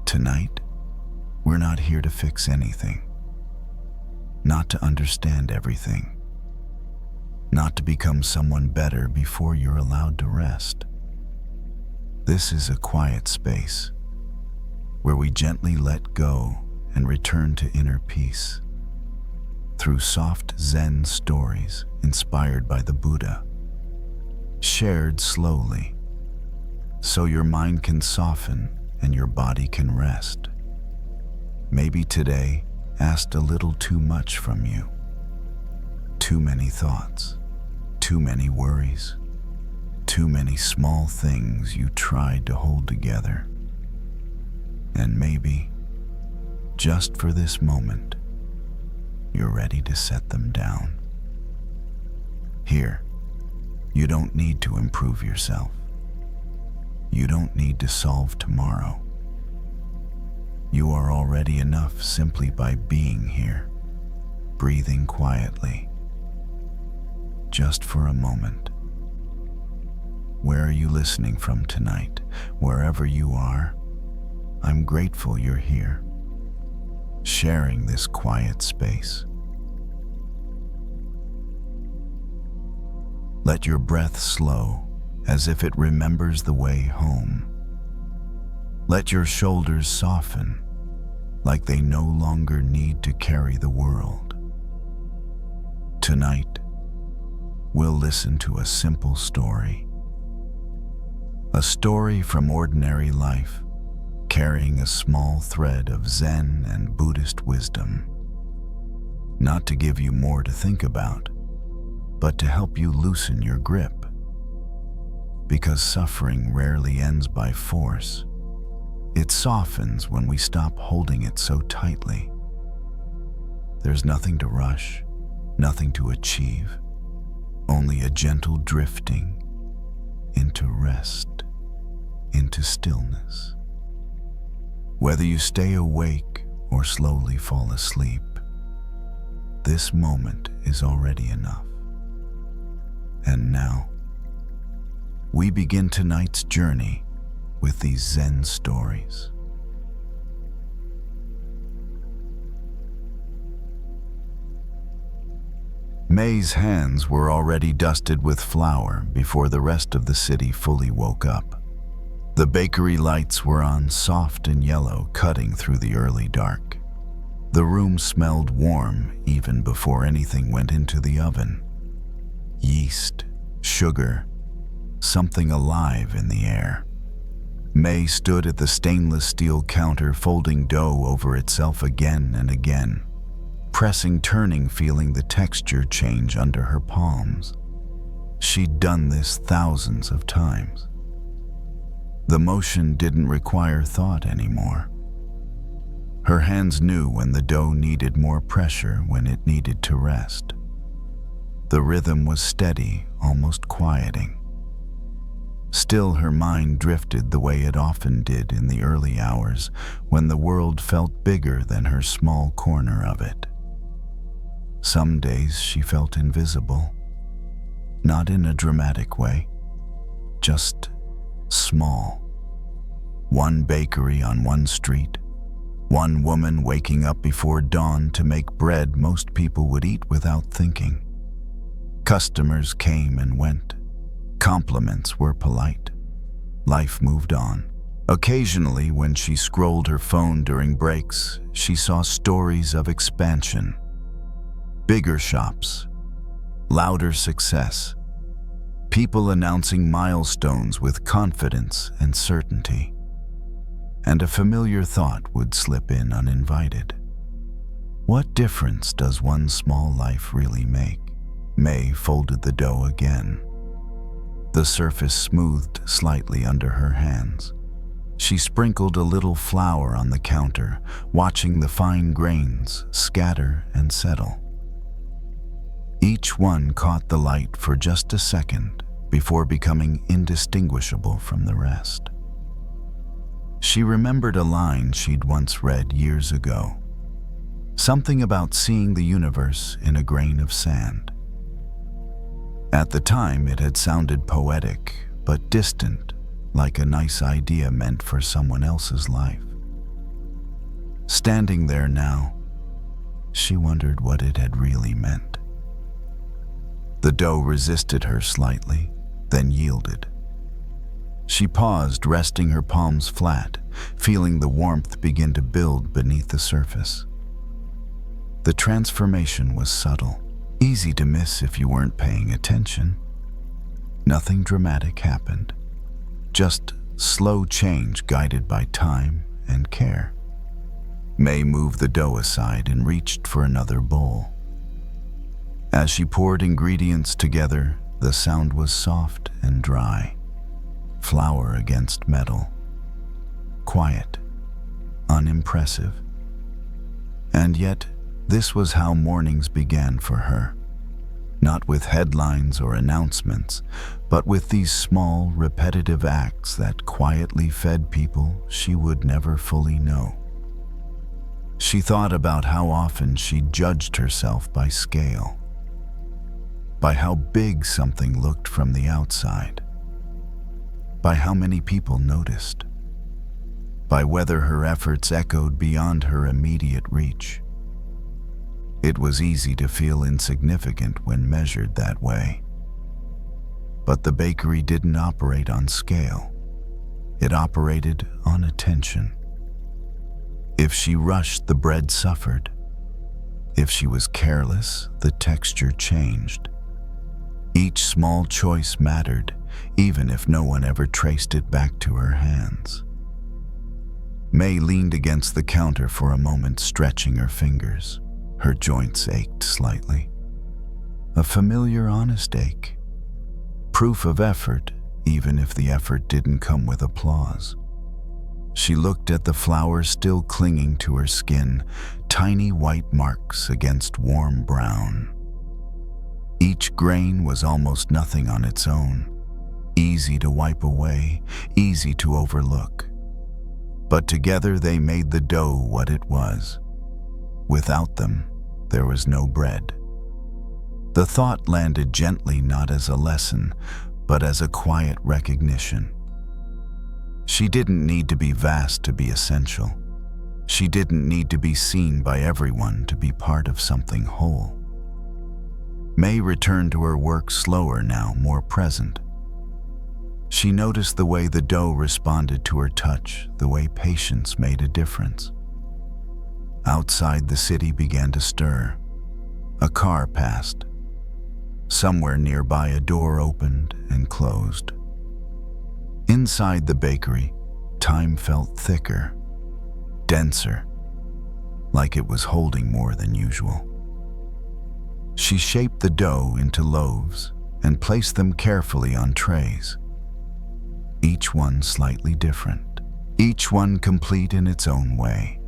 Tonight, we're not here to fix anything, not to understand everything, not to become someone better before you're allowed to rest. This is a quiet space where we gently let go and return to inner peace through soft Zen stories inspired by the Buddha, shared slowly so your mind can soften and your body can rest. Maybe today asked a little too much from you. Too many thoughts, too many worries, too many small things you tried to hold together. And maybe, just for this moment, you're ready to set them down. Here, you don't need to improve yourself. You don't need to solve tomorrow. You are already enough simply by being here, breathing quietly. Just for a moment. Where are you listening from tonight? Wherever you are, I'm grateful you're here, sharing this quiet space. Let your breath slow, as if it remembers the way home. Let your shoulders soften, like they no longer need to carry the world. Tonight, we'll listen to a simple story. A story from ordinary life, carrying a small thread of Zen and Buddhist wisdom. Not to give you more to think about, but to help you loosen your grip. Because suffering rarely ends by force. It softens when we stop holding it so tightly. There's nothing to rush, nothing to achieve, only a gentle drifting into rest, into stillness. Whether you stay awake or slowly fall asleep, this moment is already enough. And now, we begin tonight's journey with these Zen stories. May's hands were already dusted with flour before the rest of the city fully woke up. The bakery lights were on, soft and yellow, cutting through the early dark. The room smelled warm even before anything went into the oven. Yeast, sugar, something alive in the air. May stood at the stainless steel counter, folding dough over itself again and again, pressing, turning, feeling the texture change under her palms. She'd done this thousands of times. The motion didn't require thought anymore. Her hands knew when the dough needed more pressure, when it needed to rest. The rhythm was steady, almost quieting. Still, her mind drifted the way it often did in the early hours when the world felt bigger than her small corner of it. Some days she felt invisible, not in a dramatic way, just small. One bakery on one street, one woman waking up before dawn to make bread most people would eat without thinking. Customers came and went. Compliments were polite. Life moved on. Occasionally, when she scrolled her phone during breaks, she saw stories of expansion. Bigger shops, louder success, people announcing milestones with confidence and certainty. And a familiar thought would slip in uninvited. What difference does one small life really make? May folded the dough again. The surface smoothed slightly under her hands. She sprinkled a little flour on the counter, watching the fine grains scatter and settle. Each one caught the light for just a second before becoming indistinguishable from the rest. She remembered a line she'd once read years ago. Something about seeing the universe in a grain of sand. At the time, it had sounded poetic, but distant, like a nice idea meant for someone else's life. Standing there now, she wondered what it had really meant. The dough resisted her slightly, then yielded. She paused, resting her palms flat, feeling the warmth begin to build beneath the surface. The transformation was subtle, easy to miss if you weren't paying attention. Nothing dramatic happened, just slow change guided by time and care. May moved the dough aside and reached for another bowl. As she poured ingredients together, the sound was soft and dry. Flour against metal. Quiet, unimpressive. And yet, this was how mornings began for her. Not with headlines or announcements, but with these small, repetitive acts that quietly fed people she would never fully know. She thought about how often she judged herself by scale, by how big something looked from the outside, by how many people noticed, by whether her efforts echoed beyond her immediate reach. It was easy to feel insignificant when measured that way. But the bakery didn't operate on scale. It operated on attention. If she rushed, the bread suffered. If she was careless, the texture changed. Each small choice mattered, even if no one ever traced it back to her hands. May leaned against the counter for a moment, stretching her fingers. Her joints ached slightly. A familiar, honest ache. Proof of effort, even if the effort didn't come with applause. She looked at the flour still clinging to her skin, tiny white marks against warm brown. Each grain was almost nothing on its own, easy to wipe away, easy to overlook. But together they made the dough what it was. Without them, there was no bread. The thought landed gently, not as a lesson, but as a quiet recognition. She didn't need to be vast to be essential. She didn't need to be seen by everyone to be part of something whole. May returned to her work slower now, more present. She noticed the way the dough responded to her touch, the way patience made a difference. Outside, the city began to stir. A car passed. Somewhere nearby, a door opened and closed. Inside the bakery, time felt thicker, denser, like it was holding more than usual. She shaped the dough into loaves and placed them carefully on trays. Each one slightly different, each one complete in its own way.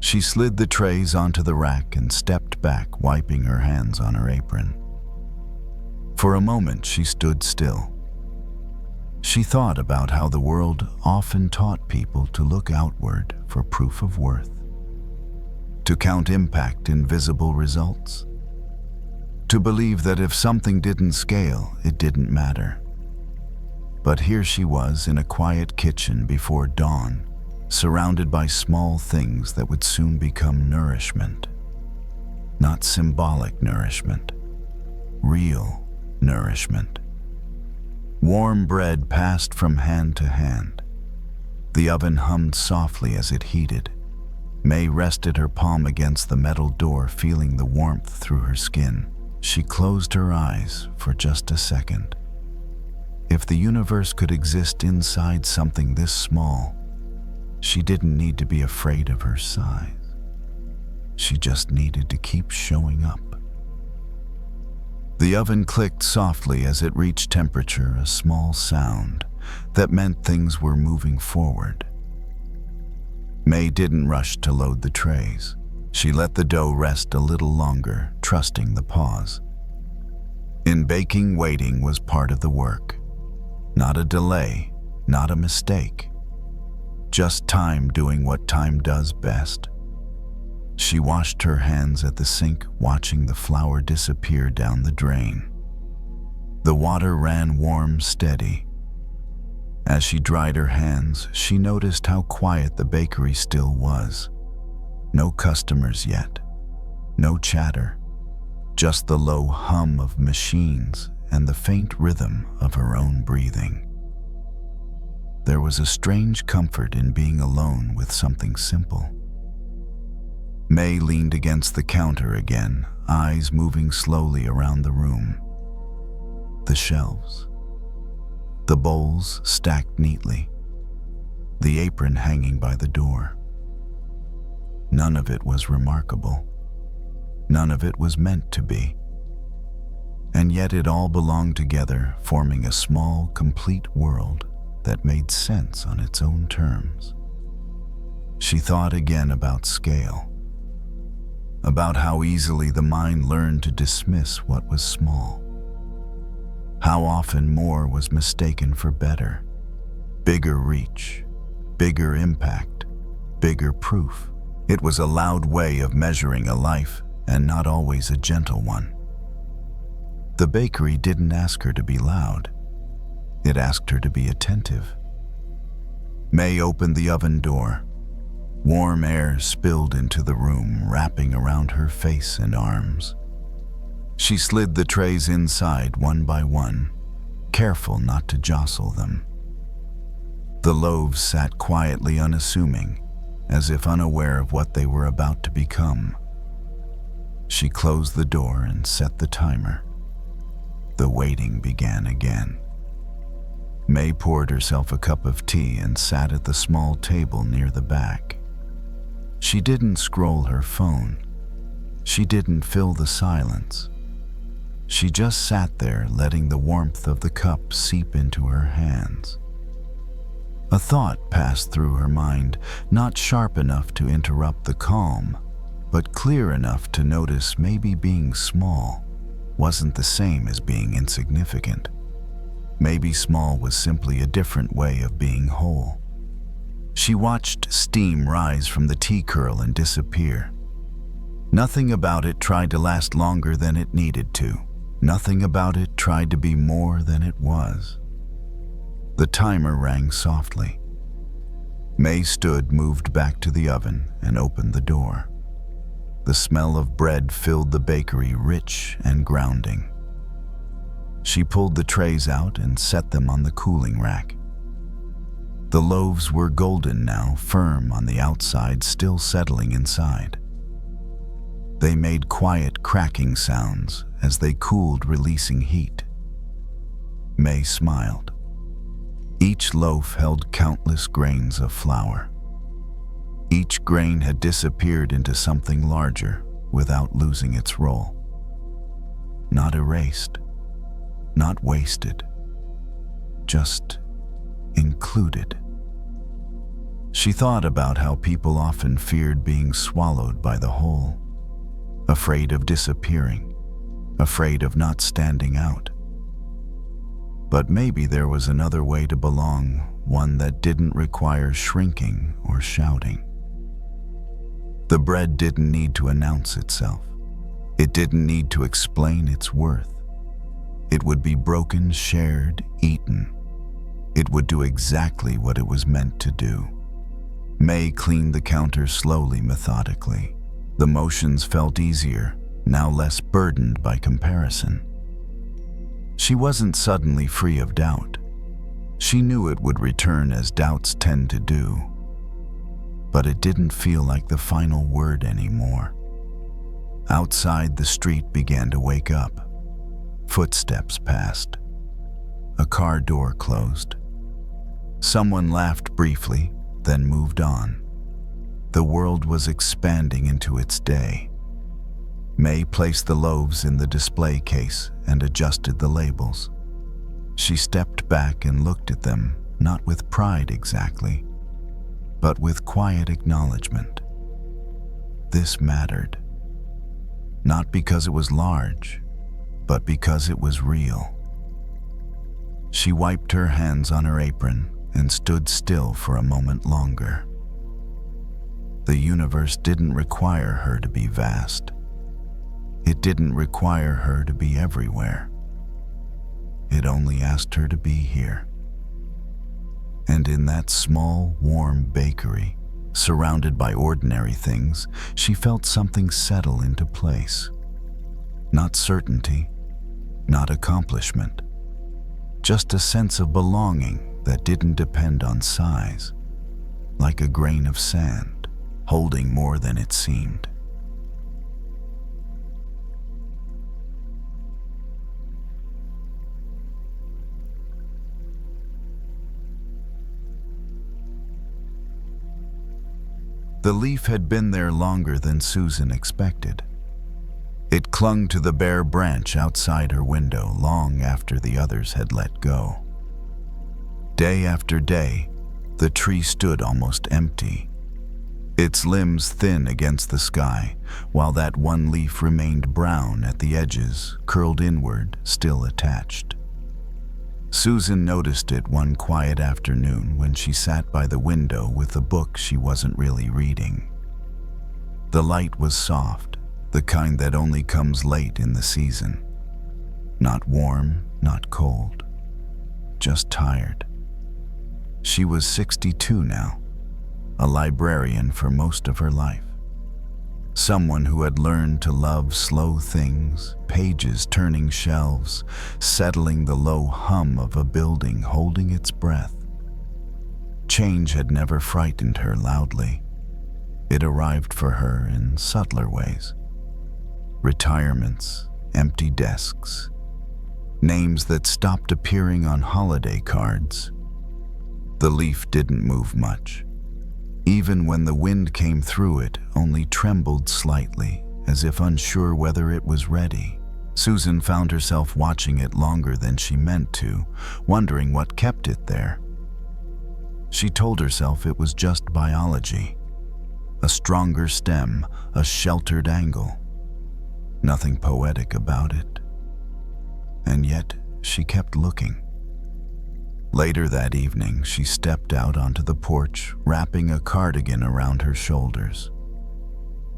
She slid the trays onto the rack and stepped back, wiping her hands on her apron. For a moment, she stood still. She thought about how the world often taught people to look outward for proof of worth, to count impact in visible results, to believe that if something didn't scale, it didn't matter. But here she was in a quiet kitchen before dawn, surrounded by small things that would soon become nourishment. Not symbolic nourishment, real nourishment. Warm bread passed from hand to hand. The oven hummed softly as it heated. May rested her palm against the metal door, feeling the warmth through her skin. She closed her eyes for just a second. If the universe could exist inside something this small, she didn't need to be afraid of her size. She just needed to keep showing up. The oven clicked softly as it reached temperature, a small sound that meant things were moving forward. May didn't rush to load the trays. She let the dough rest a little longer, trusting the pause. In baking, waiting was part of the work. Not a delay, not a mistake. Just time doing what time does best. She washed her hands at the sink, watching the flour disappear down the drain. The water ran warm, steady. As she dried her hands, she noticed how quiet the bakery still was. No customers yet, no chatter, just the low hum of machines and the faint rhythm of her own breathing. There was a strange comfort in being alone with something simple. May leaned against the counter again, eyes moving slowly around the room. The shelves, the bowls stacked neatly, the apron hanging by the door. None of it was remarkable. None of it was meant to be. And yet it all belonged together, forming a small, complete world that made sense on its own terms. She thought again about scale, about how easily the mind learned to dismiss what was small, how often more was mistaken for better, bigger reach, bigger impact, bigger proof. It was a loud way of measuring a life, and not always a gentle one. The bakery didn't ask her to be loud. It asked her to be attentive. May opened the oven door. Warm air spilled into the room, wrapping around her face and arms. She slid the trays inside one by one, careful not to jostle them. The loaves sat quietly unassuming, as if unaware of what they were about to become. She closed the door and set the timer. The waiting began again. May poured herself a cup of tea and sat at the small table near the back. She didn't scroll her phone. She didn't fill the silence. She just sat there, letting the warmth of the cup seep into her hands. A thought passed through her mind, not sharp enough to interrupt the calm, but clear enough to notice maybe being small wasn't the same as being insignificant. Maybe small was simply a different way of being whole. She watched steam rise from the tea curl and disappear. Nothing about it tried to last longer than it needed to. Nothing about it tried to be more than it was. The timer rang softly. May stood, moved back to the oven, and opened the door. The smell of bread filled the bakery, rich and grounding. She pulled the trays out and set them on the cooling rack. The loaves were golden now, firm on the outside, still settling inside. They made quiet cracking sounds as they cooled, releasing heat. May smiled. Each loaf held countless grains of flour. Each grain had disappeared into something larger without losing its role. Not erased, not wasted, just included. She thought about how people often feared being swallowed by the whole, afraid of disappearing, afraid of not standing out. But maybe there was another way to belong, one that didn't require shrinking or shouting. The bread didn't need to announce itself. It didn't need to explain its worth. It would be broken, shared, eaten. It would do exactly what it was meant to do. May cleaned the counter slowly, methodically. The motions felt easier, now less burdened by comparison. She wasn't suddenly free of doubt. She knew it would return as doubts tend to do. But it didn't feel like the final word anymore. Outside, the street began to wake up. Footsteps passed. A car door closed. Someone laughed briefly, then moved on. The world was expanding into its day. May placed the loaves in the display case and adjusted the labels. She stepped back and looked at them, not with pride exactly, but with quiet acknowledgement. This mattered. Not because it was large, but because it was real. She wiped her hands on her apron and stood still for a moment longer. The universe didn't require her to be vast. It didn't require her to be everywhere. It only asked her to be here. And in that small, warm bakery, surrounded by ordinary things, she felt something settle into place. Not certainty, not accomplishment, just a sense of belonging that didn't depend on size, like a grain of sand, holding more than it seemed. The leaf had been there longer than Susan expected. It clung to the bare branch outside her window long after the others had let go. Day after day, the tree stood almost empty, its limbs thin against the sky, while that one leaf remained brown at the edges, curled inward, still attached. Susan noticed it one quiet afternoon when she sat by the window with a book she wasn't really reading. The light was soft, the kind that only comes late in the season. Not warm, not cold, just tired. She was 62 now, a librarian for most of her life. Someone who had learned to love slow things, pages turning shelves, settling the low hum of a building holding its breath. Change had never frightened her loudly. It arrived for her in subtler ways. Retirements, empty desks, names that stopped appearing on holiday cards. The leaf didn't move much. Even when the wind came through it, only trembled slightly, as if unsure whether it was ready. Susan found herself watching it longer than she meant to, wondering what kept it there. She told herself it was just biology. A stronger stem, a sheltered angle. Nothing poetic about it. And yet, she kept looking. Later that evening, she stepped out onto the porch, wrapping a cardigan around her shoulders.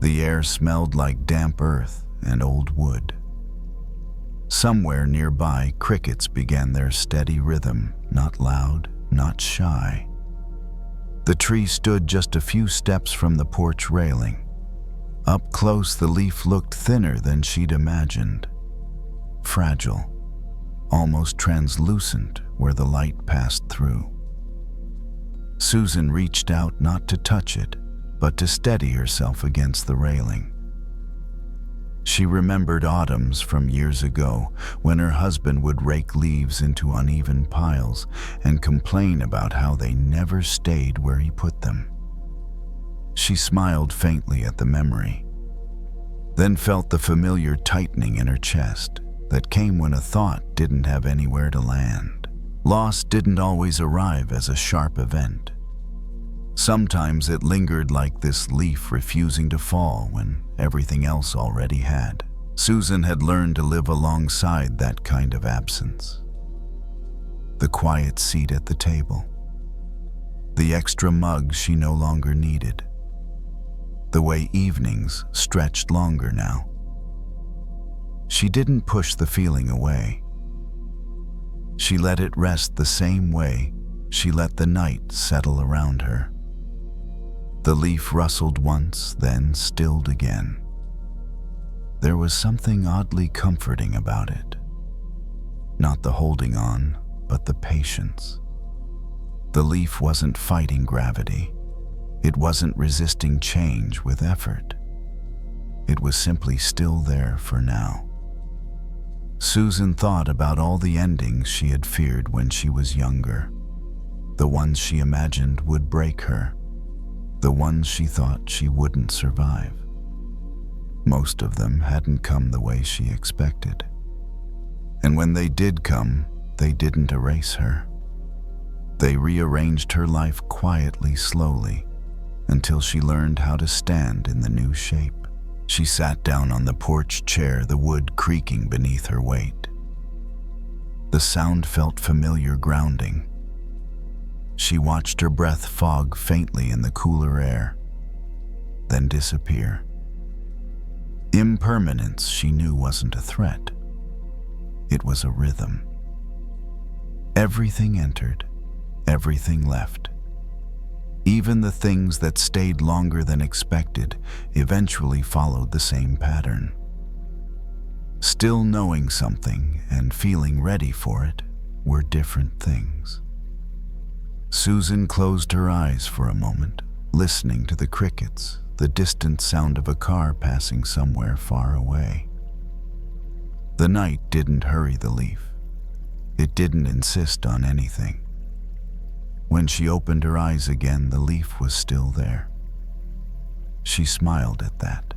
The air smelled like damp earth and old wood. Somewhere nearby, crickets began their steady rhythm, not loud, not shy. The tree stood just a few steps from the porch railing. Up close, the leaf looked thinner than she'd imagined. Fragile, almost translucent where the light passed through. Susan reached out not to touch it, but to steady herself against the railing. She remembered autumns from years ago when her husband would rake leaves into uneven piles and complain about how they never stayed where he put them. She smiled faintly at the memory, then felt the familiar tightening in her chest that came when a thought didn't have anywhere to land. Loss didn't always arrive as a sharp event. Sometimes it lingered like this leaf refusing to fall when everything else already had. Susan had learned to live alongside that kind of absence. The quiet seat at the table. The extra mug she no longer needed. The way evenings stretched longer now. She didn't push the feeling away. She let it rest the same way she let the night settle around her. The leaf rustled once, then stilled again. There was something oddly comforting about it. Not the holding on, but the patience. The leaf wasn't fighting gravity. It wasn't resisting change with effort. It was simply still there for now. Susan thought about all the endings she had feared when she was younger. The ones she imagined would break her. The ones she thought she wouldn't survive. Most of them hadn't come the way she expected. And when they did come, they didn't erase her. They rearranged her life quietly, slowly, until she learned how to stand in the new shape. She sat down on the porch chair, the wood creaking beneath her weight. The sound felt familiar, grounding. She watched her breath fog faintly in the cooler air, then disappear. Impermanence, she knew, wasn't a threat. It was a rhythm. Everything entered, Everything left. Even the things that stayed longer than expected eventually followed the same pattern. Still knowing something and feeling ready for it were different things. Susan closed her eyes for a moment, listening to the crickets, the distant sound of a car passing somewhere far away. The night didn't hurry the leaf. It didn't insist on anything. When she opened her eyes again, the leaf was still there. She smiled at that.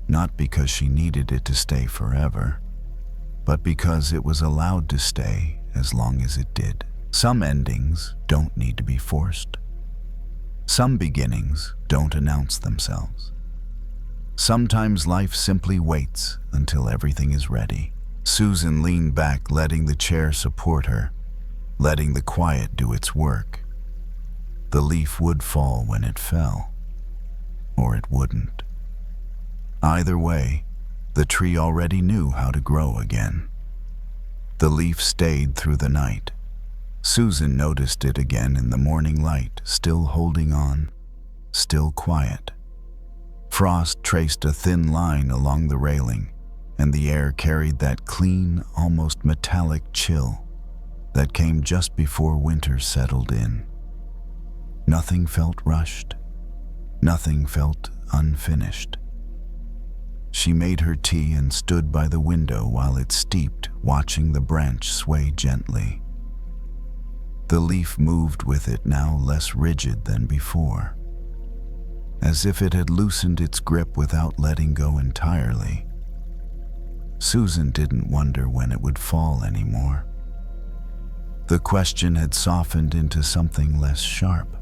Not because she needed it to stay forever, but because it was allowed to stay as long as it did. Some endings don't need to be forced. Some beginnings don't announce themselves. Sometimes life simply waits until everything is ready. Susan leaned back, letting the chair support her, letting the quiet do its work. The leaf would fall when it fell, or it wouldn't. Either way, the tree already knew how to grow again. The leaf stayed through the night. Susan noticed it again in the morning light, still holding on, still quiet. Frost traced a thin line along the railing, and the air carried that clean, almost metallic chill that came just before winter settled in. Nothing felt rushed. Nothing felt unfinished. She made her tea and stood by the window while it steeped, watching the branch sway gently. The leaf moved with it, now less rigid than before, as if it had loosened its grip without letting go entirely. Susan didn't wonder when it would fall anymore. The question had softened into something less sharp.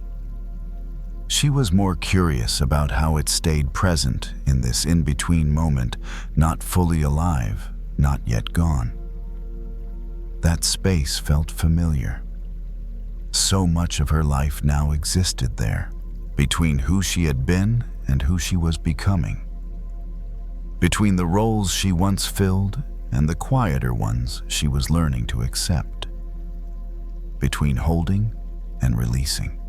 She was more curious about how it stayed present in this in-between moment, not fully alive, not yet gone. That space felt familiar. So much of her life now existed there, between who she had been and who she was becoming. Between the roles she once filled and the quieter ones she was learning to accept. Between holding and releasing.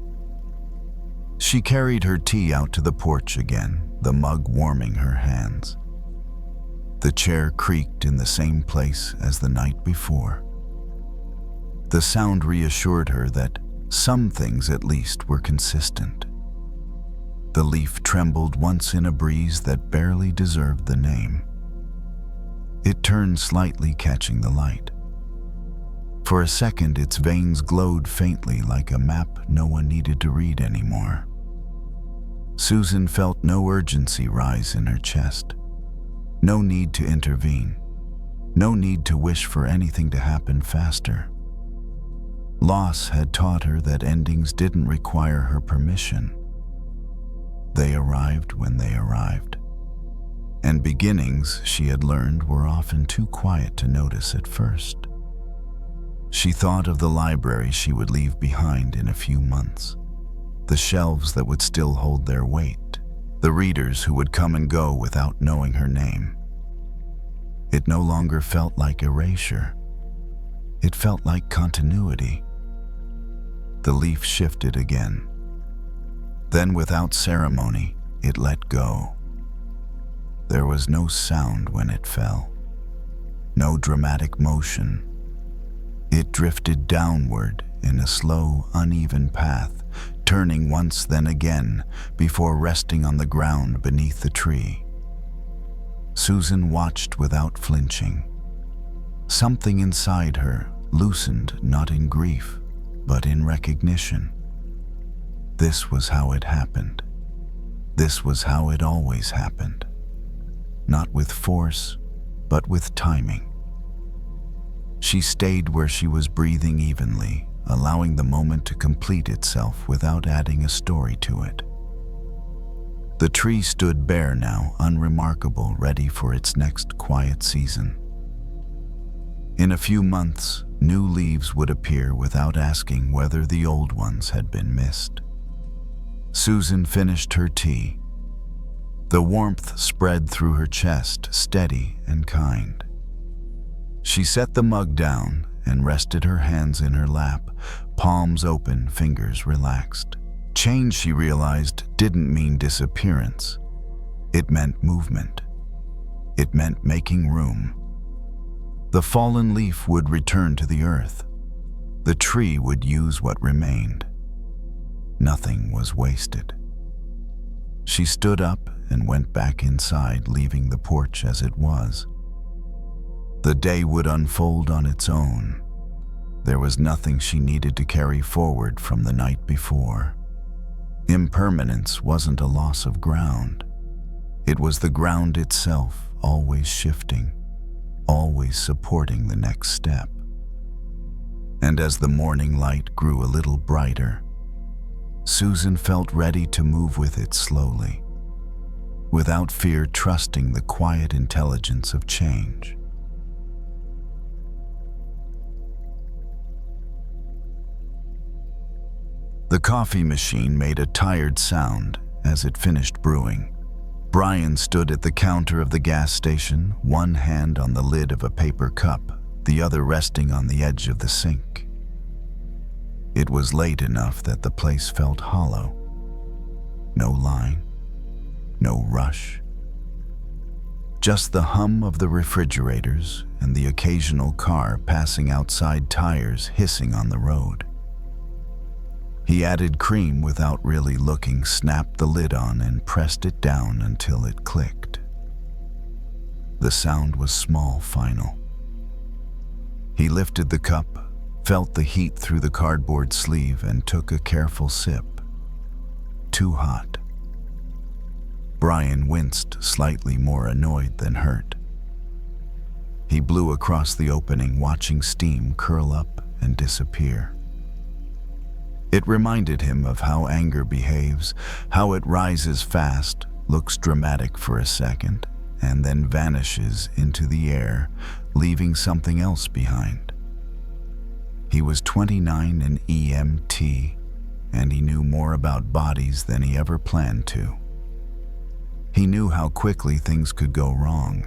She carried her tea out to the porch again, the mug warming her hands. The chair creaked in the same place as the night before. The sound reassured her that some things at least were consistent. The leaf trembled once in a breeze that barely deserved the name. It turned slightly, catching the light. For a second, its veins glowed faintly, like a map no one needed to read anymore. Susan felt no urgency rise in her chest. No need to intervene. No need to wish for anything to happen faster. Loss had taught her that endings didn't require her permission. They arrived when they arrived. And beginnings, she had learned, were often too quiet to notice at first. She thought of the library she would leave behind in a few months, the shelves that would still hold their weight, the readers who would come and go without knowing her name. It no longer felt like erasure. It felt like continuity. The leaf shifted again. Then, without ceremony, it let go. There was no sound when it fell, no dramatic motion. It drifted downward in a slow, uneven path, turning once then again before resting on the ground beneath the tree. Susan watched without flinching. Something inside her loosened, not in grief, but in recognition. This was how it happened. This was how it always happened. Not with force, but with timing. She stayed where she was, breathing evenly, allowing the moment to complete itself without adding a story to it. The tree stood bare now, unremarkable, ready for its next quiet season. In a few months, new leaves would appear without asking whether the old ones had been missed. Susan finished her tea. The warmth spread through her chest, steady and kind. She set the mug down and rested her hands in her lap, palms open, fingers relaxed. Change, she realized, didn't mean disappearance. It meant movement. It meant making room. The fallen leaf would return to the earth. The tree would use what remained. Nothing was wasted. She stood up and went back inside, leaving the porch as it was. The day would unfold on its own. There was nothing she needed to carry forward from the night before. Impermanence wasn't a loss of ground. It was the ground itself, always shifting, always supporting the next step. And as the morning light grew a little brighter, Susan felt ready to move with it slowly, without fear, trusting the quiet intelligence of change. The coffee machine made a tired sound as it finished brewing. Brian stood at the counter of the gas station, one hand on the lid of a paper cup, the other resting on the edge of the sink. It was late enough that the place felt hollow. No line, no rush. Just the hum of the refrigerators and the occasional car passing outside, tires hissing on the road. He added cream without really looking, snapped the lid on, and pressed it down until it clicked. The sound was small, final. He lifted the cup, felt the heat through the cardboard sleeve, and took a careful sip. Too hot. Brian winced, slightly more annoyed than hurt. He blew across the opening, watching steam curl up and disappear. It reminded him of how anger behaves, how it rises fast, looks dramatic for a second, and then vanishes into the air, leaving something else behind. He was 29 in EMT, and he knew more about bodies than he ever planned to. He knew how quickly things could go wrong,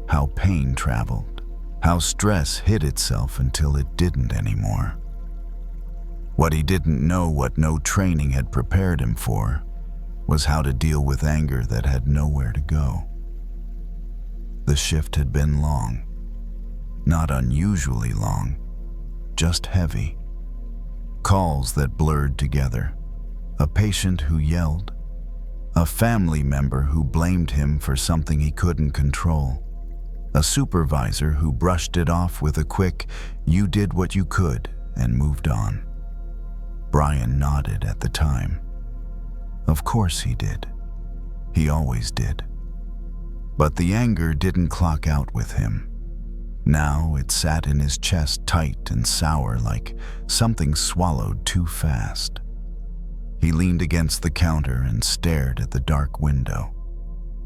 how pain traveled, how stress hid itself until it didn't anymore. What he didn't know, what no training had prepared him for, was how to deal with anger that had nowhere to go. The shift had been long, not unusually long, just heavy. Calls that blurred together, a patient who yelled, a family member who blamed him for something he couldn't control, a supervisor who brushed it off with a quick, "You did what you could," and moved on. Brian nodded at the time. Of course he did. He always did. But the anger didn't clock out with him. Now it sat in his chest, tight and sour, like something swallowed too fast. He leaned against the counter and stared at the dark window.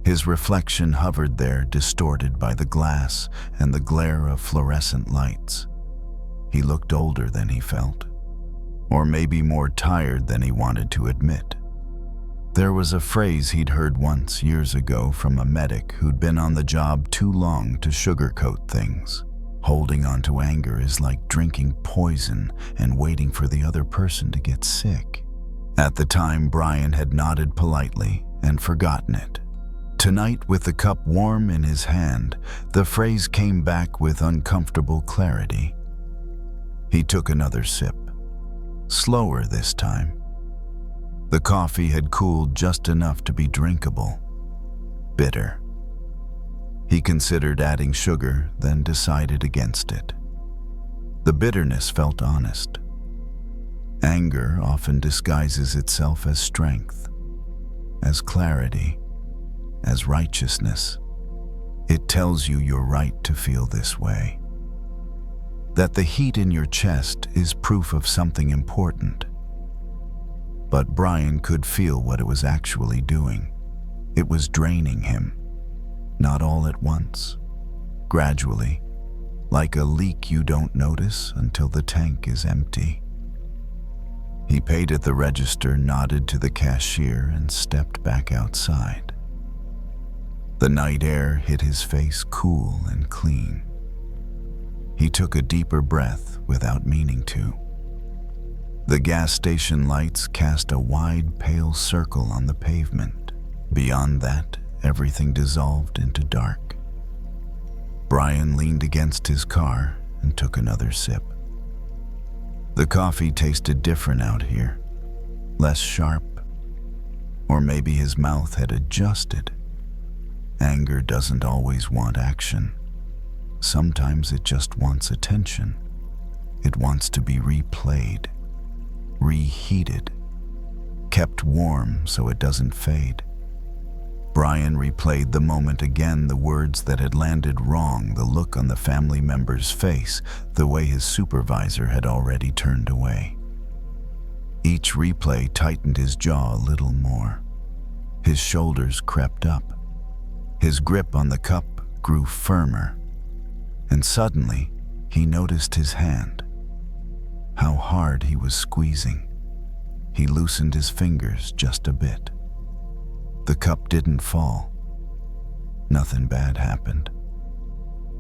His reflection hovered there, distorted by the glass and the glare of fluorescent lights. He looked older than he felt, or maybe more tired than he wanted to admit. There was a phrase he'd heard once, years ago, from a medic who'd been on the job too long to sugarcoat things. Holding on to anger is like drinking poison and waiting for the other person to get sick. At the time, Brian had nodded politely and forgotten it. Tonight, with the cup warm in his hand, the phrase came back with uncomfortable clarity. He took another sip. Slower this time. The coffee had cooled just enough to be drinkable. Bitter. He considered adding sugar, then decided against it. The bitterness felt honest. Anger often disguises itself as strength, as clarity, as righteousness. It tells you you're right to feel this way. That the heat in your chest is proof of something important. But Brian could feel what it was actually doing. It was draining him, not all at once, gradually, like a leak you don't notice until the tank is empty. He paid at the register, nodded to the cashier, and stepped back outside. The night air hit his face, cool and clean. He took a deeper breath without meaning to. The gas station lights cast a wide, pale circle on the pavement. Beyond that, everything dissolved into dark. Brian leaned against his car and took another sip. The coffee tasted different out here, less sharp. Or maybe his mouth had adjusted. Anger doesn't always want action. Sometimes it just wants attention. It wants to be replayed, reheated, kept warm so it doesn't fade. Brian replayed the moment again, the words that had landed wrong, the look on the family member's face, the way his supervisor had already turned away. Each replay tightened his jaw a little more. His shoulders crept up. His grip on the cup grew firmer. And suddenly, he noticed his hand. How hard he was squeezing. He loosened his fingers just a bit. The cup didn't fall. Nothing bad happened.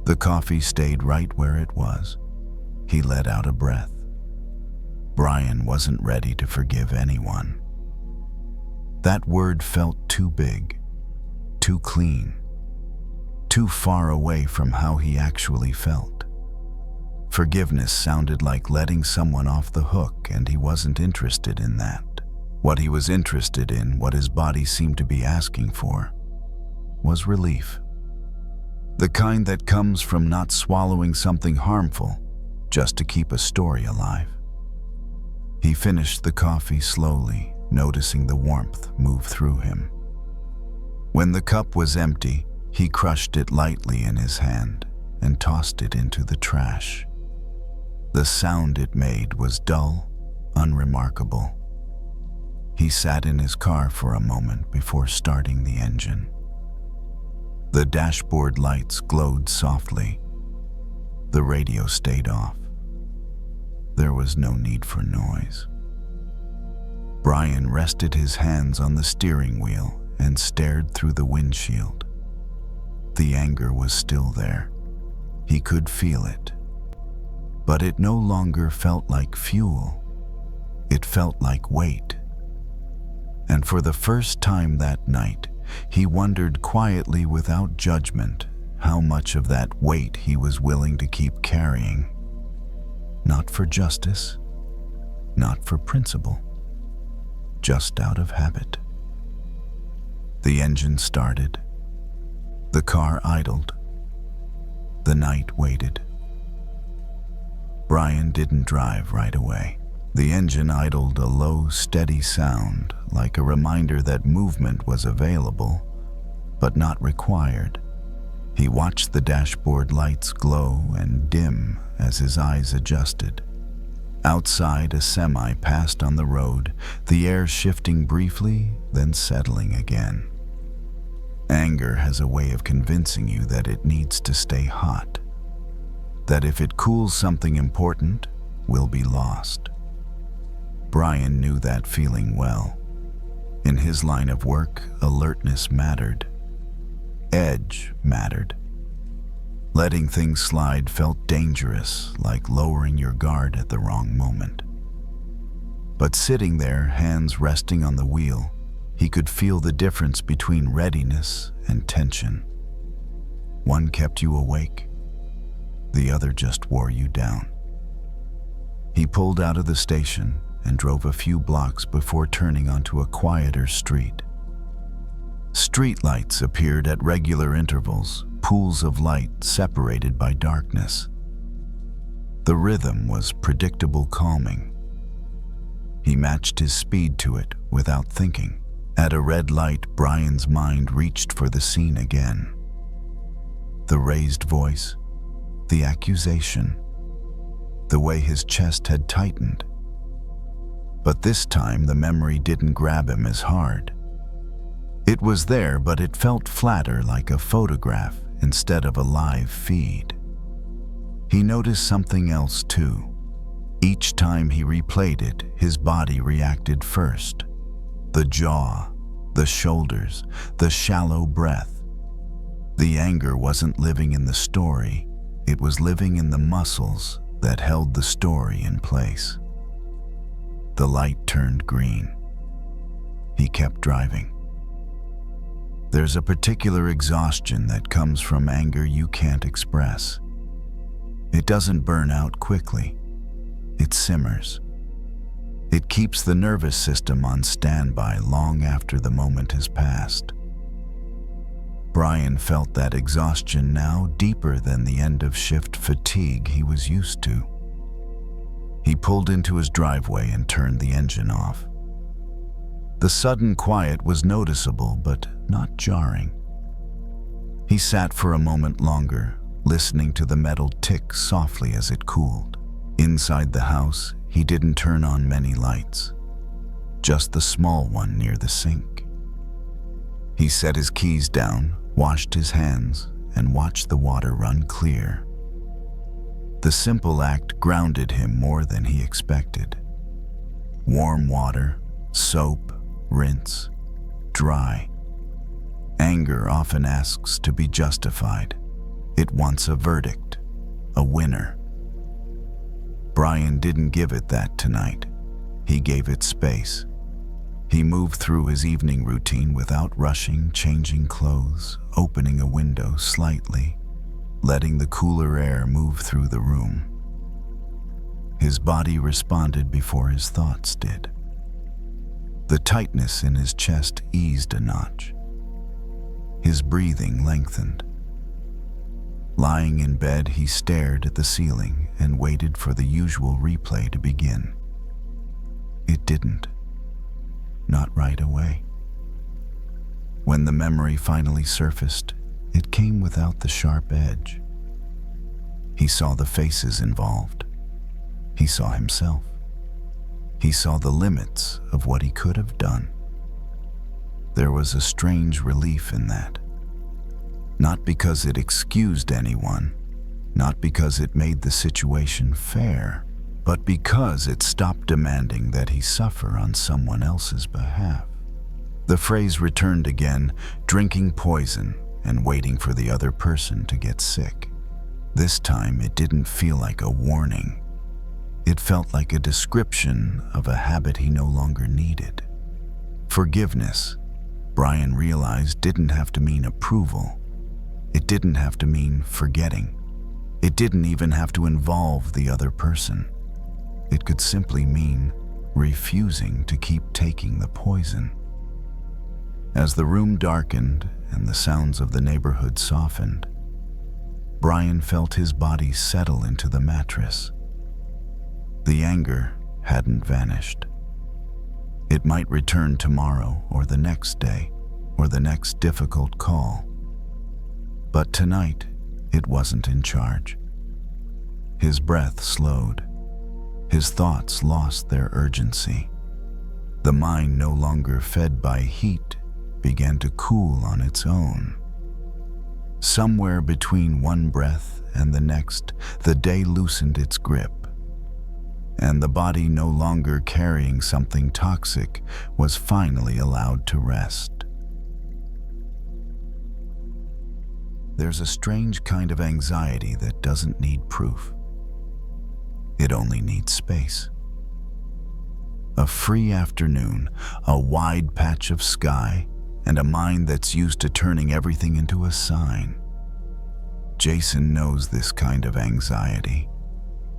The coffee stayed right where it was. He let out a breath. Brian wasn't ready to forgive anyone. That word felt too big, too clean, too far away from how he actually felt. Forgiveness sounded like letting someone off the hook, and he wasn't interested in that. What he was interested in, what his body seemed to be asking for, was relief. The kind that comes from not swallowing something harmful just to keep a story alive. He finished the coffee slowly, noticing the warmth move through him. When the cup was empty, he crushed it lightly in his hand and tossed it into the trash. The sound it made was dull, unremarkable. He sat in his car for a moment before starting the engine. The dashboard lights glowed softly. The radio stayed off. There was no need for noise. Brian rested his hands on the steering wheel and stared through the windshield. The anger was still there. He could feel it. But it no longer felt like fuel. It felt like weight. And for the first time that night, he wondered quietly without judgment how much of that weight he was willing to keep carrying. Not for justice, not for principle, just out of habit. The engine started. The car idled. The night waited. Brian didn't drive right away. The engine idled, a low, steady sound, like a reminder that movement was available, but not required. He watched the dashboard lights glow and dim as his eyes adjusted. Outside, a semi passed on the road, the air shifting briefly, then settling again. Anger has a way of convincing you that it needs to stay hot, that if it cools something important, will be lost. Brian knew that feeling well. In his line of work, alertness mattered. Edge mattered. Letting things slide felt dangerous, like lowering your guard at the wrong moment. But sitting there, hands resting on the wheel, he could feel the difference between readiness and tension. One kept you awake, the other just wore you down. He pulled out of the station and drove a few blocks before turning onto a quieter street. Streetlights appeared at regular intervals, pools of light separated by darkness. The rhythm was predictable calming. He matched his speed to it without thinking. At a red light, Brian's mind reached for the scene again. The raised voice, the accusation, the way his chest had tightened. But this time the memory didn't grab him as hard. It was there, but it felt flatter, like a photograph instead of a live feed. He noticed something else too. Each time he replayed it, his body reacted first. The jaw, the shoulders, the shallow breath. The anger wasn't living in the story, It was living in the muscles that held the story in place. The light turned green. He kept driving. There's a particular exhaustion that comes from anger you can't express. It doesn't burn out quickly. It simmers. It keeps the nervous system on standby long after the moment has passed. Brian felt that exhaustion now deeper than the end-of-shift fatigue he was used to. He pulled into his driveway and turned the engine off. The sudden quiet was noticeable but not jarring. He sat for a moment longer, listening to the metal tick softly as it cooled. Inside the house, he didn't turn on many lights, just the small one near the sink. He set his keys down, washed his hands, and watched the water run clear. The simple act grounded him more than he expected. Warm water, soap, rinse, dry. Anger often asks to be justified. It wants a verdict, a winner. Brian didn't give it that tonight. He gave it space. He moved through his evening routine without rushing, changing clothes, opening a window slightly, letting the cooler air move through the room. His body responded before his thoughts did. The tightness in his chest eased a notch. His breathing lengthened. Lying in bed, he stared at the ceiling and waited for the usual replay to begin. It didn't. Not right away. When the memory finally surfaced, it came without the sharp edge. He saw the faces involved. He saw himself. He saw the limits of what he could have done. There was a strange relief in that. Not because it excused anyone, not because it made the situation fair, but because it stopped demanding that he suffer on someone else's behalf. The phrase returned again, drinking poison and waiting for the other person to get sick. This time it didn't feel like a warning. It felt like a description of a habit he no longer needed. Forgiveness, Brian realized, didn't have to mean approval. It didn't have to mean forgetting. It didn't even have to involve the other person. It could simply mean refusing to keep taking the poison. As the room darkened and the sounds of the neighborhood softened, Brian felt his body settle into the mattress. The anger hadn't vanished. It might return tomorrow or the next day or the next difficult call. But tonight, it wasn't in charge. His breath slowed. His thoughts lost their urgency. The mind, no longer fed by heat, began to cool on its own. Somewhere between one breath and the next, the day loosened its grip, and the body, no longer carrying something toxic, was finally allowed to rest. There's a strange kind of anxiety that doesn't need proof. It only needs space. A free afternoon, a wide patch of sky, and a mind that's used to turning everything into a sign. Jason knows this kind of anxiety.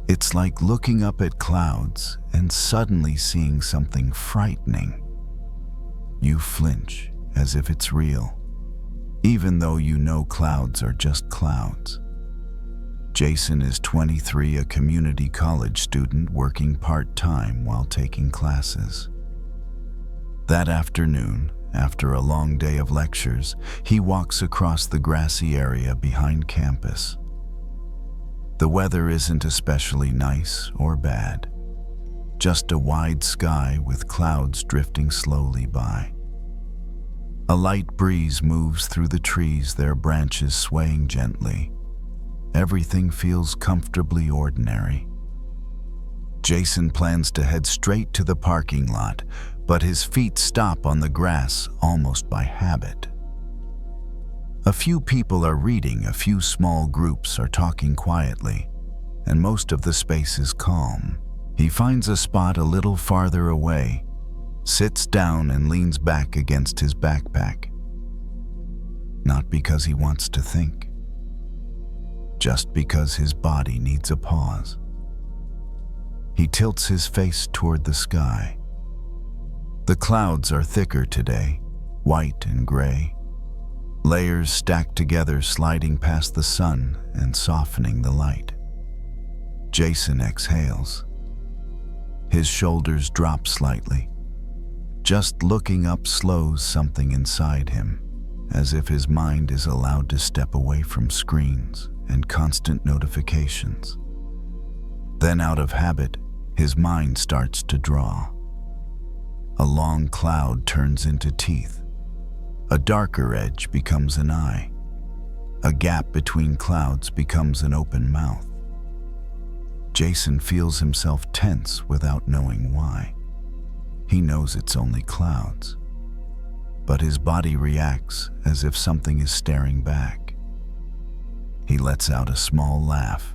It's like looking up at clouds and suddenly seeing something frightening. You flinch as if it's real, even though you know clouds are just clouds. Jason is 23, a community college student working part-time while taking classes. That afternoon, after a long day of lectures, he walks across the grassy area behind campus. The weather isn't especially nice or bad, just a wide sky with clouds drifting slowly by. A light breeze moves through the trees, their branches swaying gently. Everything feels comfortably ordinary. Jason plans to head straight to the parking lot, but his feet stop on the grass almost by habit. A few people are reading, a few small groups are talking quietly, and most of the space is calm. He finds a spot a little farther away, sits down and leans back against his backpack. Not because he wants to think, just because his body needs a pause. He tilts his face toward the sky. The clouds are thicker today, white and gray, layers stacked together sliding past the sun and softening the light. Jason exhales. His shoulders drop slightly. Just looking up slows something inside him, as if his mind is allowed to step away from screens and constant notifications. Then, out of habit, his mind starts to draw. A long cloud turns into teeth. A darker edge becomes an eye. A gap between clouds becomes an open mouth. Jason feels himself tense without knowing why. He knows it's only clouds, but his body reacts as if something is staring back. He lets out a small laugh.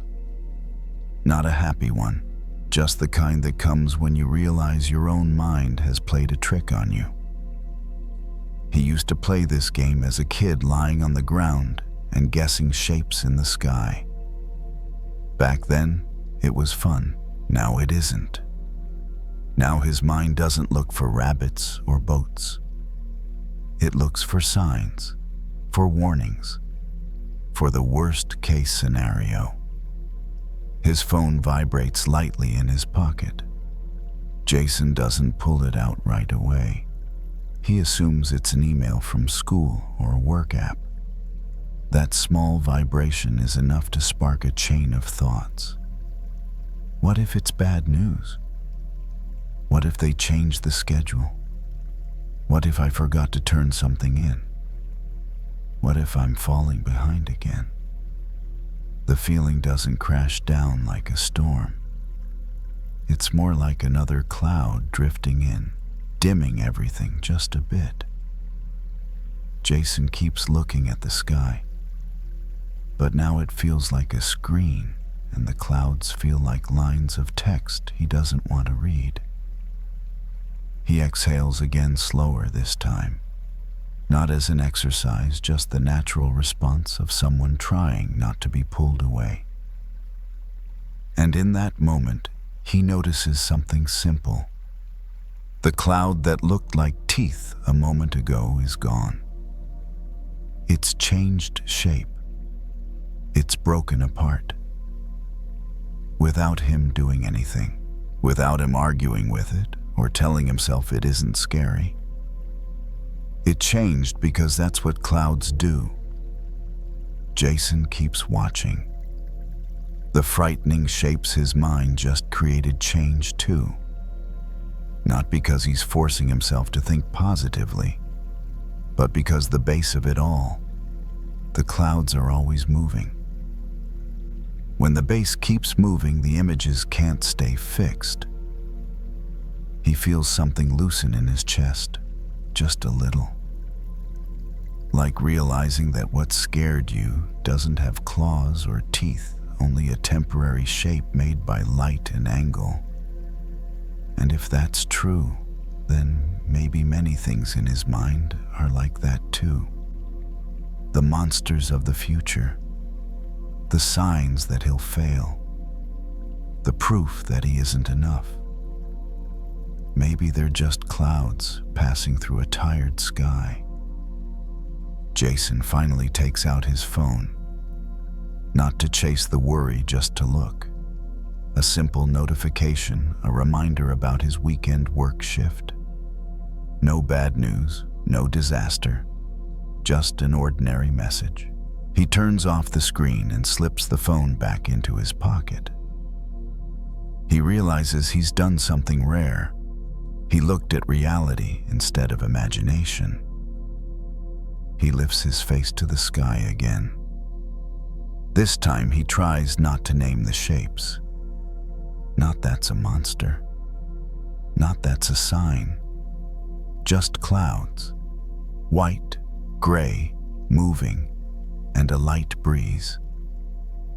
Not a happy one, just the kind that comes when you realize your own mind has played a trick on you. He used to play this game as a kid, lying on the ground and guessing shapes in the sky. Back then, it was fun. Now it isn't. Now his mind doesn't look for rabbits or boats. It looks for signs, for warnings, for the worst-case scenario. His phone vibrates lightly in his pocket. Jason doesn't pull it out right away. He assumes it's an email from school or a work app. That small vibration is enough to spark a chain of thoughts. What if it's bad news? What if they changed the schedule? What if I forgot to turn something in? What if I'm falling behind again? The feeling doesn't crash down like a storm. It's more like another cloud drifting in, dimming everything just a bit. Jason keeps looking at the sky, but now it feels like a screen, and the clouds feel like lines of text he doesn't want to read. He exhales again, slower this time. Not as an exercise, just the natural response of someone trying not to be pulled away. And in that moment, he notices something simple. The cloud that looked like teeth a moment ago is gone. It's changed shape. It's broken apart. Without him doing anything, without him arguing with it or telling himself it isn't scary. It changed because that's what clouds do. Jason keeps watching. The frightening shapes his mind just created change too. Not because he's forcing himself to think positively, but because the base of it all, the clouds are always moving. When the base keeps moving, the images can't stay fixed. He feels something loosen in his chest, just a little. Like realizing that what scared you doesn't have claws or teeth, only a temporary shape made by light and angle. And if that's true, then maybe many things in his mind are like that too. The monsters of the future, the signs that he'll fail, the proof that he isn't enough. Maybe they're just clouds passing through a tired sky. Jason finally takes out his phone, not to chase the worry, just to look. A simple notification, a reminder about his weekend work shift. No bad news, no disaster, just an ordinary message. He turns off the screen and slips the phone back into his pocket. He realizes he's done something rare. He looked at reality instead of imagination. He lifts his face to the sky again. This time he tries not to name the shapes. Not that's a monster. Not that's a sign. Just clouds. White, gray, moving, and a light breeze.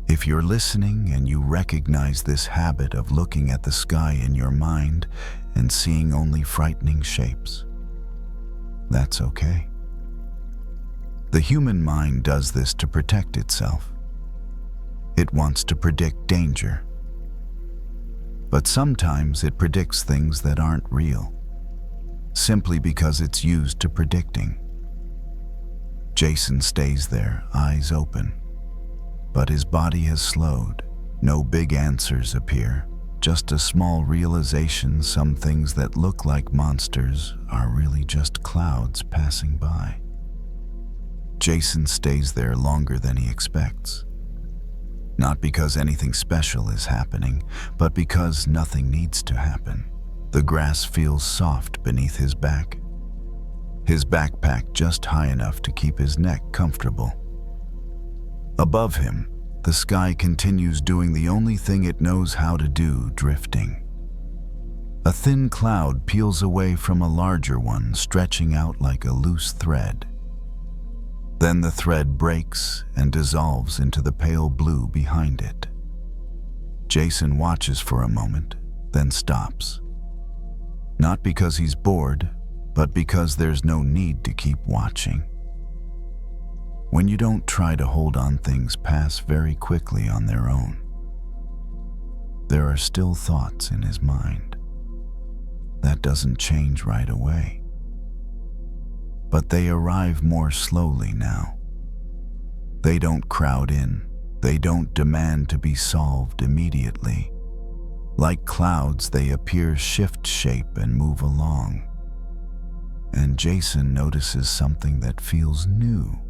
If you're listening and you recognize this habit of looking at the sky in your mind and seeing only frightening shapes, that's okay. The human mind does this to protect itself. It wants to predict danger. But sometimes it predicts things that aren't real, simply because it's used to predicting. Jason stays there, eyes open, but his body has slowed. No big answers appear, just a small realization some things that look like monsters are really just clouds passing by. Jason stays there longer than he expects. Not because anything special is happening, but because nothing needs to happen. The grass feels soft beneath his back. His backpack just high enough to keep his neck comfortable. Above him, the sky continues doing the only thing it knows how to do, drifting. A thin cloud peels away from a larger one, stretching out like a loose thread. Then the thread breaks and dissolves into the pale blue behind it. Jason watches for a moment, then stops. Not because he's bored, but because there's no need to keep watching. When you don't try to hold on, things pass very quickly on their own. There are still thoughts in his mind. That doesn't change right away. But they arrive more slowly now. They don't crowd in. They don't demand to be solved immediately. Like clouds, they appear, shift shape, and move along. And Jason notices something that feels new.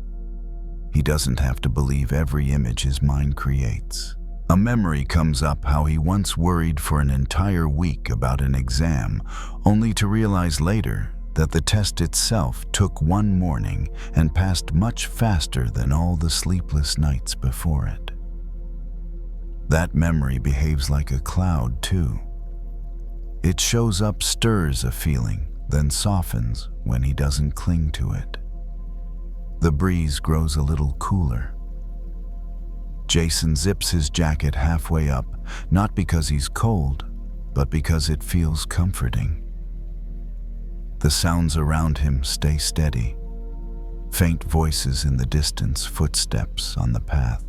He doesn't have to believe every image his mind creates. A memory comes up how he once worried for an entire week about an exam, only to realize later that the test itself took one morning and passed much faster than all the sleepless nights before it. That memory behaves like a cloud too. It shows up, stirs a feeling, then softens when he doesn't cling to it. The breeze grows a little cooler. Jason zips his jacket halfway up, not because he's cold, but because it feels comforting. The sounds around him stay steady. Faint voices in the distance, footsteps on the path.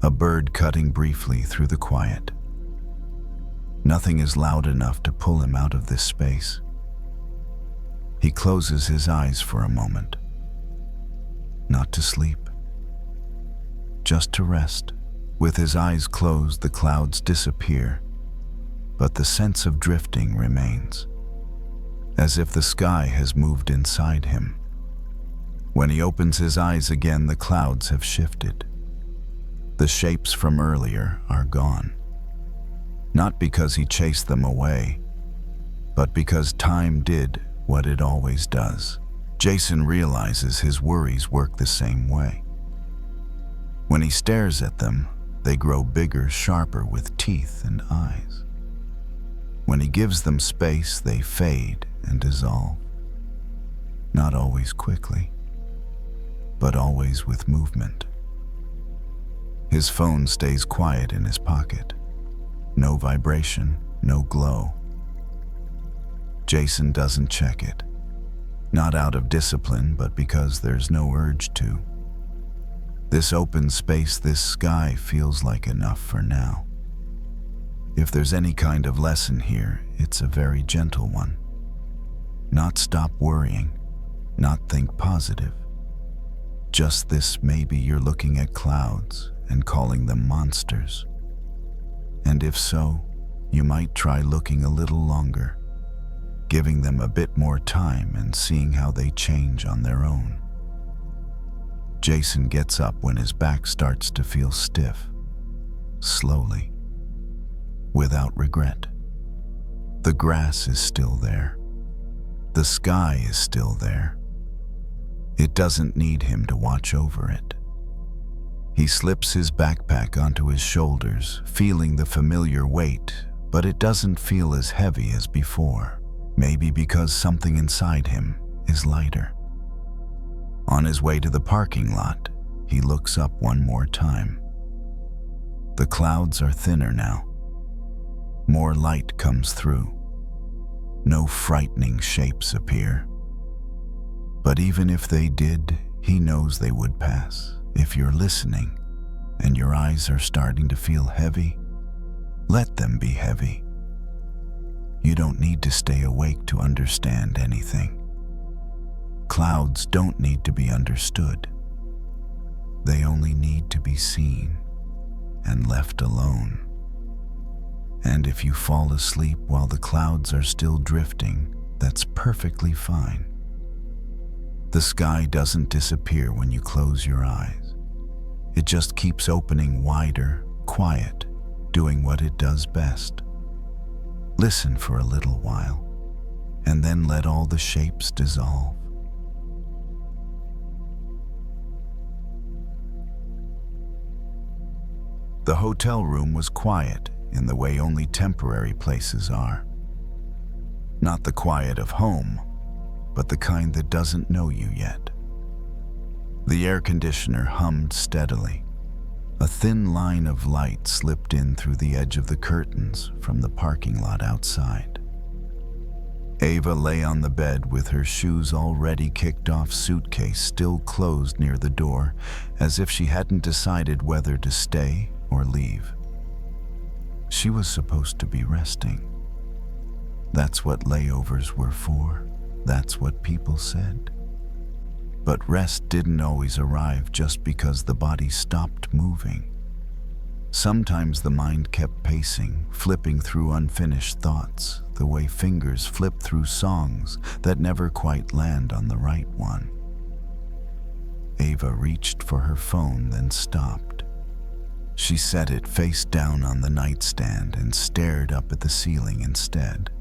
A bird cutting briefly through the quiet. Nothing is loud enough to pull him out of this space. He closes his eyes for a moment. Not to sleep, just to rest. With his eyes closed, the clouds disappear, but the sense of drifting remains, as if the sky has moved inside him. When he opens his eyes again, the clouds have shifted. The shapes from earlier are gone. Not because he chased them away, but because time did what it always does. Jason realizes his worries work the same way. When he stares at them, they grow bigger, sharper, with teeth and eyes. When he gives them space, they fade and dissolve. Not always quickly, but always with movement. His phone stays quiet in his pocket. No vibration, no glow. Jason doesn't check it. Not out of discipline, but because there's no urge to. This open space, this sky, feels like enough for now. If there's any kind of lesson here, it's a very gentle one. Not stop worrying, not think positive. Just this: maybe you're looking at clouds and calling them monsters. And if so, you might try looking a little longer, giving them a bit more time and seeing how they change on their own. Jason gets up when his back starts to feel stiff, slowly, without regret. The grass is still there. The sky is still there. It doesn't need him to watch over it. He slips his backpack onto his shoulders, feeling the familiar weight, but it doesn't feel as heavy as before. Maybe because something inside him is lighter. On his way to the parking lot, he looks up one more time. The clouds are thinner now. More light comes through. No frightening shapes appear. But even if they did, he knows they would pass. If you're listening and your eyes are starting to feel heavy, let them be heavy. You don't need to stay awake to understand anything. Clouds don't need to be understood. They only need to be seen and left alone. And if you fall asleep while the clouds are still drifting, that's perfectly fine. The sky doesn't disappear when you close your eyes. It just keeps opening wider, quiet, doing what it does best. Listen for a little while, and then let all the shapes dissolve. The hotel room was quiet in the way only temporary places are. Not the quiet of home, but the kind that doesn't know you yet. The air conditioner hummed steadily. A thin line of light slipped in through the edge of the curtains from the parking lot outside. Ava lay on the bed with her shoes already kicked off, suitcase still closed near the door, as if she hadn't decided whether to stay or leave. She was supposed to be resting. That's what layovers were for. That's what people said. But rest didn't always arrive just because the body stopped moving. Sometimes the mind kept pacing, flipping through unfinished thoughts, the way fingers flip through songs that never quite land on the right one. Ava reached for her phone, then stopped. She set it face down on the nightstand and stared up at the ceiling instead.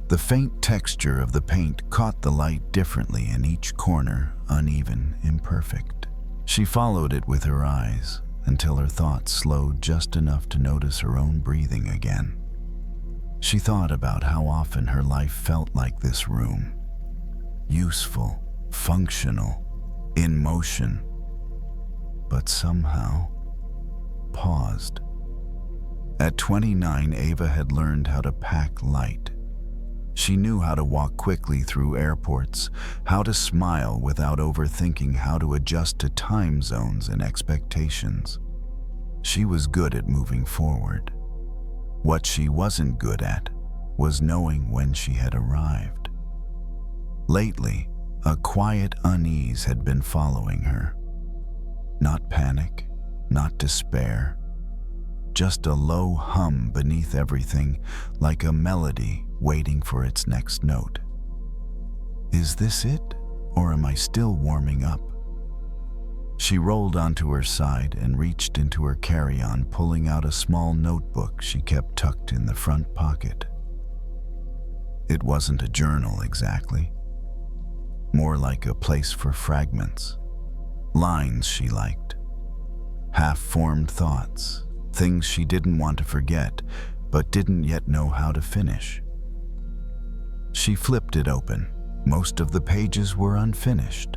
The faint texture of the paint caught the light differently in each corner, uneven, imperfect. She followed it with her eyes until her thoughts slowed just enough to notice her own breathing again. She thought about how often her life felt like this room. Useful, functional, in motion, but somehow paused. At 29, Ava had learned how to pack light. She knew how to walk quickly through airports, how to smile without overthinking, how to adjust to time zones and expectations. She was good at moving forward. What she wasn't good at was knowing when she had arrived. Lately, a quiet unease had been following her. Not panic, not despair, just a low hum beneath everything, like a melody waiting for its next note. Is this it, or am I still warming up? She rolled onto her side and reached into her carry-on, pulling out a small notebook she kept tucked in the front pocket. It wasn't a journal exactly, more like a place for fragments, lines she liked, half-formed thoughts, things she didn't want to forget but didn't yet know how to finish. She flipped it open. Most of the pages were unfinished.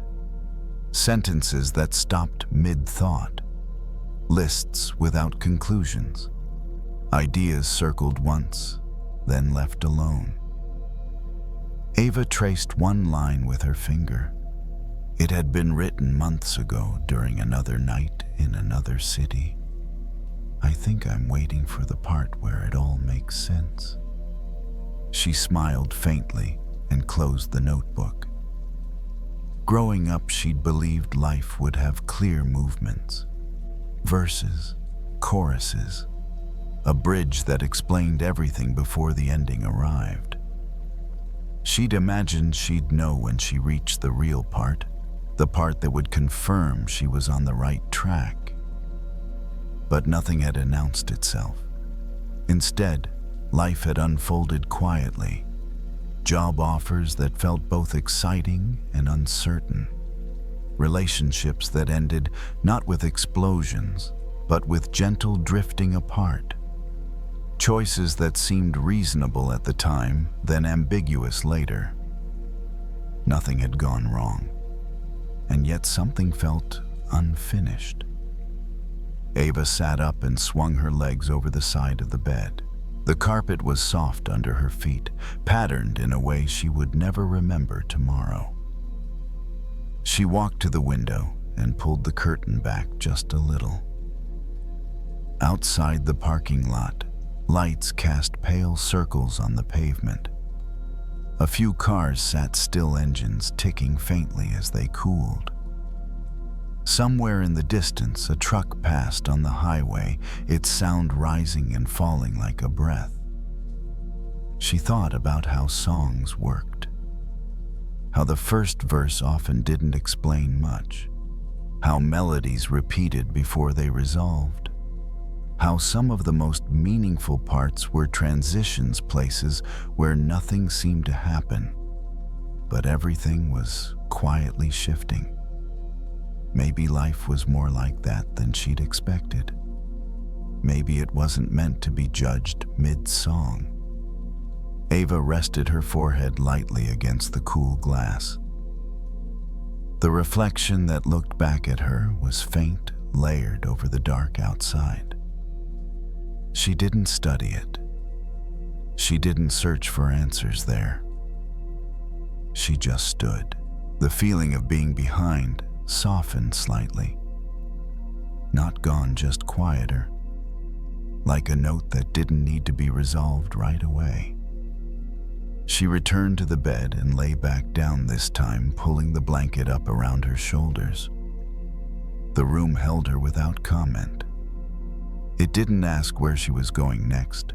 Sentences that stopped mid-thought. Lists without conclusions. Ideas circled once, then left alone. Ava traced one line with her finger. It had been written months ago during another night in another city. I think I'm waiting for the part where it all makes sense. She smiled faintly and closed the notebook. Growing up, she'd believed life would have clear movements, verses, choruses, a bridge that explained everything before the ending arrived. She'd imagined she'd know when she reached the real part, the part that would confirm she was on the right track. But nothing had announced itself. Instead, life had unfolded quietly. Job offers that felt both exciting and uncertain. Relationships that ended not with explosions, but with gentle drifting apart. Choices that seemed reasonable at the time, then ambiguous later. Nothing had gone wrong, and yet something felt unfinished. Ava sat up and swung her legs over the side of the bed. The carpet was soft under her feet, patterned in a way she would never remember tomorrow. She walked to the window and pulled the curtain back just a little. Outside the parking lot, lights cast pale circles on the pavement. A few cars sat still, engines ticking faintly as they cooled. Somewhere in the distance, a truck passed on the highway, its sound rising and falling like a breath. She thought about how songs worked. How the first verse often didn't explain much. How melodies repeated before they resolved. How some of the most meaningful parts were transitions, places where nothing seemed to happen, but everything was quietly shifting. Maybe life was more like that than she'd expected. Maybe it wasn't meant to be judged mid-song. Ava rested her forehead lightly against the cool glass. The reflection that looked back at her was faint, layered over the dark outside. She didn't study it. She didn't search for answers there. She just stood. The feeling of being behind softened slightly. Not gone, just quieter. Like a note that didn't need to be resolved right away. She returned to the bed and lay back down, this time pulling the blanket up around her shoulders. The room held her without comment. It didn't ask where she was going next.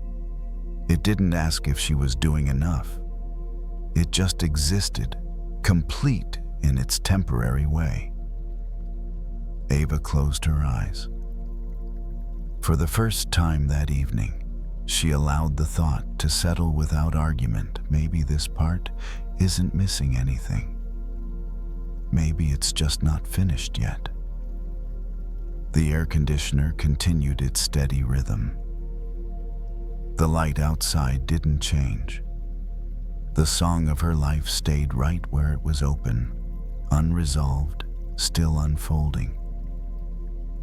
It didn't ask if she was doing enough. It just existed, complete in its temporary way. Ava closed her eyes. For the first time that evening, she allowed the thought to settle without argument. Maybe this part isn't missing anything. Maybe it's just not finished yet. The air conditioner continued its steady rhythm. The light outside didn't change. The song of her life stayed right where it was open, unresolved, still unfolding.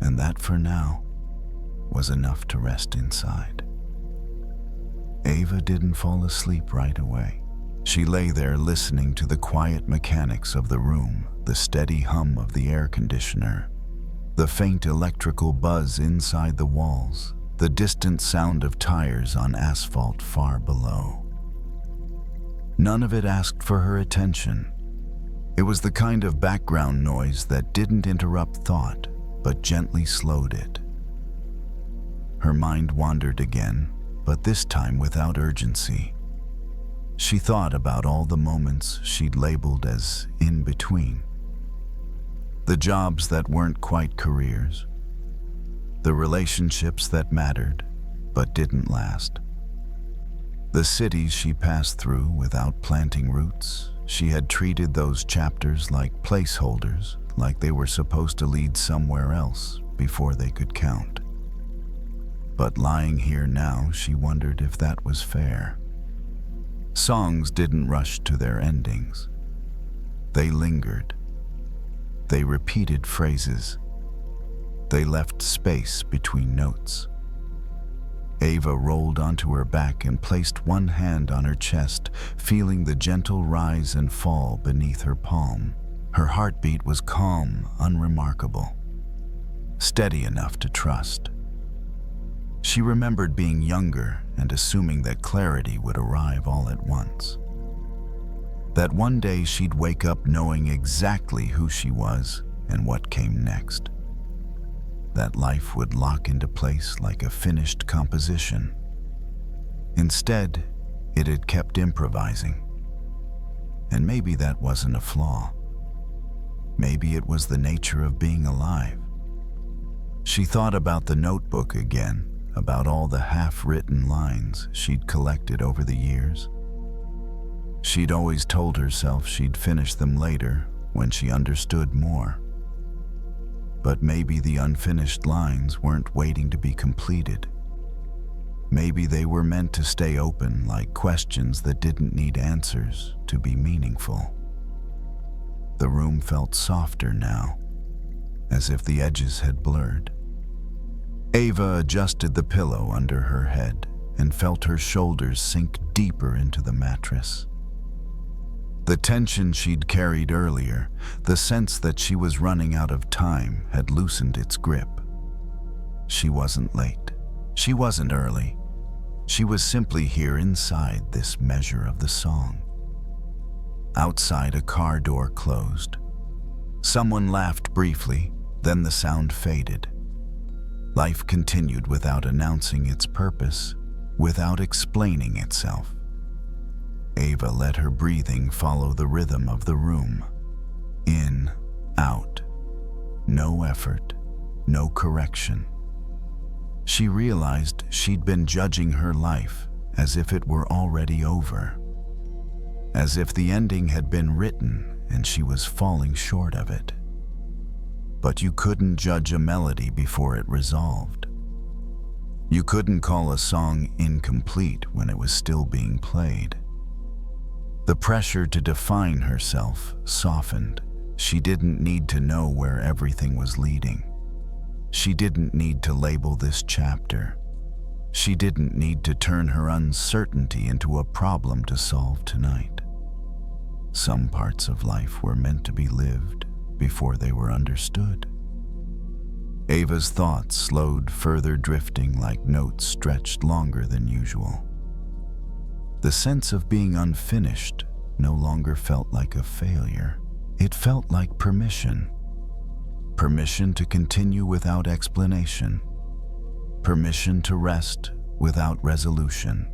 And that, for now, was enough to rest inside. Ava didn't fall asleep right away. She lay there listening to the quiet mechanics of the room, the steady hum of the air conditioner, the faint electrical buzz inside the walls, the distant sound of tires on asphalt far below. None of it asked for her attention. It was the kind of background noise that didn't interrupt thought, but gently slowed it. Her mind wandered again, but this time without urgency. She thought about all the moments she'd labeled as in between. The jobs that weren't quite careers. The relationships that mattered, but didn't last. The cities she passed through without planting roots. She had treated those chapters like placeholders, like they were supposed to lead somewhere else before they could count. But lying here now, she wondered if that was fair. Songs didn't rush to their endings. They lingered. They repeated phrases. They left space between notes. Ava rolled onto her back and placed one hand on her chest, feeling the gentle rise and fall beneath her palm. Her heartbeat was calm, unremarkable, steady enough to trust. She remembered being younger and assuming that clarity would arrive all at once. That one day she'd wake up knowing exactly who she was and what came next. That life would lock into place like a finished composition. Instead, it had kept improvising. And maybe that wasn't a flaw. Maybe it was the nature of being alive. She thought about the notebook again, about all the half-written lines she'd collected over the years. She'd always told herself she'd finish them later when she understood more. But maybe the unfinished lines weren't waiting to be completed. Maybe they were meant to stay open, like questions that didn't need answers to be meaningful. The room felt softer now, as if the edges had blurred. Ava adjusted the pillow under her head and felt her shoulders sink deeper into the mattress. The tension she'd carried earlier, the sense that she was running out of time, had loosened its grip. She wasn't late. She wasn't early. She was simply here inside this measure of the song. Outside, a car door closed. Someone laughed briefly, then the sound faded. Life continued without announcing its purpose, without explaining itself. Ava let her breathing follow the rhythm of the room. In, out. No effort, no correction. She realized she'd been judging her life as if it were already over, as if the ending had been written and she was falling short of it. But you couldn't judge a melody before it resolved. You couldn't call a song incomplete when it was still being played. The pressure to define herself softened. She didn't need to know where everything was leading. She didn't need to label this chapter. She didn't need to turn her uncertainty into a problem to solve tonight. Some parts of life were meant to be lived before they were understood. Ava's thoughts slowed, further drifting like notes stretched longer than usual. The sense of being unfinished no longer felt like a failure. It felt like permission. Permission to continue without explanation. Permission to rest without resolution.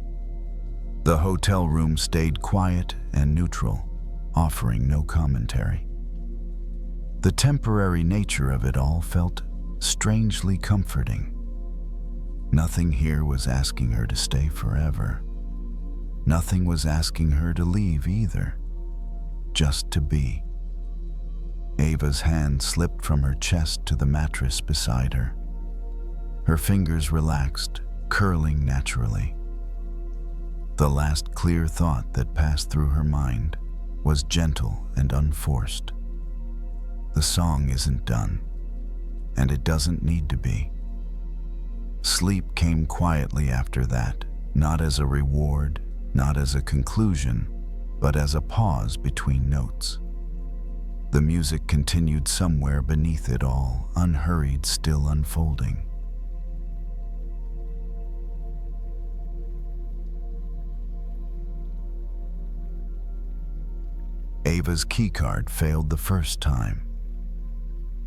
The hotel room stayed quiet and neutral, offering no commentary. The temporary nature of it all felt strangely comforting. Nothing here was asking her to stay forever. Nothing was asking her to leave either, just to be. Ava's hand slipped from her chest to the mattress beside her. Her fingers relaxed, curling naturally. The last clear thought that passed through her mind was gentle and unforced. The song isn't done, and it doesn't need to be. Sleep came quietly after that, not as a reward, not as a conclusion, but as a pause between notes. The music continued somewhere beneath it all, unhurried, still unfolding. Ava's keycard failed the first time.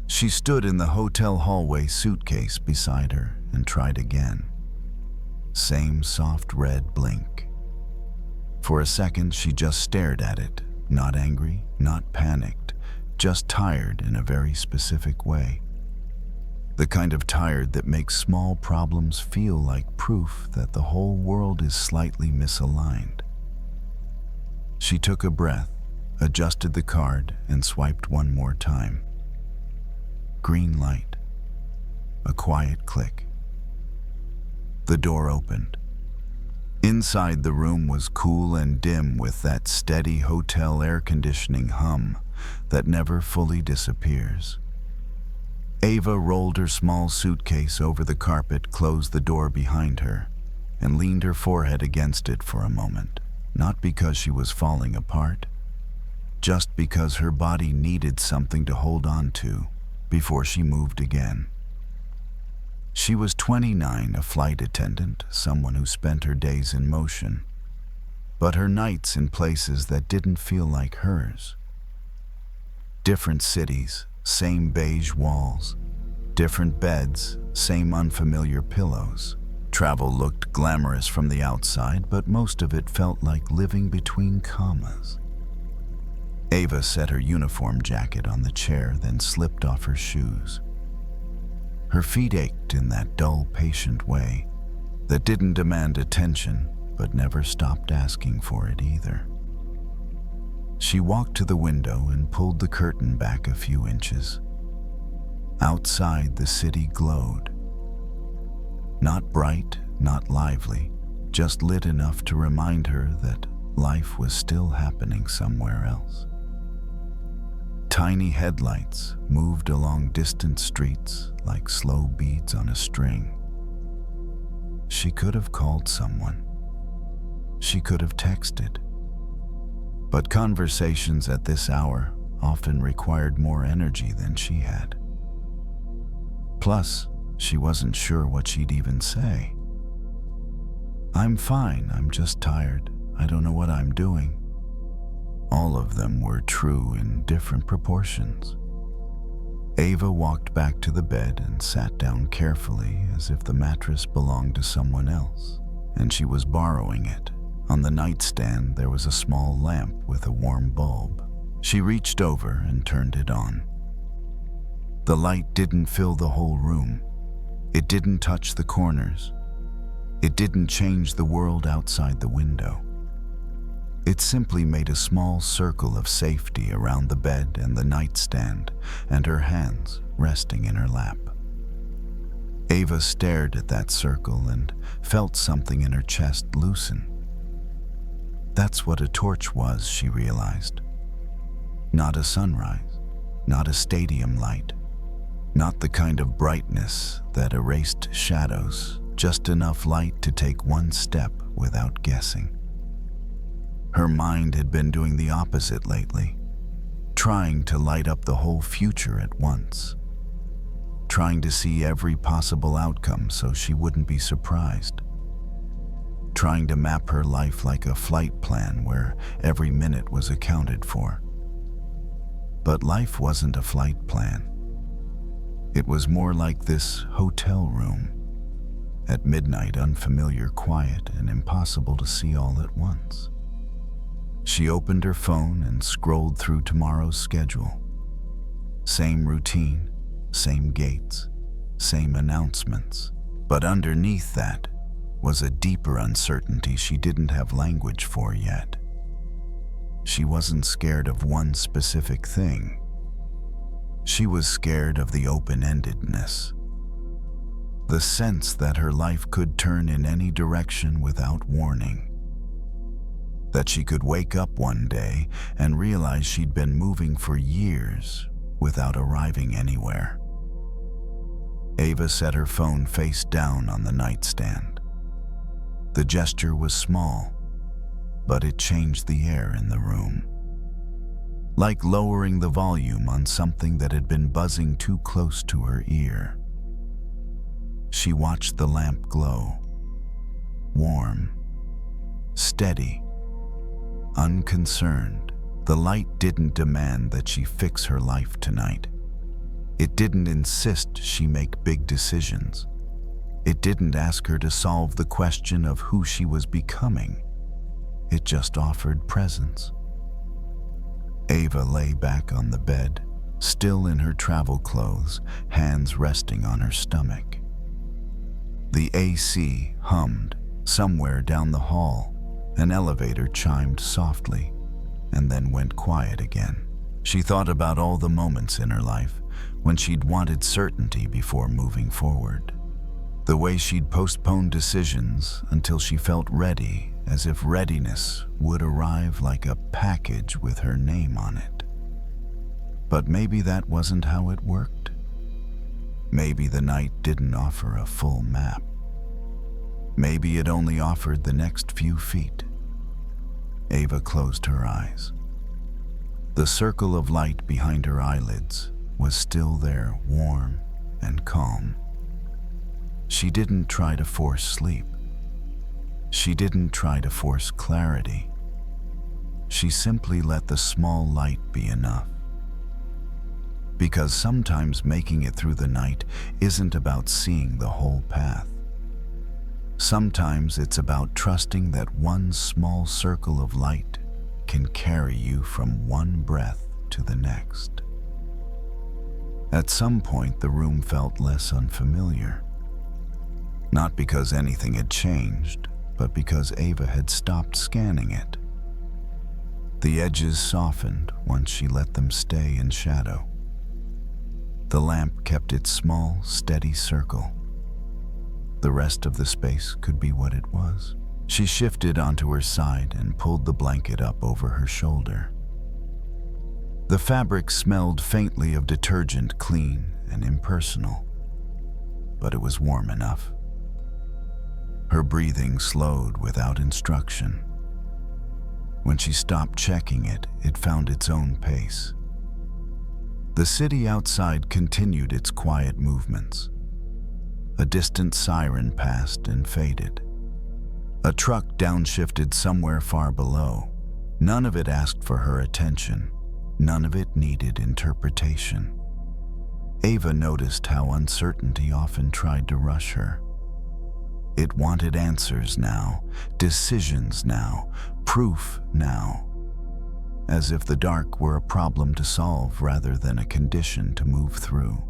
She stood in the hotel hallway, suitcase beside her, and tried again. Same soft red blink. For a second, she just stared at it, not angry, not panicked, just tired in a very specific way. The kind of tired that makes small problems feel like proof that the whole world is slightly misaligned. She took a breath, adjusted the card, and swiped one more time. Green light. A quiet click. The door opened. Inside, the room was cool and dim with that steady hotel air conditioning hum that never fully disappears. Ava rolled her small suitcase over the carpet, closed the door behind her, and leaned her forehead against it for a moment, not because she was falling apart, just because her body needed something to hold on to before she moved again. She was 29, a flight attendant, someone who spent her days in motion, but her nights in places that didn't feel like hers. Different cities, same beige walls, different beds, same unfamiliar pillows. Travel looked glamorous from the outside, but most of it felt like living between commas. Ava set her uniform jacket on the chair, then slipped off her shoes. Her feet ached in that dull, patient way that didn't demand attention, but never stopped asking for it either. She walked to the window and pulled the curtain back a few inches. Outside, the city glowed. Not bright, not lively, just lit enough to remind her that life was still happening somewhere else. tiny headlights moved along distant streets like slow beads on a string. She could have called someone. She could have texted. But conversations at this hour often required more energy than she had. Plus, she wasn't sure what she'd even say. "I'm fine, I'm just tired. I don't know what I'm doing." All of them were true in different proportions. Ava walked back to the bed and sat down carefully as if the mattress belonged to someone else, and she was borrowing it. On the nightstand, there was a small lamp with a warm bulb. She reached over and turned it on. The light didn't fill the whole room. It didn't touch the corners. It didn't change the world outside the window. It simply made a small circle of safety around the bed and the nightstand, and her hands resting in her lap. Ava stared at that circle and felt something in her chest loosen. That's what a torch was, she realized. Not a sunrise, not a stadium light, not the kind of brightness that erased shadows, just enough light to take one step without guessing. Her mind had been doing the opposite lately, trying to light up the whole future at once, trying to see every possible outcome so she wouldn't be surprised, trying to map her life like a flight plan where every minute was accounted for. But life wasn't a flight plan. It was more like this hotel room. At midnight, unfamiliar, quiet, and impossible to see all at once. She opened her phone and scrolled through tomorrow's schedule. Same routine, same gates, same announcements. But underneath that was a deeper uncertainty she didn't have language for yet. She wasn't scared of one specific thing. She was scared of the open-endedness. The sense that her life could turn in any direction without warning. That she could wake up one day and realize she'd been moving for years without arriving anywhere. Ava set her phone face down on the nightstand. The gesture was small, but it changed the air in the room. Like lowering the volume on something that had been buzzing too close to her ear. She watched the lamp glow. Warm, steady, unconcerned. The light didn't demand that she fix her life tonight. It didn't insist she make big decisions. It didn't ask her to solve the question of who she was becoming. It just offered presence. Ava lay back on the bed, still in her travel clothes, hands resting on her stomach. The AC hummed. Somewhere down the hall, an elevator chimed softly and then went quiet again. She thought about all the moments in her life when she'd wanted certainty before moving forward. The way she'd postponed decisions until she felt ready, as if readiness would arrive like a package with her name on it. But maybe that wasn't how it worked. Maybe the night didn't offer a full map. Maybe it only offered the next few feet. Ava closed her eyes. The circle of light behind her eyelids was still there, warm and calm. She didn't try to force sleep. She didn't try to force clarity. She simply let the small light be enough. Because sometimes making it through the night isn't about seeing the whole path. Sometimes it's about trusting that one small circle of light can carry you from one breath to the next. At some point, the room felt less unfamiliar. Not because anything had changed, but because Ava had stopped scanning it. The edges softened once she let them stay in shadow. The lamp kept its small, steady circle. The rest of the space could be what it was. She shifted onto her side and pulled the blanket up over her shoulder. The fabric smelled faintly of detergent, clean and impersonal, but it was warm enough. Her breathing slowed without instruction. When she stopped checking it, it found its own pace. The city outside continued its quiet movements. A distant siren passed and faded. A truck downshifted somewhere far below. None of it asked for her attention. None of it needed interpretation. Ava noticed how uncertainty often tried to rush her. It wanted answers now, decisions now, proof now, as if the dark were a problem to solve rather than a condition to move through.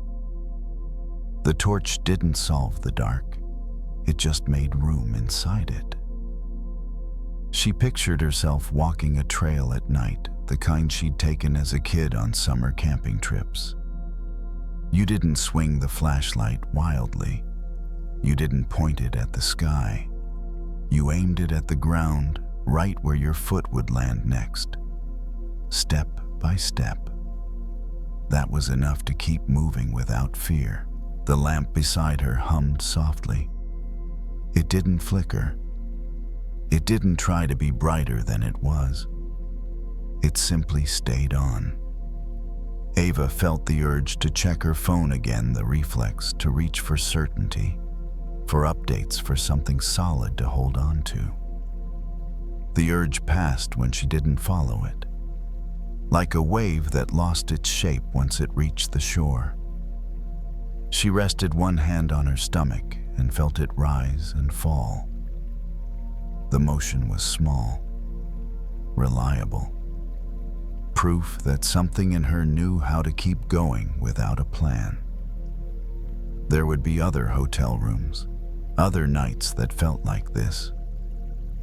The torch didn't solve the dark, it just made room inside it. She pictured herself walking a trail at night, the kind she'd taken as a kid on summer camping trips. You didn't swing the flashlight wildly. You didn't point it at the sky. You aimed it at the ground, right where your foot would land next. Step by step. That was enough to keep moving without fear. The lamp beside her hummed softly. It didn't flicker. It didn't try to be brighter than it was. It simply stayed on. Ava felt the urge to check her phone again, the reflex to reach for certainty, for updates, for something solid to hold on to. The urge passed when she didn't follow it, like a wave that lost its shape once it reached the shore. She rested one hand on her stomach and felt it rise and fall. The motion was small, reliable, proof that something in her knew how to keep going without a plan. There would be other hotel rooms, other nights that felt like this.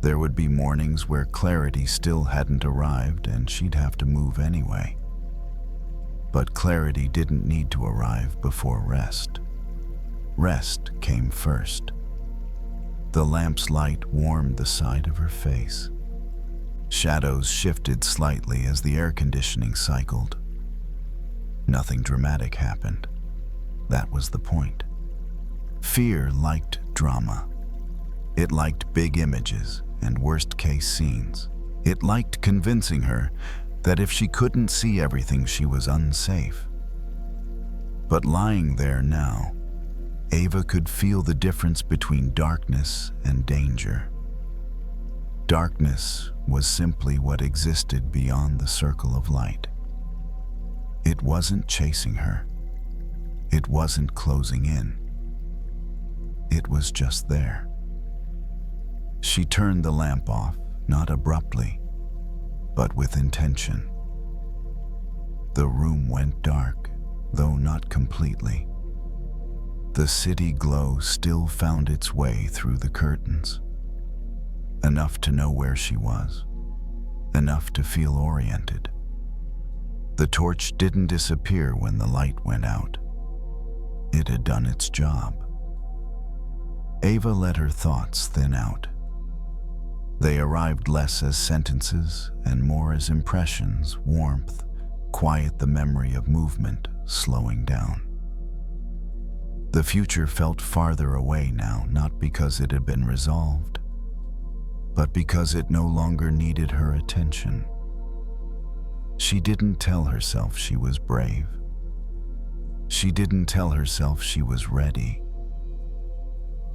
There would be mornings where clarity still hadn't arrived and she'd have to move anyway. But clarity didn't need to arrive before rest. Rest came first. The lamp's light warmed the side of her face. Shadows shifted slightly as the air conditioning cycled. Nothing dramatic happened. That was the point. Fear liked drama. It liked big images and worst-case scenes. It liked convincing her that if she couldn't see everything, she was unsafe. But lying there now, Ava could feel the difference between darkness and danger. Darkness was simply what existed beyond the circle of light. It wasn't chasing her. It wasn't closing in. It was just there. She turned the lamp off, not abruptly, but with intention. The room went dark, though not completely. The city glow still found its way through the curtains. Enough to know where she was. Enough to feel oriented. The torch didn't disappear when the light went out. It had done its job. Ava let her thoughts thin out. They arrived less as sentences and more as impressions, warmth, quiet the memory of movement, slowing down. The future felt farther away now, not because it had been resolved, but because it no longer needed her attention. She didn't tell herself she was brave. She didn't tell herself she was ready.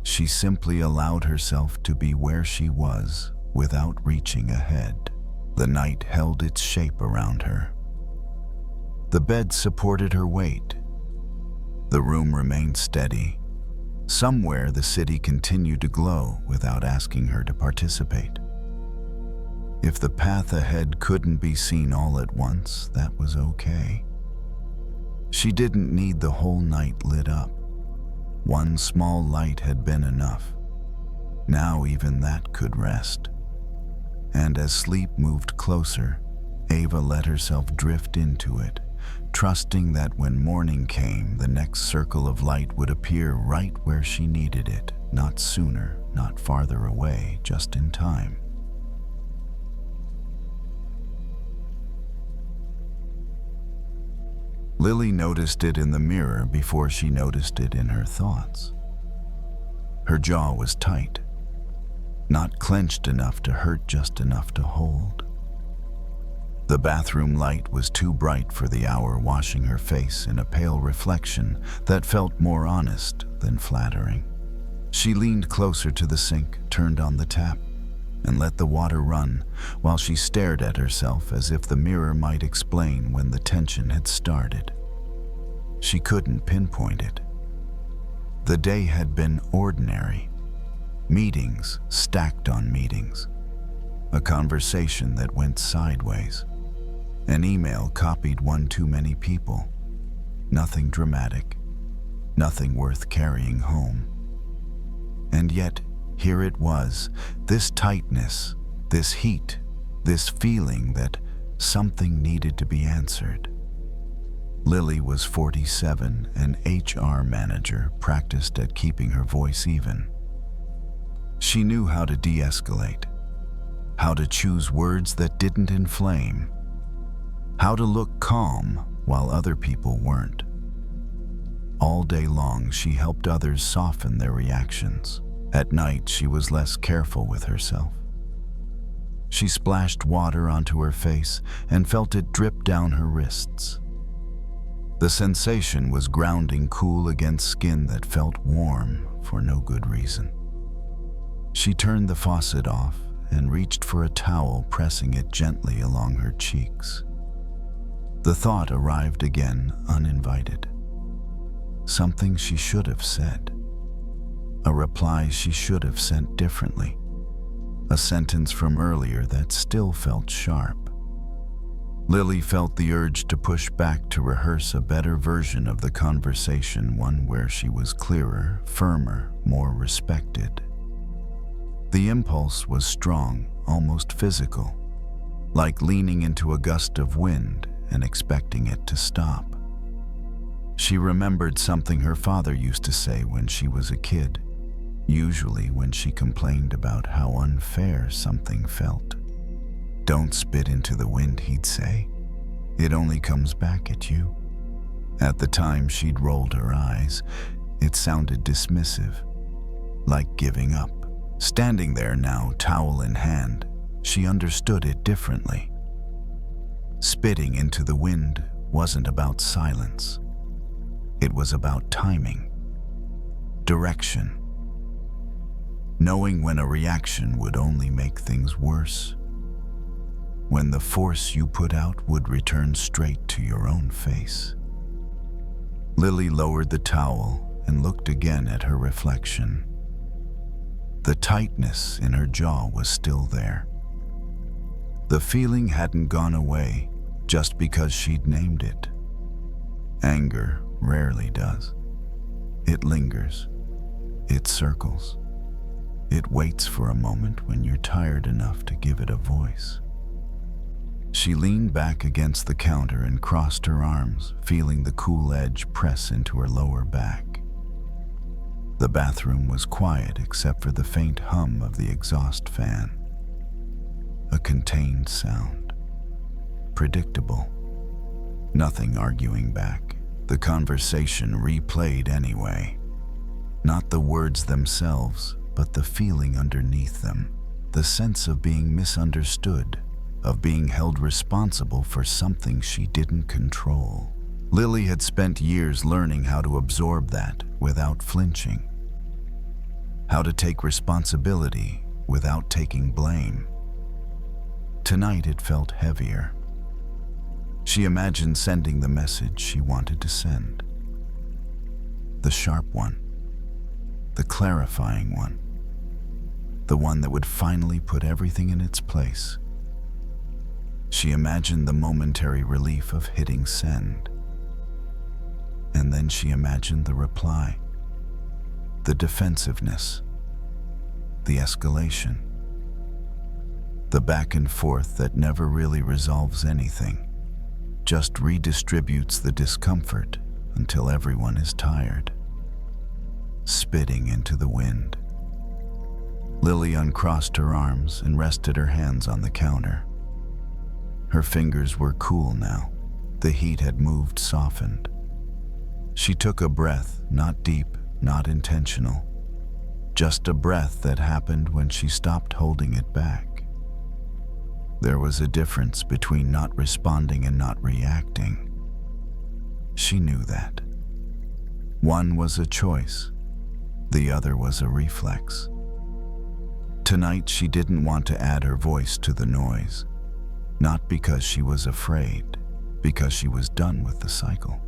She simply allowed herself to be where she was without reaching ahead. The night held its shape around her. The bed supported her weight. The room remained steady. Somewhere the city continued to glow without asking her to participate. If the path ahead couldn't be seen all at once, that was okay. She didn't need the whole night lit up. One small light had been enough. Now even that could rest. And as sleep moved closer, Ava let herself drift into it, trusting that when morning came, the next circle of light would appear right where she needed it, not sooner, not farther away, just in time. Lily noticed it in the mirror before she noticed it in her thoughts. Her jaw was tight, not clenched enough to hurt, just enough to hold. The bathroom light was too bright for the hour washing her face in a pale reflection that felt more honest than flattering. She leaned closer to the sink, turned on the tap, and let the water run while she stared at herself as if the mirror might explain when the tension had started. She couldn't pinpoint it. The day had been ordinary. Meetings stacked on meetings. A conversation that went sideways. An email copied one too many people. Nothing dramatic. Nothing worth carrying home. And yet, here it was, this tightness, this heat, this feeling that something needed to be answered. Lily was 47, an HR manager, practiced at keeping her voice even. She knew how to de-escalate, how to choose words that didn't inflame, how to look calm while other people weren't. All day long, she helped others soften their reactions. At night, she was less careful with herself. She splashed water onto her face and felt it drip down her wrists. The sensation was grounding cool against skin that felt warm for no good reason. She turned the faucet off and reached for a towel, pressing it gently along her cheeks. The thought arrived again, uninvited. Something she should have said. A reply she should have sent differently. A sentence from earlier that still felt sharp. Lily felt the urge to push back, to rehearse a better version of the conversation, one where she was clearer, firmer, more respected. The impulse was strong, almost physical, like leaning into a gust of wind and expecting it to stop. She remembered something her father used to say when she was a kid, usually when she complained about how unfair something felt. "Don't spit into the wind," he'd say. "It only comes back at you." At the time, she'd rolled her eyes. It sounded dismissive, like giving up. Standing there now, towel in hand, she understood it differently. Spitting into the wind wasn't about silence. It was about timing, direction, knowing when a reaction would only make things worse, when the force you put out would return straight to your own face. Lily lowered the towel and looked again at her reflection. The tightness in her jaw was still there. The feeling hadn't gone away just because she'd named it. Anger rarely does. It lingers. It circles. It waits for a moment when you're tired enough to give it a voice. She leaned back against the counter and crossed her arms, feeling the cool edge press into her lower back. The bathroom was quiet except for the faint hum of the exhaust fan. A contained sound. Predictable. Nothing arguing back. The conversation replayed anyway. Not the words themselves, but the feeling underneath them. The sense of being misunderstood, of being held responsible for something she didn't control. Lily had spent years learning how to absorb that without flinching. How to take responsibility without taking blame. Tonight it felt heavier. She imagined sending the message she wanted to send. The sharp one. The clarifying one. The one that would finally put everything in its place. She imagined the momentary relief of hitting send. And then she imagined the reply. The defensiveness. The escalation. The back and forth that never really resolves anything, just redistributes the discomfort until everyone is tired. Spitting into the wind. Lily uncrossed her arms and rested her hands on the counter. Her fingers were cool now. The heat had moved, softened. She took a breath, not deep, not intentional. Just a breath that happened when she stopped holding it back. There was a difference between not responding and not reacting. She knew that. One was a choice, the other was a reflex. Tonight she didn't want to add her voice to the noise, not because she was afraid, because she was done with the cycle.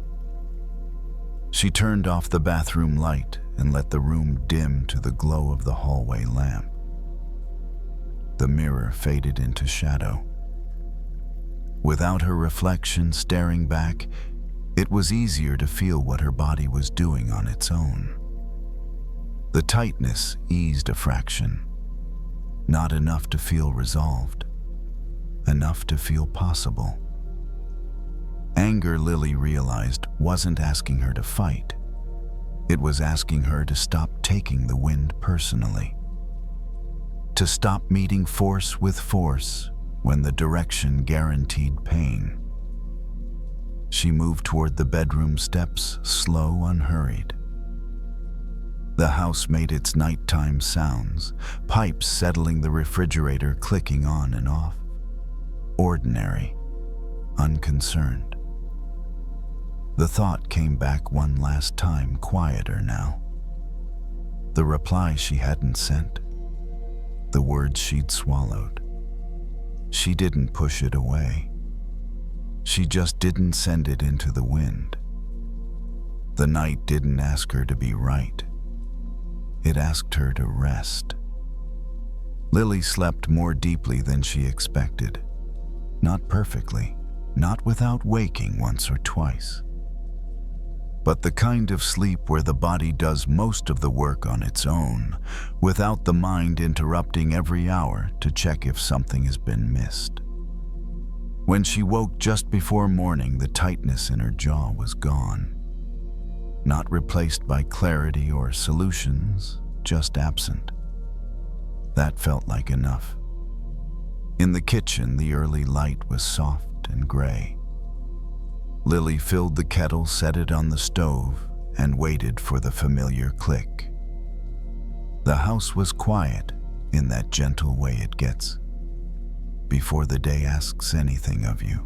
She turned off the bathroom light and let the room dim to the glow of the hallway lamp. The mirror faded into shadow. Without her reflection staring back, it was easier to feel what her body was doing on its own. The tightness eased a fraction. Not enough to feel resolved, enough to feel possible. Anger, Lily realized, wasn't asking her to fight. It was asking her to stop taking the wind personally. To stop meeting force with force when the direction guaranteed pain. She moved toward the bedroom steps, slow, unhurried. The house made its nighttime sounds, pipes settling the refrigerator clicking on and off. Ordinary, unconcerned. The thought came back one last time, quieter now. The reply she hadn't sent. The words she'd swallowed. She didn't push it away. She just didn't send it into the wind. The night didn't ask her to be right. It asked her to rest. Lily slept more deeply than she expected. Not perfectly, not without waking once or twice. But the kind of sleep where the body does most of the work on its own, without the mind interrupting every hour to check if something has been missed. When she woke just before morning, the tightness in her jaw was gone. Not replaced by clarity or solutions, just absent. That felt like enough. In the kitchen, the early light was soft and gray. Lily filled the kettle, set it on the stove, and waited for the familiar click. The house was quiet in that gentle way it gets, before the day asks anything of you.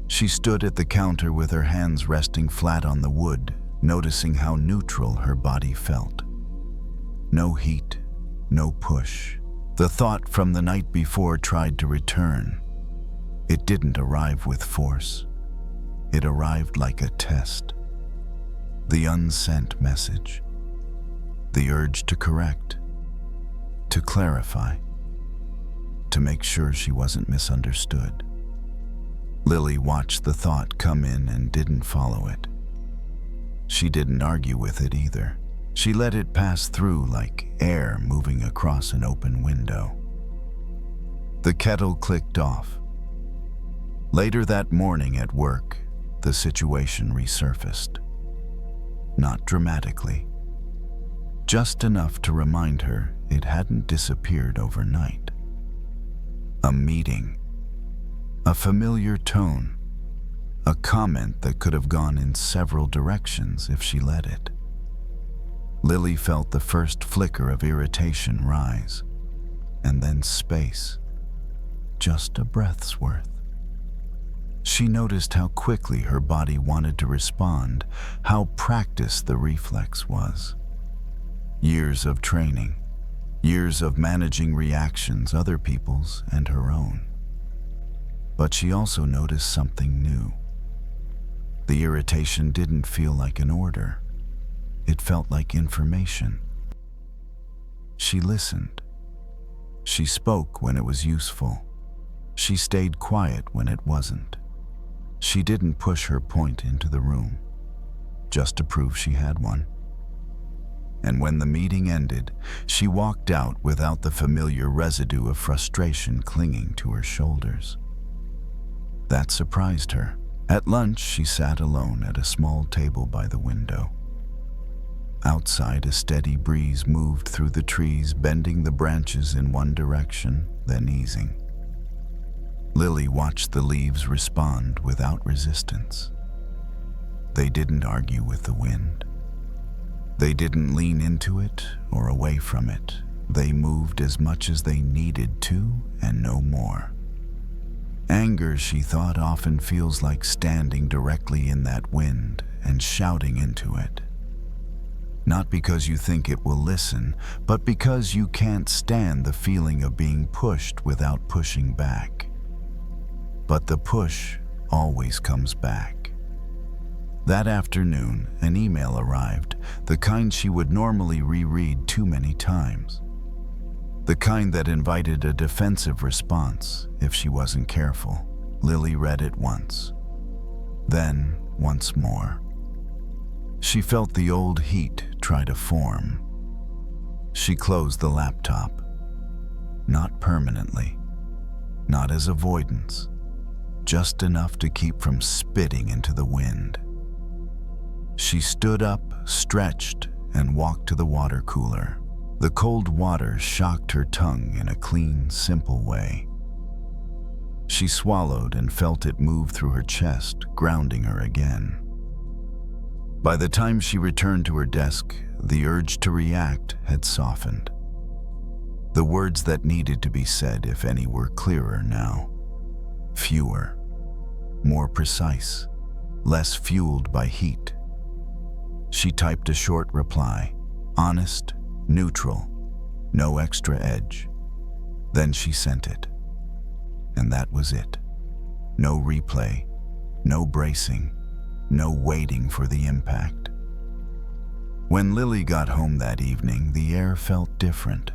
She stood at the counter with her hands resting flat on the wood, noticing how neutral her body felt. No heat, no push. The thought from the night before tried to return. It didn't arrive with force. It arrived like a test. The unsent message. The urge to correct, to clarify, to make sure she wasn't misunderstood. Lily watched the thought come in and didn't follow it. She didn't argue with it either. She let it pass through like air moving across an open window. The kettle clicked off. Later that morning at work, the situation resurfaced. Not dramatically. Just enough to remind her it hadn't disappeared overnight. A meeting. A familiar tone. A comment that could have gone in several directions if she let it. Lily felt the first flicker of irritation rise, and then space. Just a breath's worth. She noticed how quickly her body wanted to respond, how practiced the reflex was. Years of training, years of managing reactions, other people's and her own. But she also noticed something new. The irritation didn't feel like an order. It felt like information. She listened. She spoke when it was useful. She stayed quiet when it wasn't. She didn't push her point into the room, just to prove she had one. And when the meeting ended, she walked out without the familiar residue of frustration clinging to her shoulders. That surprised her. At lunch, she sat alone at a small table by the window. Outside, a steady breeze moved through the trees, bending the branches in one direction, then easing. Lily watched the leaves respond without resistance. They didn't argue with the wind. They didn't lean into it or away from it. They moved as much as they needed to and no more. Anger, she thought, often feels like standing directly in that wind and shouting into it. Not because you think it will listen, but because you can't stand the feeling of being pushed without pushing back. But the push always comes back. That afternoon, an email arrived, the kind she would normally reread too many times. The kind that invited a defensive response if she wasn't careful. Lily read it once, then once more. She felt the old heat try to form. She closed the laptop. Not permanently, not as avoidance, just enough to keep from spitting into the wind. She stood up, stretched, and walked to the water cooler. The cold water shocked her tongue in a clean, simple way. She swallowed and felt it move through her chest, grounding her again. By the time she returned to her desk, the urge to react had softened. The words that needed to be said, if any, were clearer now. Fewer, more precise, less fueled by heat. She typed a short reply, honest, neutral, no extra edge. Then she sent it. And that was it. No replay, no bracing, no waiting for the impact. When Lily got home that evening, the air felt different.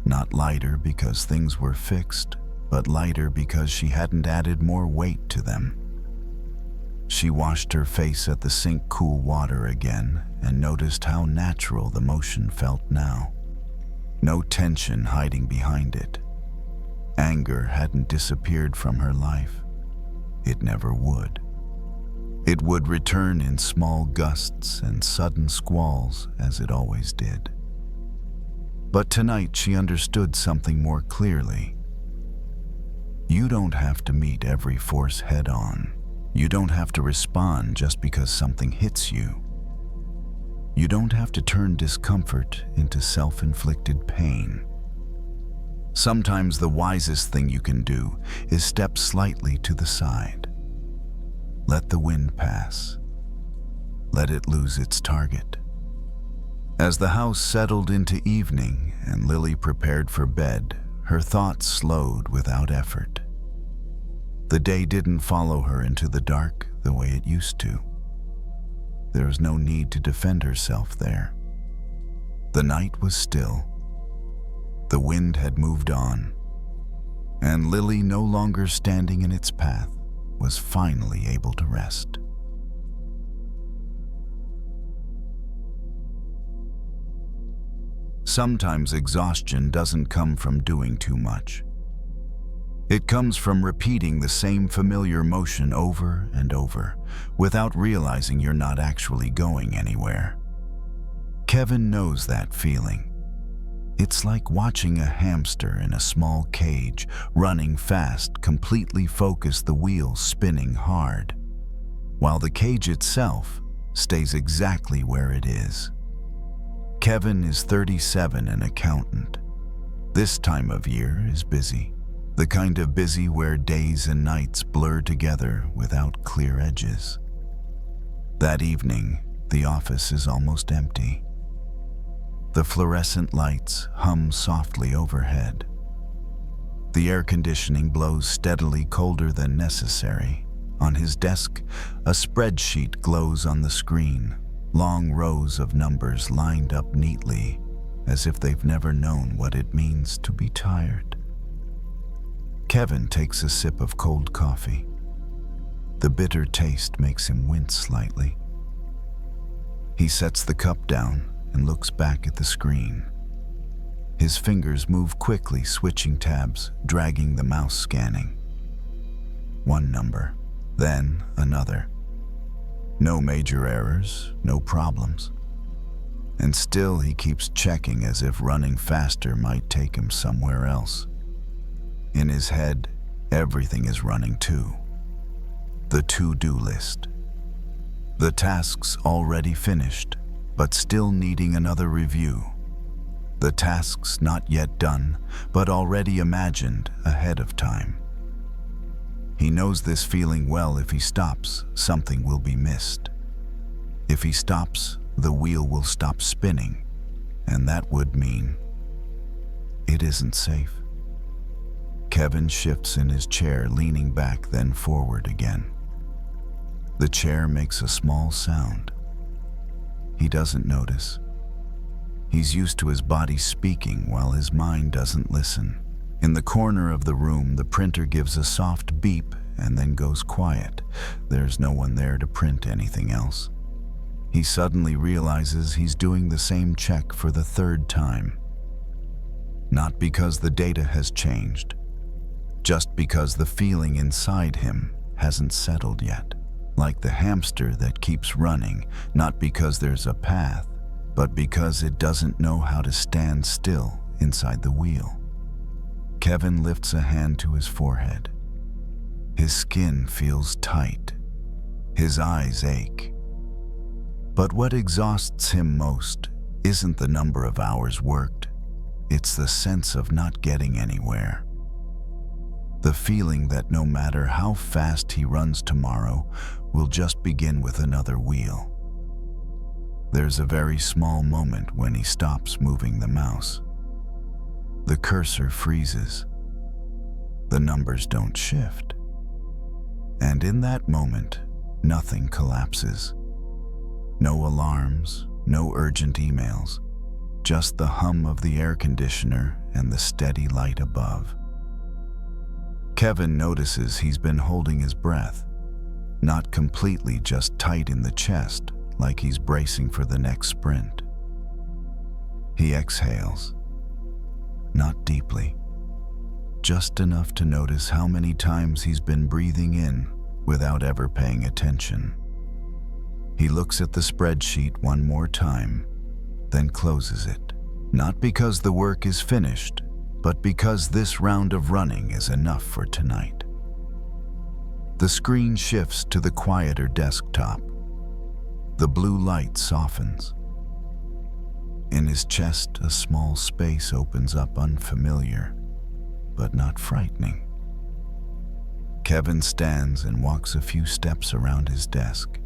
Not lighter because things were fixed, but lighter because she hadn't added more weight to them. She washed her face at the sink cool water again and noticed how natural the motion felt now. No tension hiding behind it. Anger hadn't disappeared from her life. It never would. It would return in small gusts and sudden squalls, as it always did. But tonight she understood something more clearly. You don't have to meet every force head-on. You don't have to respond just because something hits you. You don't have to turn discomfort into self-inflicted pain. Sometimes the wisest thing you can do is step slightly to the side. Let the wind pass. Let it lose its target. As the house settled into evening and Lily prepared for bed, her thoughts slowed without effort. The day didn't follow her into the dark the way it used to. There was no need to defend herself there. The night was still. The wind had moved on, and Lily, no longer standing in its path, was finally able to rest. Sometimes exhaustion doesn't come from doing too much. It comes from repeating the same familiar motion over and over, without realizing you're not actually going anywhere. Kevin knows that feeling. It's like watching a hamster in a small cage, running fast, completely focused, the wheel spinning hard, while the cage itself stays exactly where it is. Kevin is 37, an accountant. This time of year is busy. The kind of busy where days and nights blur together without clear edges. That evening, the office is almost empty. The fluorescent lights hum softly overhead. The air conditioning blows steadily colder than necessary. On his desk, a spreadsheet glows on the screen, long rows of numbers lined up neatly, as if they've never known what it means to be tired. Kevin takes a sip of cold coffee. The bitter taste makes him wince slightly. He sets the cup down and looks back at the screen. His fingers move quickly, switching tabs, dragging the mouse, scanning. One number, then another. No major errors, no problems. And still he keeps checking, as if running faster might take him somewhere else. In his head, Everything is running too. The to-do list. The tasks already finished, but still needing another review. The tasks not yet done, but already imagined ahead of time. He knows this feeling well. If he stops, something will be missed. If he stops, the wheel will stop spinning, and that would mean it isn't safe. Kevin shifts in his chair, leaning back, then forward again. The chair makes a small sound. He doesn't notice. He's used to his body speaking while his mind doesn't listen. In the corner of the room, the printer gives a soft beep and then goes quiet. There's no one there to print anything else. He suddenly realizes he's doing the same check for the third time. Not because the data has changed, just because the feeling inside him hasn't settled yet. Like the hamster that keeps running, not because there's a path, but because it doesn't know how to stand still inside the wheel. Kevin lifts a hand to his forehead. His skin feels tight. His eyes ache. But what exhausts him most isn't the number of hours worked. It's the sense of not getting anywhere. The feeling that no matter how fast he runs tomorrow, will just begin with another wheel. There's a very small moment when he stops moving the mouse. The cursor freezes. The numbers don't shift. And in that moment, nothing collapses. No alarms, no urgent emails, just the hum of the air conditioner and the steady light above. Kevin notices he's been holding his breath, not completely, just tight in the chest, like he's bracing for the next sprint. He exhales, not deeply, just enough to notice how many times he's been breathing in without ever paying attention. He looks at the spreadsheet one more time, then closes it, not because the work is finished, but because this round of running is enough for tonight. The screen shifts to the quieter desktop. The blue light softens. In his chest, a small space opens up, unfamiliar, but not frightening. Kevin stands and walks a few steps around his desk.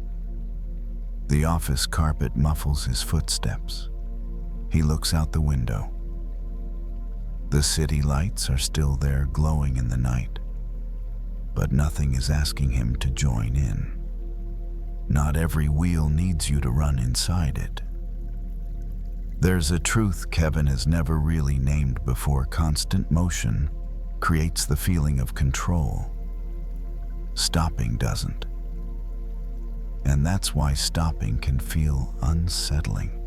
The office carpet muffles his footsteps. He looks out the window. The city lights are still there, glowing in the night. But nothing is asking him to join in. Not every wheel needs you to run inside it. There's a truth Kevin has never really named before. Constant motion creates the feeling of control. Stopping doesn't. And that's why stopping can feel unsettling.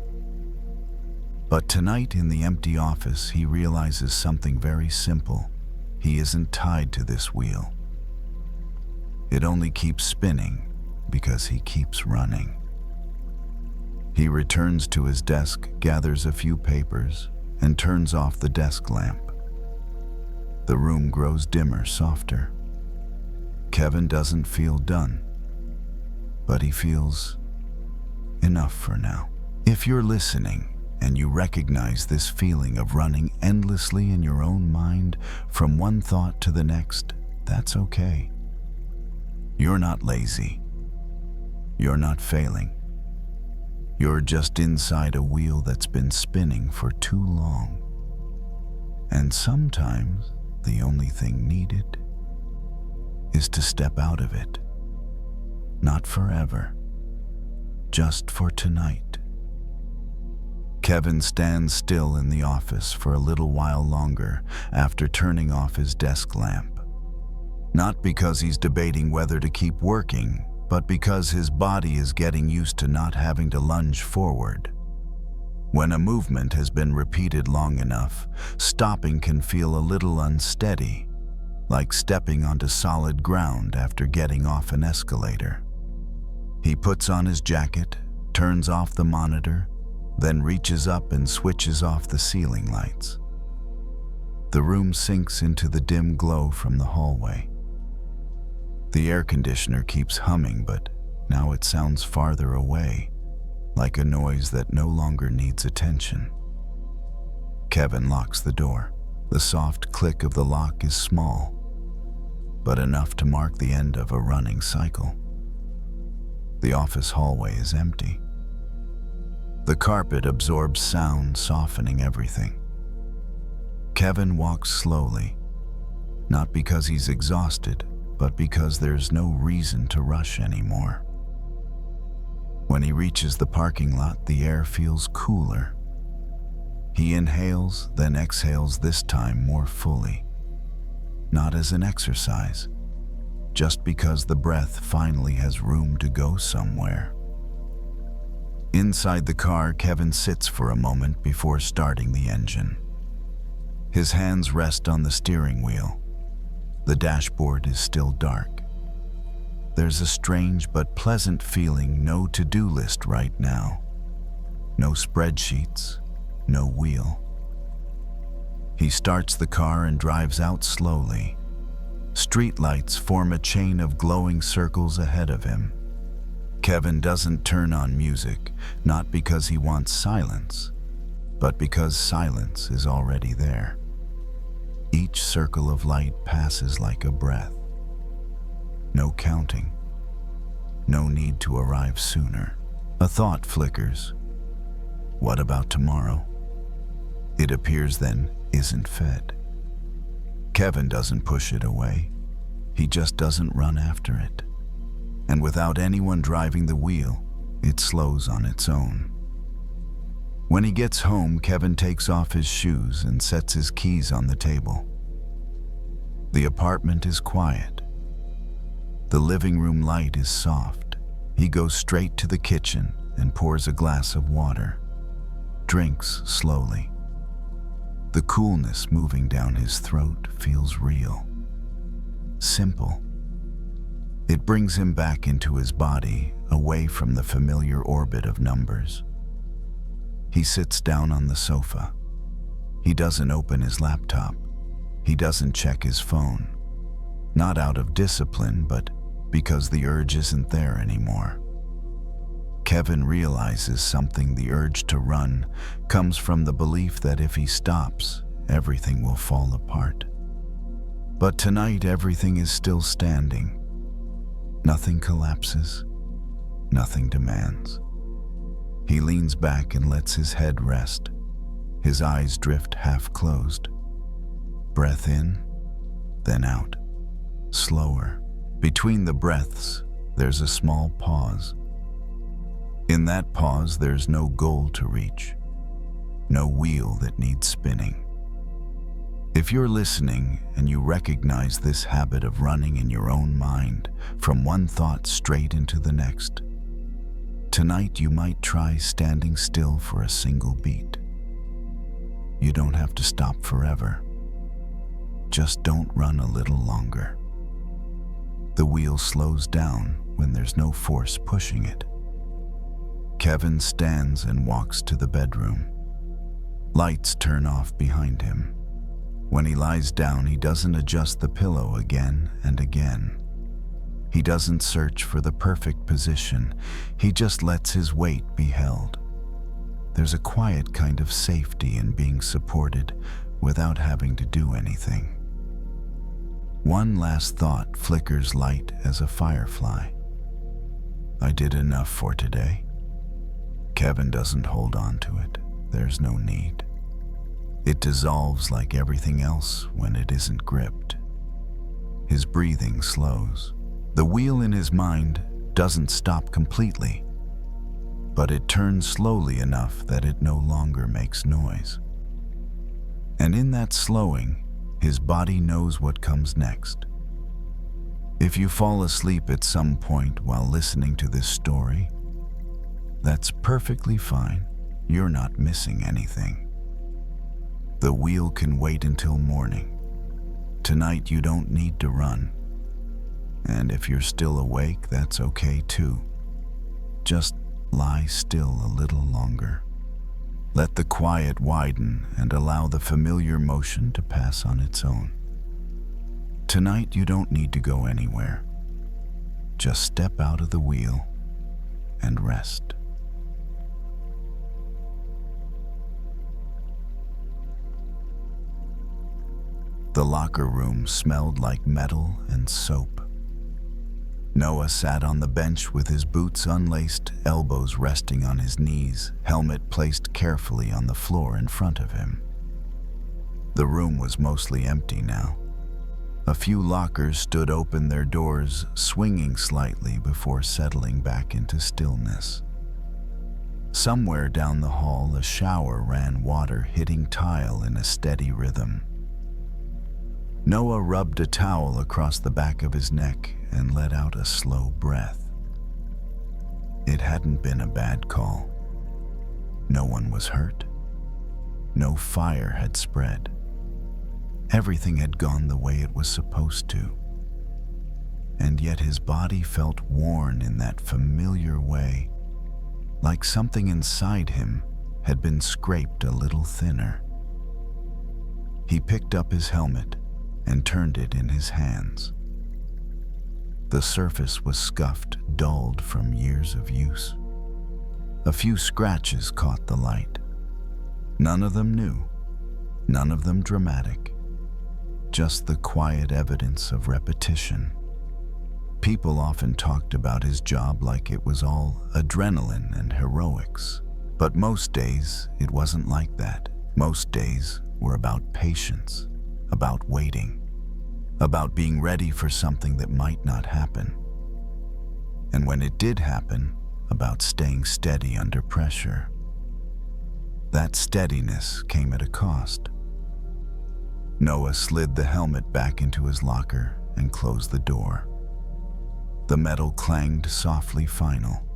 But tonight in the empty office, he realizes something very simple. He isn't tied to this wheel. It only keeps spinning because he keeps running. He returns to his desk, gathers a few papers, and turns off the desk lamp. The room grows dimmer, softer. Kevin doesn't feel done, but he feels enough for now. If you're listening and you recognize this feeling of running endlessly in your own mind from one thought to the next, that's okay. You're not lazy. You're not failing. You're just inside a wheel that's been spinning for too long. And sometimes the only thing needed is to step out of it. Not forever, just for tonight. Kevin stands still in the office for a little while longer after turning off his desk lamp. Not because he's debating whether to keep working, but because his body is getting used to not having to lunge forward. When a movement has been repeated long enough, stopping can feel a little unsteady, like stepping onto solid ground after getting off an escalator. He puts on his jacket, turns off the monitor, then reaches up and switches off the ceiling lights. The room sinks into the dim glow from the hallway. The air conditioner keeps humming, but now it sounds farther away, like a noise that no longer needs attention. Kevin locks the door. The soft click of the lock is small, but enough to mark the end of a running cycle. The office hallway is empty. The carpet absorbs sound, softening everything. Kevin walks slowly, not because he's exhausted, but because there's no reason to rush anymore. When he reaches the parking lot, the air feels cooler. He inhales, then exhales, this time more fully. Not as an exercise, just because the breath finally has room to go somewhere. Inside the car, Kevin sits for a moment before starting the engine. His hands rest on the steering wheel. The dashboard is still dark. There's a strange but pleasant feeling, no to-do list right now. No spreadsheets, no wheel. He starts the car and drives out slowly. Streetlights form a chain of glowing circles ahead of him. Kevin doesn't turn on music, not because he wants silence, but because silence is already there. Each circle of light passes like a breath. No counting. No need to arrive sooner. A thought flickers. What about tomorrow? It appears then isn't fed. Kevin doesn't push it away. He just doesn't run after it. And without anyone driving the wheel, it slows on its own. When he gets home, Kevin takes off his shoes and sets his keys on the table. The apartment is quiet. The living room light is soft. He goes straight to the kitchen and pours a glass of water. Drinks slowly. The coolness moving down his throat feels real. Simple. It brings him back into his body, away from the familiar orbit of numbers. He sits down on the sofa. He doesn't open his laptop. He doesn't check his phone. Not out of discipline, but because the urge isn't there anymore. Kevin realizes something. The urge to run comes from the belief that if he stops, everything will fall apart. But tonight, everything is still standing. Nothing collapses. Nothing demands. He leans back and lets his head rest. His eyes drift half closed. Breath in, then out. Slower. Between the breaths, there's a small pause. In that pause, there's no goal to reach. No wheel that needs spinning. If you're listening and you recognize this habit of running in your own mind, from one thought straight into the next, tonight you might try standing still for a single beat. You don't have to stop forever. Just don't run a little longer. The wheel slows down when there's no force pushing it. Kevin stands and walks to the bedroom. Lights turn off behind him. When he lies down, he doesn't adjust the pillow again and again. He doesn't search for the perfect position. He just lets his weight be held. There's a quiet kind of safety in being supported without having to do anything. One last thought flickers light as a firefly. I did enough for today. Kevin doesn't hold on to it. There's no need. It dissolves like everything else when it isn't gripped. His breathing slows. The wheel in his mind doesn't stop completely, but it turns slowly enough that it no longer makes noise. And in that slowing, his body knows what comes next. If you fall asleep at some point while listening to this story, that's perfectly fine. You're not missing anything. The wheel can wait until morning. Tonight you don't need to run. And if you're still awake, that's okay too. Just lie still a little longer. Let the quiet widen and allow the familiar motion to pass on its own. Tonight you don't need to go anywhere. Just step out of the wheel and rest. The locker room smelled like metal and soap. Noah sat on the bench with his boots unlaced, elbows resting on his knees, helmet placed carefully on the floor in front of him. The room was mostly empty now. A few lockers stood open, their doors swinging slightly before settling back into stillness. Somewhere down the hall, a shower ran water hitting tile in a steady rhythm. Noah rubbed a towel across the back of his neck and let out a slow breath. It hadn't been a bad call. No one was hurt. No fire had spread. Everything had gone the way it was supposed to. And yet his body felt worn in that familiar way, like something inside him had been scraped a little thinner. He picked up his helmet and turned it in his hands. The surface was scuffed, dulled from years of use. A few scratches caught the light. None of them new, none of them dramatic. Just the quiet evidence of repetition. People often talked about his job like it was all adrenaline and heroics. But most days, it wasn't like that. Most days were about patience, about waiting, about being ready for something that might not happen. And when it did happen, about staying steady under pressure. That steadiness came at a cost. Noah slid the helmet back into his locker and closed the door. The metal clanged softly final.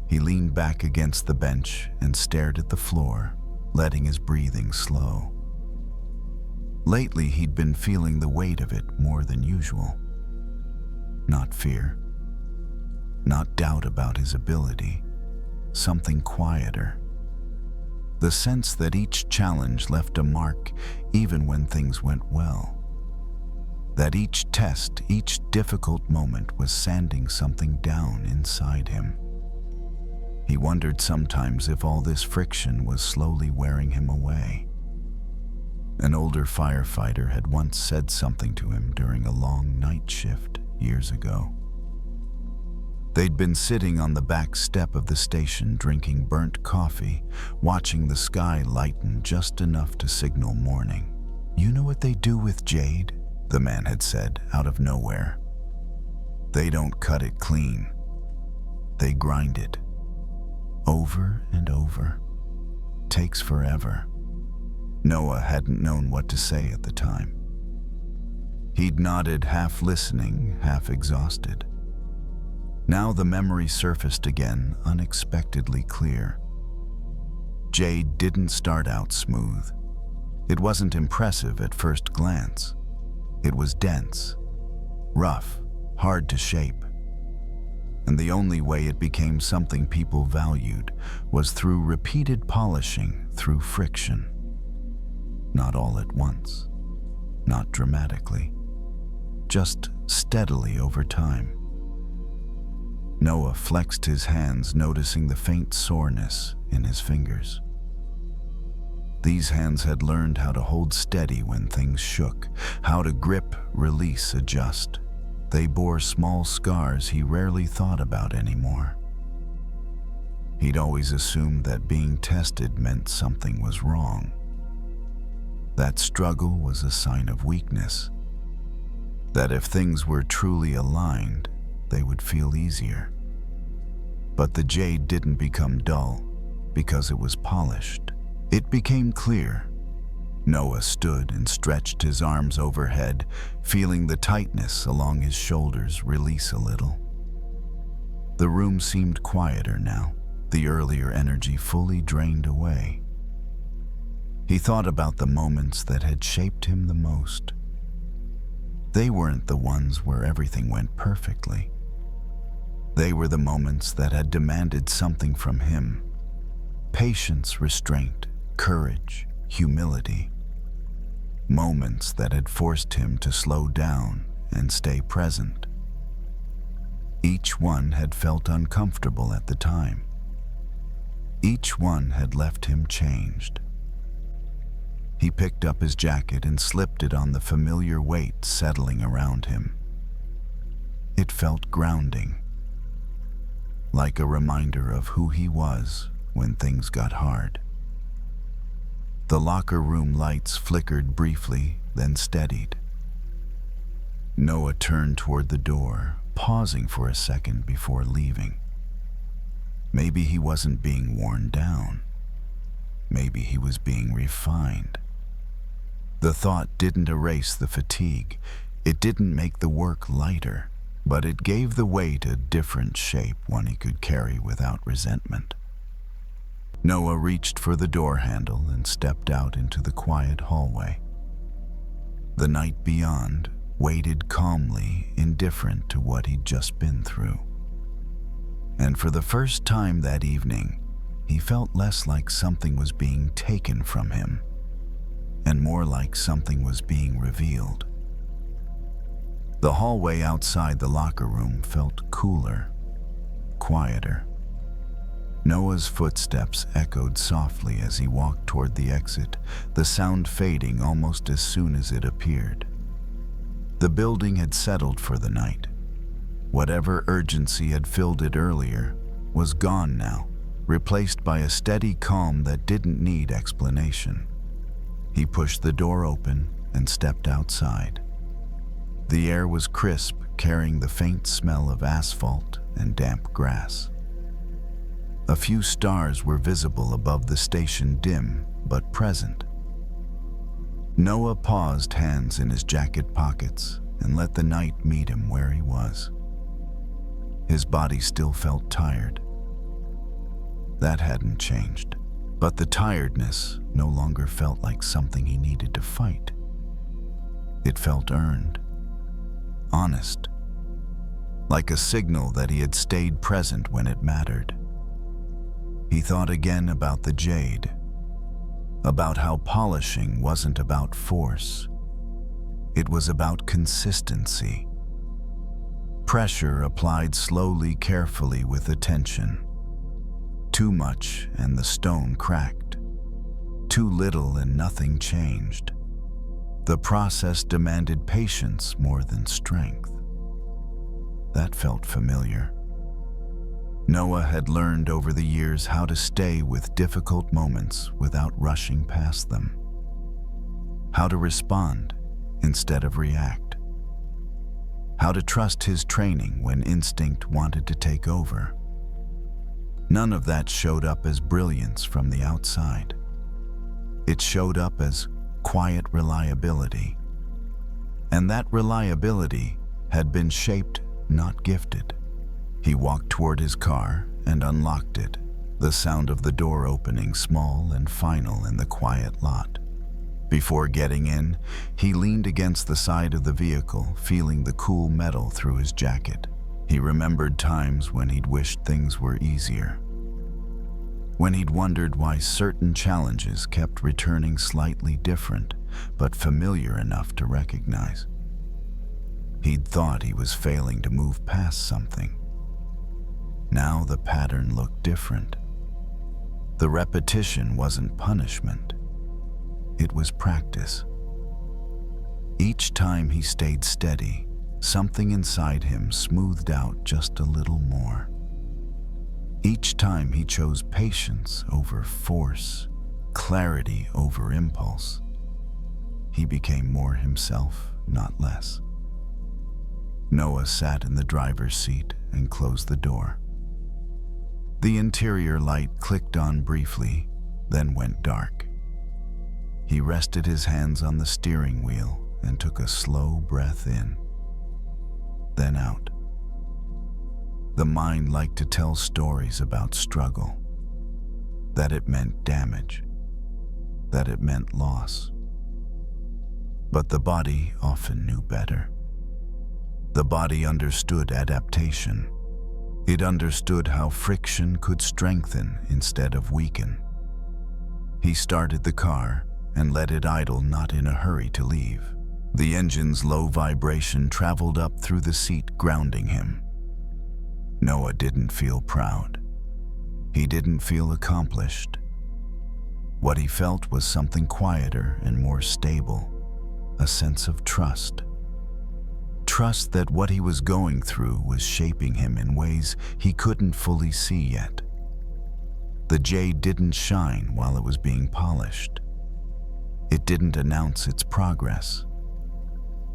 He leaned back against the bench and stared at the floor, letting his breathing slow. Lately, he'd been feeling the weight of it more than usual. Not fear, not doubt about his ability, something quieter. The sense that each challenge left a mark even when things went well. That each test, each difficult moment was sanding something down inside him. He wondered sometimes if all this friction was slowly wearing him away. An older firefighter had once said something to him during a long night shift years ago. They'd been sitting on the back step of the station drinking burnt coffee, watching the sky lighten just enough to signal morning. "You know what they do with jade?" the man had said out of nowhere. "They don't cut it clean. They grind it. Over and over. Takes forever." Noah hadn't known what to say at the time. He'd nodded, half listening, half exhausted. Now the memory surfaced again, unexpectedly clear. Jade didn't start out smooth. It wasn't impressive at first glance. It was dense, rough, hard to shape. And the only way it became something people valued was through repeated polishing, through friction. Not all at once, not dramatically, just steadily over time. Noah flexed his hands, noticing the faint soreness in his fingers. These hands had learned how to hold steady when things shook, how to grip, release, adjust. They bore small scars he rarely thought about anymore. He'd always assumed that being tested meant something was wrong. That struggle was a sign of weakness. That if things were truly aligned, they would feel easier. But the jade didn't become dull because it was polished. It became clear. Noah stood and stretched his arms overhead, feeling the tightness along his shoulders release a little. The room seemed quieter now, the earlier energy fully drained away. He thought about the moments that had shaped him the most. They weren't the ones where everything went perfectly. They were the moments that had demanded something from him. Patience, restraint, courage, humility. Moments that had forced him to slow down and stay present. Each one had felt uncomfortable at the time. Each one had left him changed. He picked up his jacket and slipped it on the familiar weight settling around him. It felt grounding, like a reminder of who he was when things got hard. The locker room lights flickered briefly, then steadied. Noah turned toward the door, pausing for a second before leaving. Maybe he wasn't being worn down. Maybe he was being refined. The thought didn't erase the fatigue. It didn't make the work lighter, but it gave the weight a different shape, one he could carry without resentment. Noah reached for the door handle and stepped out into the quiet hallway. The night beyond waited calmly, indifferent to what he'd just been through. And for the first time that evening, he felt less like something was being taken from him, and more like something was being revealed. The hallway outside the locker room felt cooler, quieter. Noah's footsteps echoed softly as he walked toward the exit, the sound fading almost as soon as it appeared. The building had settled for the night. Whatever urgency had filled it earlier was gone now, replaced by a steady calm that didn't need explanation. He pushed the door open and stepped outside. The air was crisp, carrying the faint smell of asphalt and damp grass. A few stars were visible above the station, dim but present. Noah paused, hands in his jacket pockets, and let the night meet him where he was. His body still felt tired. That hadn't changed, but the tiredness no longer felt like something he needed to fight. It felt earned, honest, like a signal that he had stayed present when it mattered. He thought again about the Jade, about how polishing wasn't about force. It was about consistency. Pressure applied slowly, carefully, with attention. Too much and the stone cracked. Too little and nothing changed. The process demanded patience more than strength. That felt familiar. Noah had learned over the years how to stay with difficult moments without rushing past them. How to respond instead of react. How to trust his training when instinct wanted to take over. None of that showed up as brilliance from the outside. It showed up as quiet reliability. And that reliability had been shaped, not gifted. He walked toward his car and unlocked it, the sound of the door opening small and final in the quiet lot. Before getting in, he leaned against the side of the vehicle, feeling the cool metal through his jacket. He remembered times when he'd wished things were easier, when he'd wondered why certain challenges kept returning slightly different, but familiar enough to recognize. He'd thought he was failing to move past something. Now the pattern looked different. The repetition wasn't punishment. It was practice. Each time he stayed steady, something inside him smoothed out just a little more. Each time he chose patience over force, clarity over impulse. He became more himself, not less. Noah sat in the driver's seat and closed the door. The interior light clicked on briefly, then went dark. He rested his hands on the steering wheel and took a slow breath in, then out. The mind liked to tell stories about struggle, that it meant damage, that it meant loss. But the body often knew better. The body understood adaptation. It understood how friction could strengthen instead of weaken. He started the car and let it idle, not in a hurry to leave. The engine's low vibration traveled up through the seat, grounding him. Noah didn't feel proud. He didn't feel accomplished. What he felt was something quieter and more stable, a sense of trust. Trust that what he was going through was shaping him in ways he couldn't fully see yet. The jade didn't shine while it was being polished. It didn't announce its progress.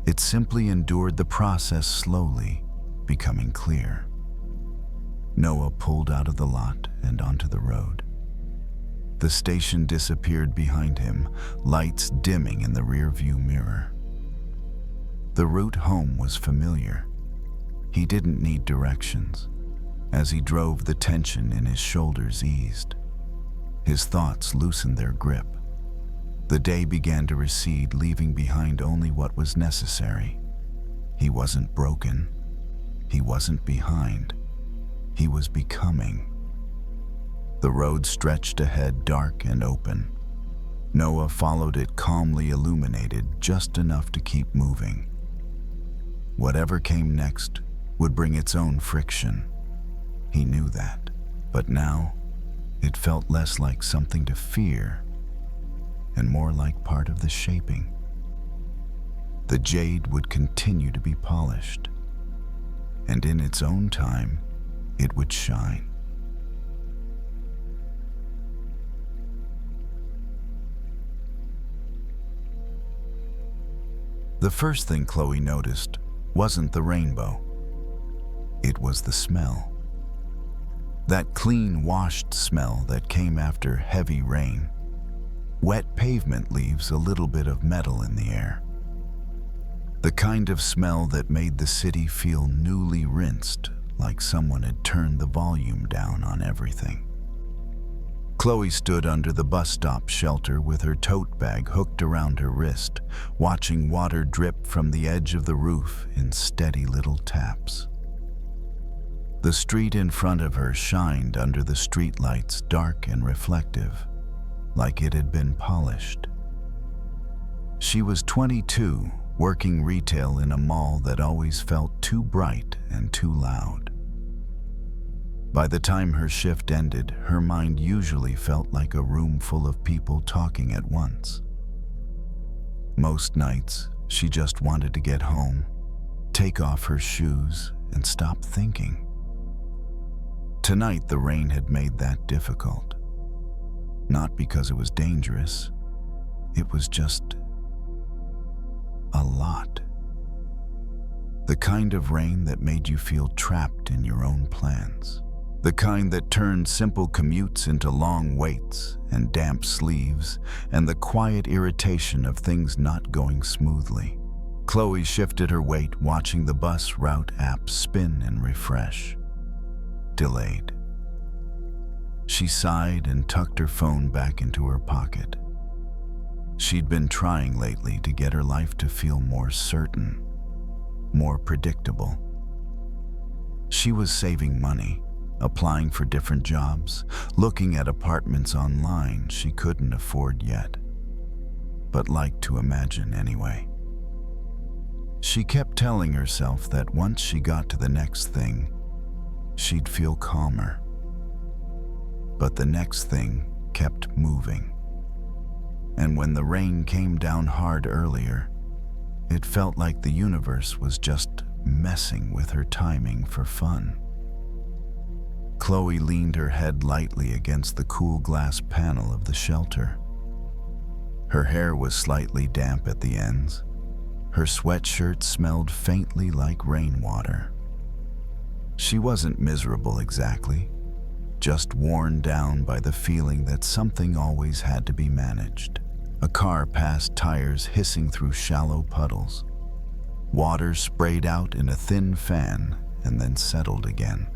It simply endured the process slowly, becoming clear. Noah pulled out of the lot and onto the road. The station disappeared behind him, lights dimming in the rearview mirror. The route home was familiar. He didn't need directions. As he drove, the tension in his shoulders eased. His thoughts loosened their grip. The day began to recede, leaving behind only what was necessary. He wasn't broken. He wasn't behind. He was becoming. The road stretched ahead, dark and open. Noah followed it, calmly illuminated, just enough to keep moving. Whatever came next would bring its own friction. He knew that, but now it felt less like something to fear and more like part of the shaping. The jade would continue to be polished, and in its own time, it would shine. The first thing Chloe noticed wasn't the rainbow. It was the smell. That clean, washed smell that came after heavy rain. Wet pavement leaves a little bit of metal in the air. The kind of smell that made the city feel newly rinsed, like someone had turned the volume down on everything. Chloe stood under the bus stop shelter with her tote bag hooked around her wrist, watching water drip from the edge of the roof in steady little taps. The street in front of her shined under the streetlights, dark and reflective, like it had been polished. She was 22, working retail in a mall that always felt too bright and too loud. By the time her shift ended, her mind usually felt like a room full of people talking at once. Most nights, she just wanted to get home, take off her shoes, and stop thinking. Tonight, the rain had made that difficult. Not because it was dangerous, it was just a lot. The kind of rain that made you feel trapped in your own plans. The kind that turned simple commutes into long waits and damp sleeves and the quiet irritation of things not going smoothly. Chloe shifted her weight, watching the bus route app spin and refresh. Delayed. She sighed and tucked her phone back into her pocket. She'd been trying lately to get her life to feel more certain, more predictable. She was saving money, applying for different jobs, looking at apartments online she couldn't afford yet, but liked to imagine anyway. She kept telling herself that once she got to the next thing, she'd feel calmer. But the next thing kept moving. And when the rain came down hard earlier, it felt like the universe was just messing with her timing for fun. Chloe leaned her head lightly against the cool glass panel of the shelter. Her hair was slightly damp at the ends. Her sweatshirt smelled faintly like rainwater. She wasn't miserable exactly, just worn down by the feeling that something always had to be managed. A car passed, tires hissing through shallow puddles. Water sprayed out in a thin fan and then settled again.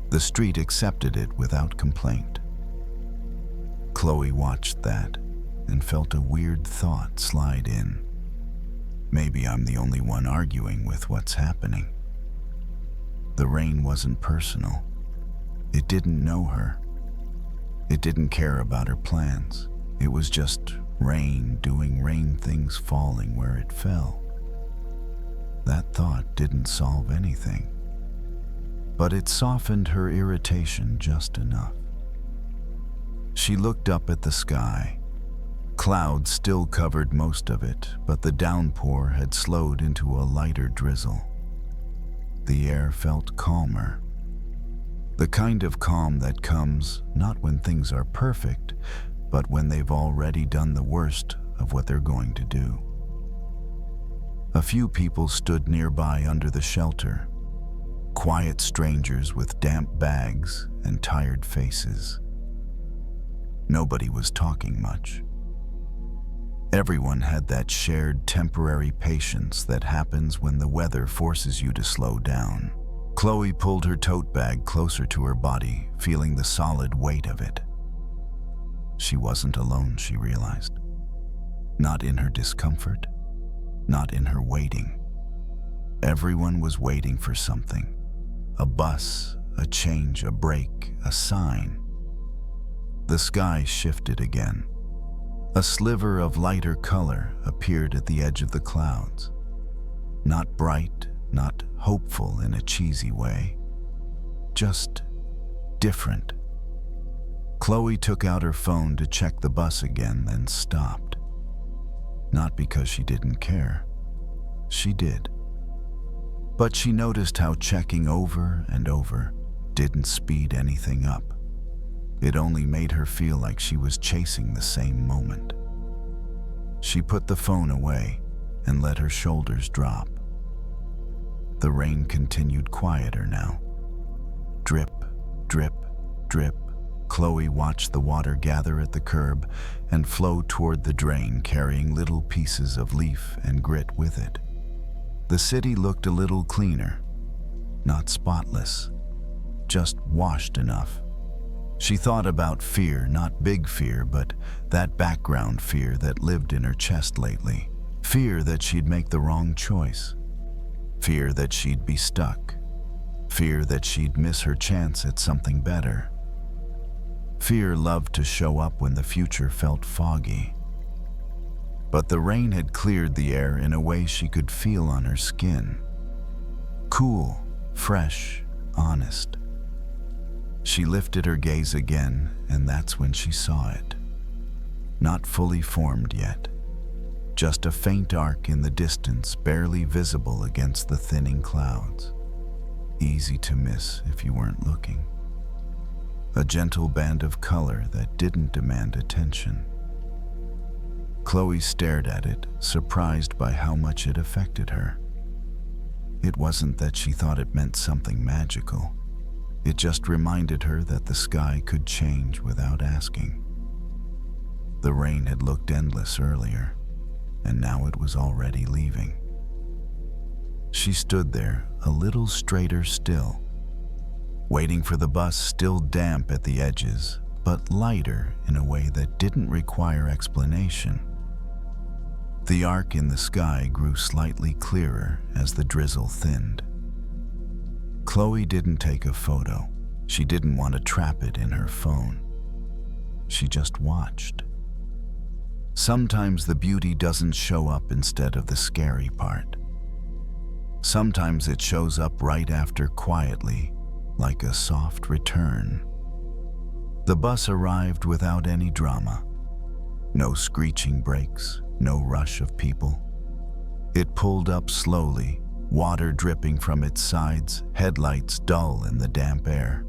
The street accepted it without complaint. Chloe watched that and felt a weird thought slide in. Maybe I'm the only one arguing with what's happening. The rain wasn't personal. It didn't know her. It didn't care about her plans. It was just rain doing rain things, falling where it fell. That thought didn't solve anything. but it softened her irritation just enough. She looked up at the sky. Clouds still covered most of it, but the downpour had slowed into a lighter drizzle. The air felt calmer. The kind of calm that comes not when things are perfect, but when they've already done the worst of what they're going to do. A few people stood nearby under the shelter, quiet strangers with damp bags and tired faces. Nobody was talking much. Everyone had that shared temporary patience that happens when the weather forces you to slow down. Chloe pulled her tote bag closer to her body, feeling the solid weight of it. She wasn't alone, she realized. Not in her discomfort, not in her waiting. Everyone was waiting for something. A bus, a change, a break, a sign. The sky shifted again. A sliver of lighter color appeared at the edge of the clouds. Not bright, not hopeful in a cheesy way. Just different. Chloe took out her phone to check the bus again, then stopped. Not because she didn't care. She did. But she noticed how checking over and over didn't speed anything up. It only made her feel like she was chasing the same moment. She put the phone away and let her shoulders drop. The rain continued quieter now. Drip, drip, drip. Chloe watched the water gather at the curb and flow toward the drain, carrying little pieces of leaf and grit with it. The city looked a little cleaner, not spotless, just washed enough. She thought about fear, not big fear, but that background fear that lived in her chest lately. Fear that she'd make the wrong choice. Fear that she'd be stuck. Fear that she'd miss her chance at something better. Fear loved to show up when the future felt foggy. But the rain had cleared the air in a way she could feel on her skin. Cool, fresh, honest. She lifted her gaze again, and that's when she saw it. Not fully formed yet. Just a faint arc in the distance, barely visible against the thinning clouds. Easy to miss if you weren't looking. A gentle band of color that didn't demand attention. Chloe stared at it, surprised by how much it affected her. It wasn't that she thought it meant something magical. It just reminded her that the sky could change without asking. The rain had looked endless earlier, and now it was already leaving. She stood there, a little straighter still, waiting for the bus, still damp at the edges, but lighter in a way that didn't require explanation. The arc in the sky grew slightly clearer as the drizzle thinned. Chloe didn't take a photo. She didn't want to trap it in her phone. She just watched. Sometimes the beauty doesn't show up instead of the scary part. Sometimes it shows up right after, quietly, like a soft return. The bus arrived without any drama. No screeching brakes, no rush of people. It pulled up slowly, water dripping from its sides, headlights dull in the damp air.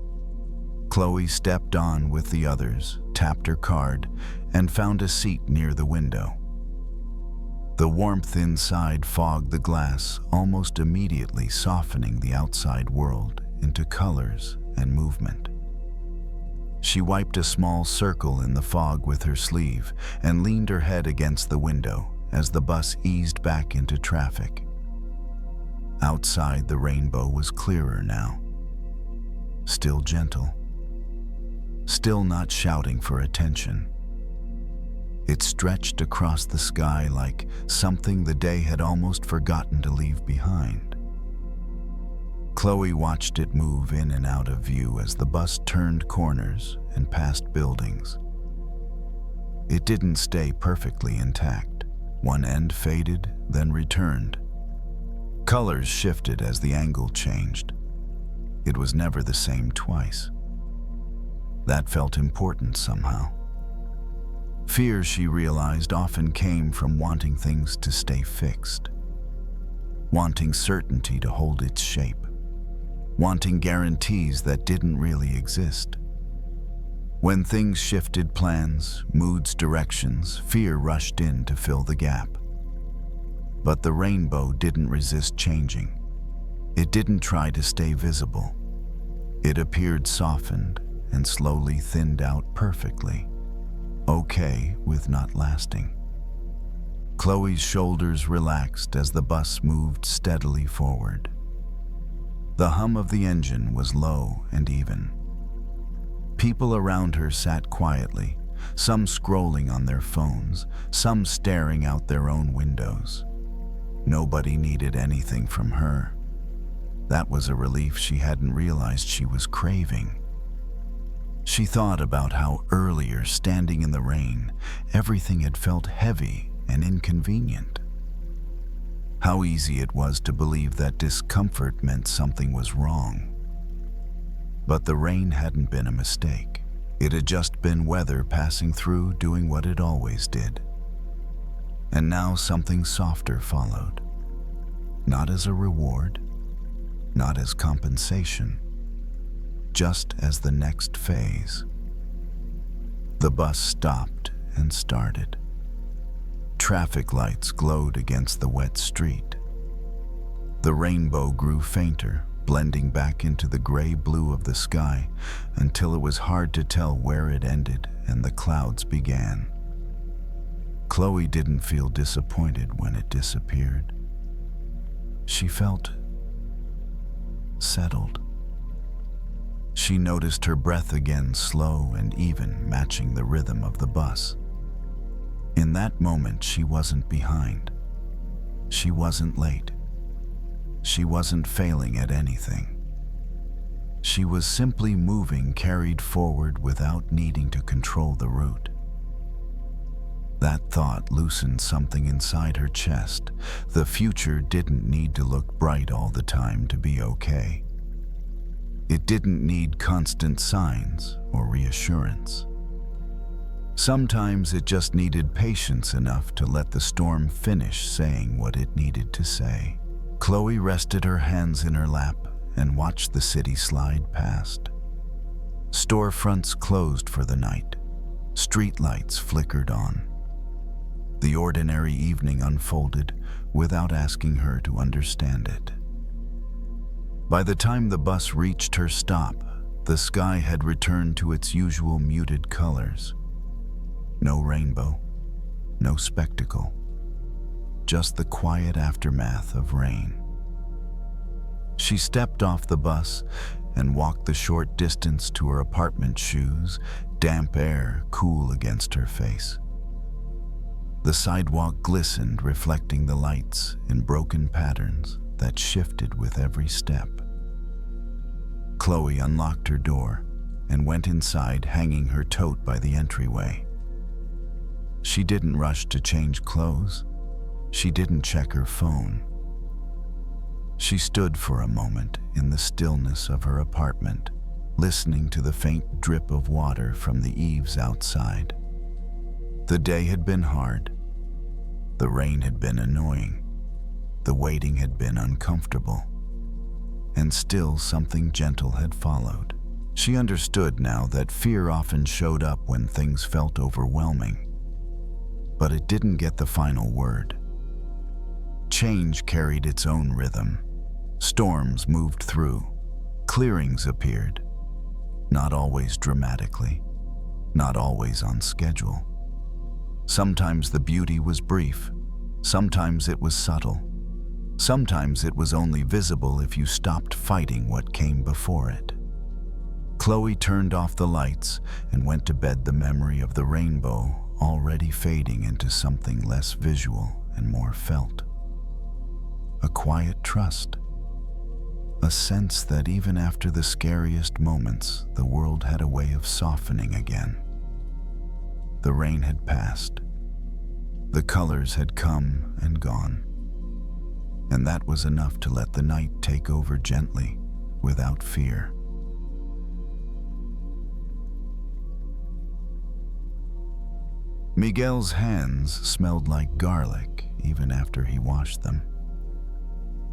Chloe stepped on with the others, tapped her card, and found a seat near the window. The warmth inside fogged the glass, almost immediately softening the outside world into colors and movement. She wiped a small circle in the fog with her sleeve and leaned her head against the window as the bus eased back into traffic. Outside, the rainbow was clearer now. Still gentle. Still not shouting for attention. It stretched across the sky like something the day had almost forgotten to leave behind. Chloe watched it move in and out of view as the bus turned corners and past buildings. It didn't stay perfectly intact. One end faded, then returned. Colors shifted as the angle changed. It was never the same twice. That felt important somehow. Fear, she realized, often came from wanting things to stay fixed, wanting certainty to hold its shape, wanting guarantees that didn't really exist. When things shifted plans, moods, directions, fear rushed in to fill the gap. But the rainbow didn't resist changing. It didn't try to stay visible. It appeared softened and slowly thinned out perfectly, okay with not lasting. Chloe's shoulders relaxed as the bus moved steadily forward. The hum of the engine was low and even. People around her sat quietly, some scrolling on their phones, some staring out their own windows. Nobody needed anything from her. That was a relief she hadn't realized she was craving. She thought about how earlier, standing in the rain, everything had felt heavy and inconvenient. How easy it was to believe that discomfort meant something was wrong. But the rain hadn't been a mistake. It had just been weather passing through, doing what it always did. And now something softer followed. Not as a reward, not as compensation, just as the next phase. The bus stopped and started. Traffic lights glowed against the wet street. The rainbow grew fainter, blending back into the gray-blue of the sky until it was hard to tell where it ended and the clouds began. Chloe didn't feel disappointed when it disappeared. She felt settled. She noticed her breath again, slow and even, matching the rhythm of the bus. In that moment, she wasn't behind. She wasn't late. She wasn't failing at anything. She was simply moving, carried forward without needing to control the route. That thought loosened something inside her chest. The future didn't need to look bright all the time to be okay. It didn't need constant signs or reassurance. Sometimes it just needed patience enough to let the storm finish saying what it needed to say. Chloe rested her hands in her lap and watched the city slide past. Storefronts closed for the night. Streetlights flickered on. The ordinary evening unfolded without asking her to understand it. By the time the bus reached her stop, the sky had returned to its usual muted colors. No rainbow, no spectacle, just the quiet aftermath of rain. She stepped off the bus and walked the short distance to her apartment, shoes, damp air cool against her face. The sidewalk glistened, reflecting the lights in broken patterns that shifted with every step. Chloe unlocked her door and went inside, hanging her tote by the entryway. She didn't rush to change clothes. She didn't check her phone. She stood for a moment in the stillness of her apartment, listening to the faint drip of water from the eaves outside. The day had been hard. The rain had been annoying. The waiting had been uncomfortable. And still something gentle had followed. She understood now that fear often showed up when things felt overwhelming. But it didn't get the final word. Change carried its own rhythm. Storms moved through. Clearings appeared. Not always dramatically. Not always on schedule. Sometimes the beauty was brief. Sometimes it was subtle. Sometimes it was only visible if you stopped fighting what came before it. Chloe turned off the lights and went to bed, the memory of the rainbow already fading into something less visual and more felt. A quiet trust. A sense that even after the scariest moments, the world had a way of softening again. The rain had passed. The colors had come and gone. And that was enough to let the night take over gently, without fear. Miguel's hands smelled like garlic even after he washed them.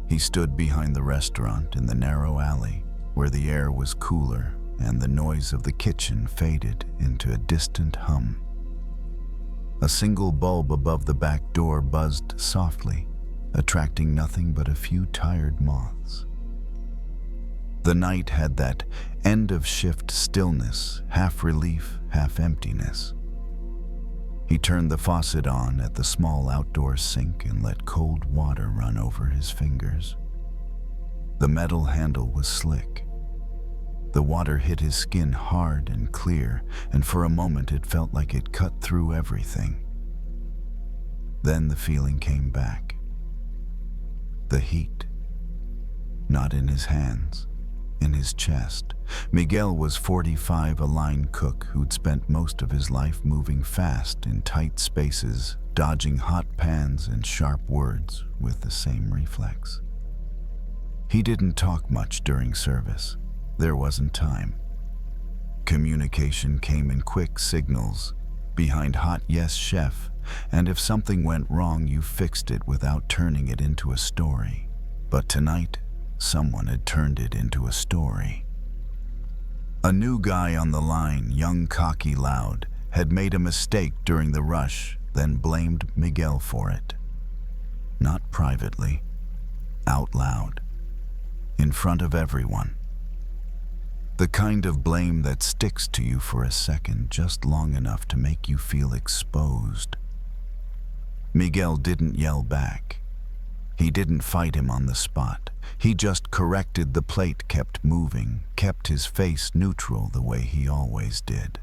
He stood behind the restaurant in the narrow alley where the air was cooler and the noise of the kitchen faded into a distant hum. A single bulb above the back door buzzed softly, attracting nothing but a few tired moths. The night had that end-of-shift stillness, half relief, half emptiness. He turned the faucet on at the small outdoor sink and let cold water run over his fingers. The metal handle was slick. The water hit his skin hard and clear, and for a moment it felt like it cut through everything. Then the feeling came back. The heat. Not in his hands, in his chest. Miguel was 45, a line cook who'd spent most of his life moving fast in tight spaces, dodging hot pans and sharp words with the same reflex. He didn't talk much during service. There wasn't time. Communication came in quick signals, behind hot yes chef, and if something went wrong, you fixed it without turning it into a story. But tonight, someone had turned it into a story. A new guy on the line, young, cocky, loud, had made a mistake during the rush, then blamed Miguel for it. Not privately, out loud, in front of everyone. The kind of blame that sticks to you for a second, just long enough to make you feel exposed. Miguel didn't yell back. He didn't fight him on the spot. He just corrected the plate, kept moving, kept his face neutral the way he always did.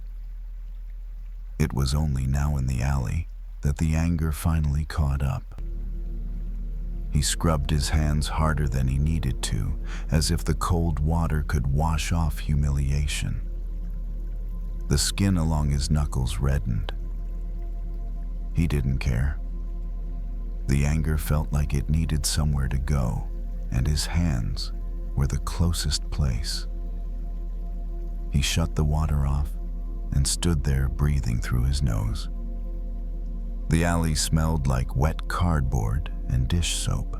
It was only now in the alley that the anger finally caught up. He scrubbed his hands harder than he needed to, as if the cold water could wash off humiliation. The skin along his knuckles reddened. He didn't care. The anger felt like it needed somewhere to go, and his hands were the closest place. He shut the water off and stood there breathing through his nose. The alley smelled like wet cardboard and dish soap.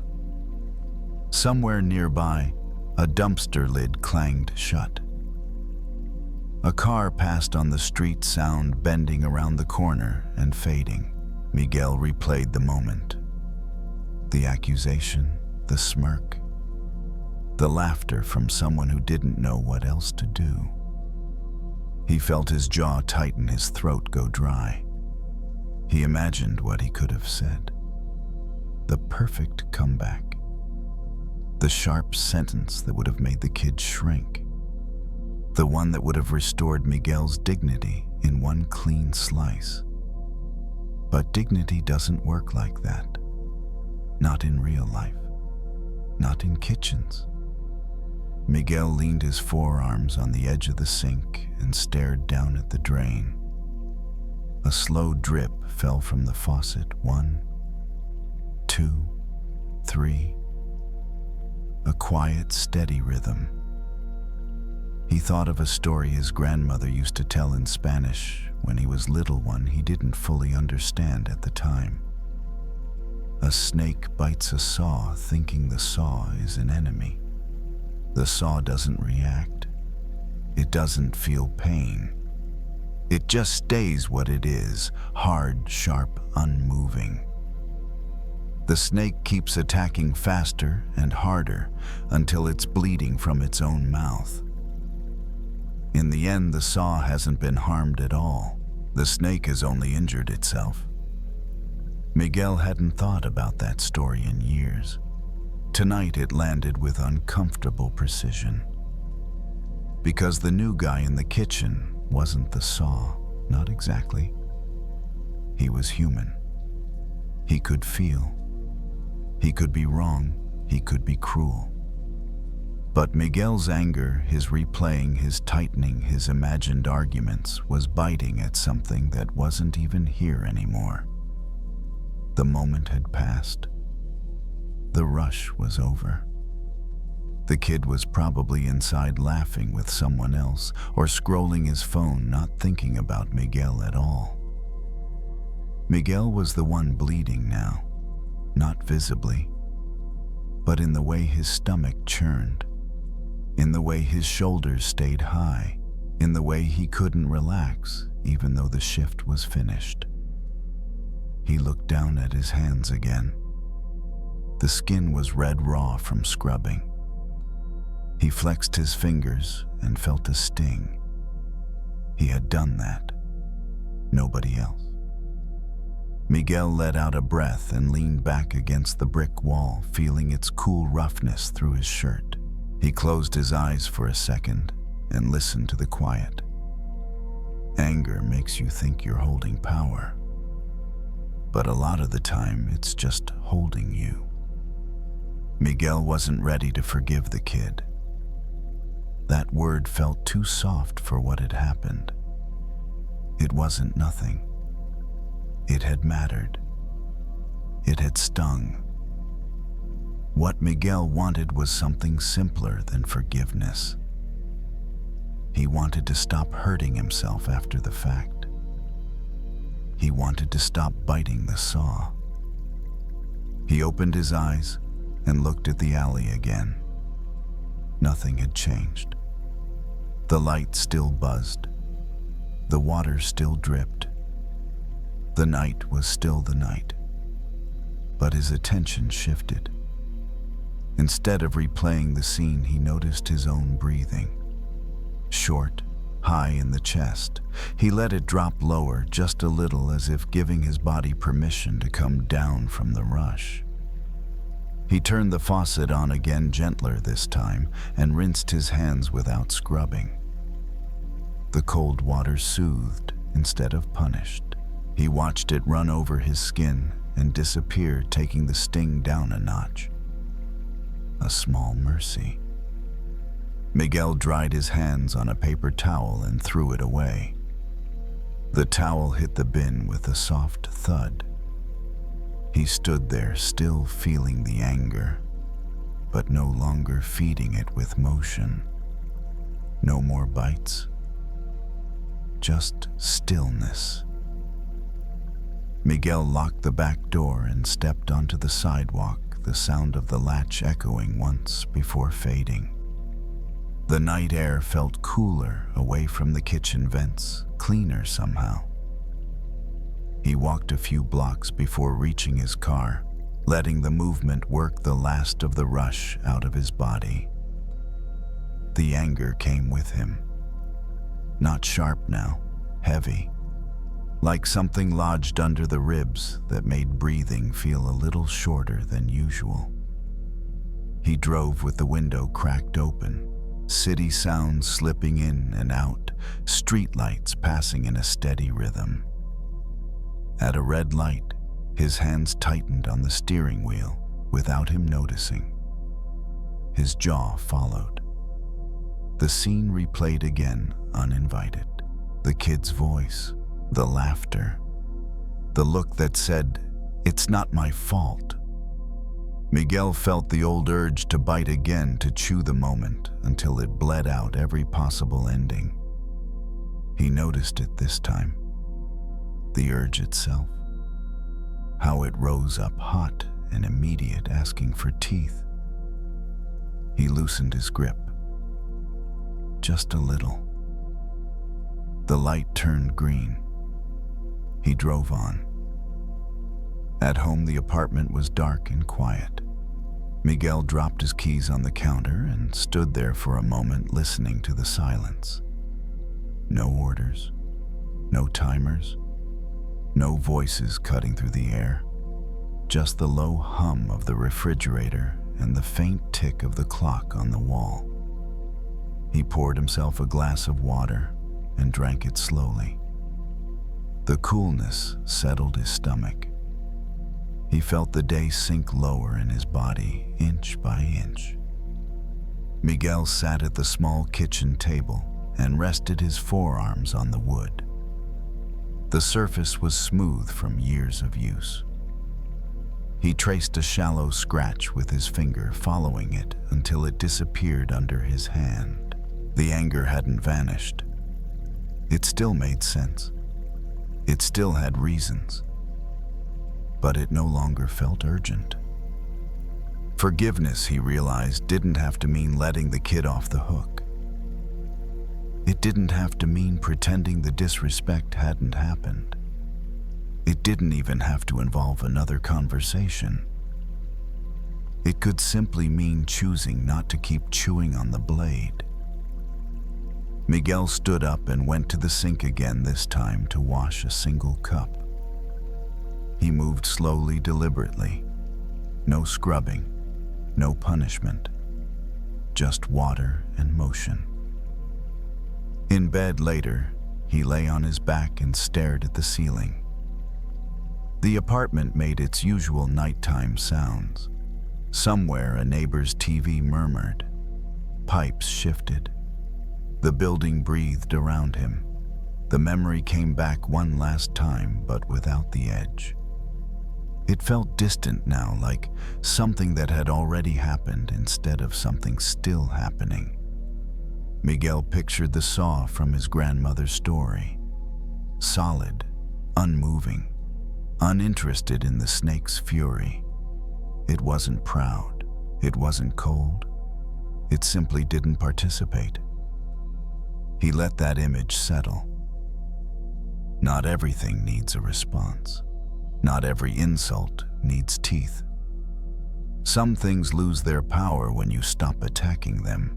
Somewhere nearby, a dumpster lid clanged shut. A car passed on the street, sound bending around the corner and fading. Miguel replayed the moment. The accusation, the smirk, the laughter from someone who didn't know what else to do. He felt his jaw tighten, his throat go dry. He imagined what he could have said. The perfect comeback. The sharp sentence that would have made the kid shrink. The one that would have restored Miguel's dignity in one clean slice. But dignity doesn't work like that. Not in real life. Not in kitchens. Miguel leaned his forearms on the edge of the sink and stared down at the drain. A slow drip fell from the faucet. 1, 2, 3. A quiet, steady rhythm. He thought of a story his grandmother used to tell in Spanish when he was little, one he didn't fully understand at the time. A snake bites a saw thinking the saw is an enemy. The saw doesn't react. It doesn't feel pain. It just stays what it is, hard, sharp, unmoving. The snake keeps attacking faster and harder until it's bleeding from its own mouth. In the end, the saw hasn't been harmed at all. The snake has only injured itself. Miguel hadn't thought about that story in years. Tonight it landed with uncomfortable precision. Because the new guy in the kitchen wasn't the saw, not exactly. He was human. He could feel. He could be wrong. He could be cruel. But Miguel's anger, his replaying, his tightening, his imagined arguments, was biting at something that wasn't even here anymore. The moment had passed. The rush was over. The kid was probably inside laughing with someone else or scrolling his phone, not thinking about Miguel at all. Miguel was the one bleeding now, not visibly, but in the way his stomach churned, in the way his shoulders stayed high, in the way he couldn't relax even though the shift was finished. He looked down at his hands again. The skin was red raw from scrubbing. He flexed his fingers and felt a sting. He had done that. Nobody else. Miguel let out a breath and leaned back against the brick wall, feeling its cool roughness through his shirt. He closed his eyes for a second and listened to the quiet. Anger makes you think you're holding power, but a lot of the time it's just holding you. Miguel wasn't ready to forgive the kid. That word felt too soft for what had happened. It wasn't nothing. It had mattered. It had stung. What Miguel wanted was something simpler than forgiveness. He wanted to stop hurting himself after the fact. He wanted to stop biting the saw. He opened his eyes and looked at the alley again. Nothing had changed. The light still buzzed. The water still dripped. The night was still the night. But his attention shifted. Instead of replaying the scene, he noticed his own breathing. Short, high in the chest. He let it drop lower just a little, as if giving his body permission to come down from the rush. He turned the faucet on again, gentler this time, and rinsed his hands without scrubbing. The cold water soothed instead of punished. He watched it run over his skin and disappear, taking the sting down a notch. A small mercy. Miguel dried his hands on a paper towel and threw it away. The towel hit the bin with a soft thud. He stood there, still feeling the anger, but no longer feeding it with motion. No more bites. Just stillness. Miguel locked the back door and stepped onto the sidewalk, the sound of the latch echoing once before fading. The night air felt cooler away from the kitchen vents, cleaner somehow. He walked a few blocks before reaching his car, letting the movement work the last of the rush out of his body. The anger came with him. Not sharp now, heavy, like something lodged under the ribs that made breathing feel a little shorter than usual. He drove with the window cracked open, city sounds slipping in and out, streetlights passing in a steady rhythm. At a red light, his hands tightened on the steering wheel without him noticing. His jaw followed. The scene replayed again, uninvited. The kid's voice, the laughter, the look that said, "It's not my fault." Miguel felt the old urge to bite again, to chew the moment until it bled out every possible ending. He noticed it this time. The urge itself. How it rose up hot and immediate, asking for teeth. He loosened his grip. Just a little. The light turned green. He drove on. At home, the apartment was dark and quiet. Miguel dropped his keys on the counter and stood there for a moment, listening to the silence. No orders, no timers, no voices cutting through the air, just the low hum of the refrigerator and the faint tick of the clock on the wall. He poured himself a glass of water and drank it slowly. The coolness settled his stomach. He felt the day sink lower in his body, inch by inch. Miguel sat at the small kitchen table and rested his forearms on the wood. The surface was smooth from years of use. He traced a shallow scratch with his finger, following it until it disappeared under his hand. The anger hadn't vanished. It still made sense. It still had reasons. But it no longer felt urgent. Forgiveness, he realized, didn't have to mean letting the kid off the hook. It didn't have to mean pretending the disrespect hadn't happened. It didn't even have to involve another conversation. It could simply mean choosing not to keep chewing on the blade. Miguel stood up and went to the sink again, this time to wash a single cup. He moved slowly, deliberately. No scrubbing, no punishment, just water and motion. In bed later, he lay on his back and stared at the ceiling. The apartment made its usual nighttime sounds. Somewhere a neighbor's TV murmured. Pipes shifted. The building breathed around him. The memory came back one last time, but without the edge. It felt distant now, like something that had already happened instead of something still happening. Miguel pictured the saw from his grandmother's story. Solid, unmoving, uninterested in the snake's fury. It wasn't proud. It wasn't cold. It simply didn't participate. He let that image settle. Not everything needs a response. Not every insult needs teeth. Some things lose their power when you stop attacking them.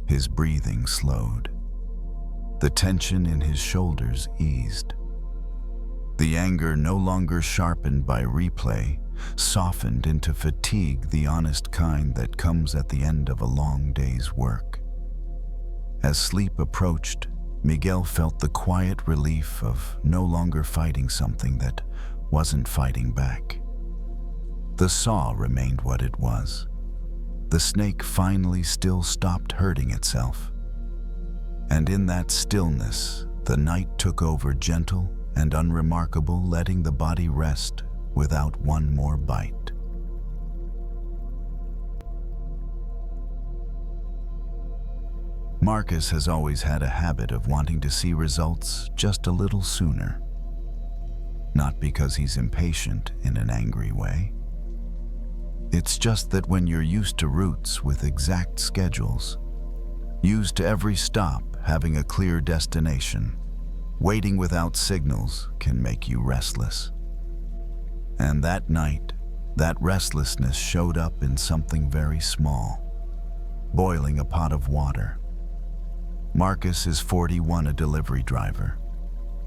His breathing slowed. The tension in his shoulders eased. The anger, no longer sharpened by replay, softened into fatigue, the honest kind that comes at the end of a long day's work. As sleep approached, Miguel felt the quiet relief of no longer fighting something that wasn't fighting back. The saw remained what it was. The snake finally still stopped hurting itself. And in that stillness, the night took over, gentle and unremarkable, letting the body rest without one more bite. Marcus has always had a habit of wanting to see results just a little sooner. Not because he's impatient in an angry way. It's just that when you're used to routes with exact schedules, used to every stop having a clear destination, waiting without signals can make you restless. And that night, that restlessness showed up in something very small, boiling a pot of water. Marcus is 41, a delivery driver.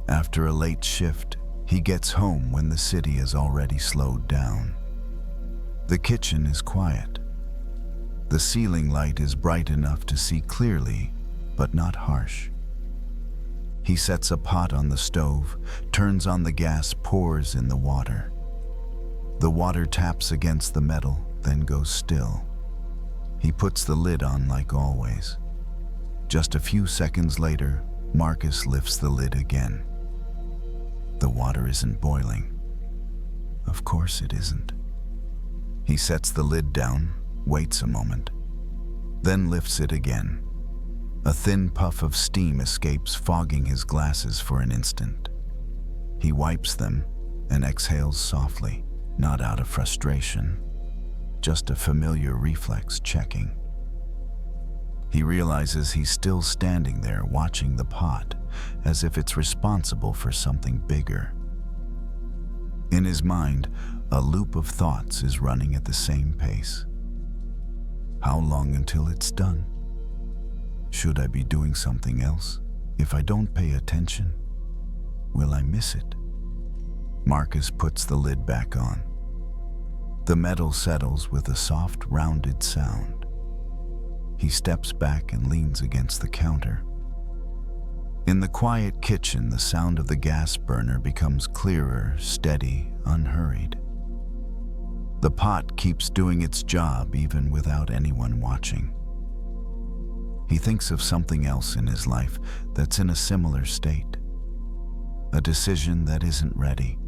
After a late shift, he gets home when the city has already slowed down. The kitchen is quiet. The ceiling light is bright enough to see clearly, but not harsh. He sets a pot on the stove, turns on the gas, pours in the water. The water taps against the metal, then goes still. He puts the lid on like always. Just a few seconds later, Marcus lifts the lid again. The water isn't boiling. Of course it isn't. He sets the lid down, waits a moment, then lifts it again. A thin puff of steam escapes, fogging his glasses for an instant. He wipes them and exhales softly, not out of frustration, just a familiar reflex checking. He realizes he's still standing there watching the pot, as if it's responsible for something bigger. In his mind, a loop of thoughts is running at the same pace. How long until it's done? Should I be doing something else? If I don't pay attention, will I miss it? Marcus puts the lid back on. The metal settles with a soft, rounded sound. He steps back and leans against the counter. In the quiet kitchen, the sound of the gas burner becomes clearer, steady, unhurried. The pot keeps doing its job even without anyone watching. He thinks of something else in his life that's in a similar state. A decision that isn't ready.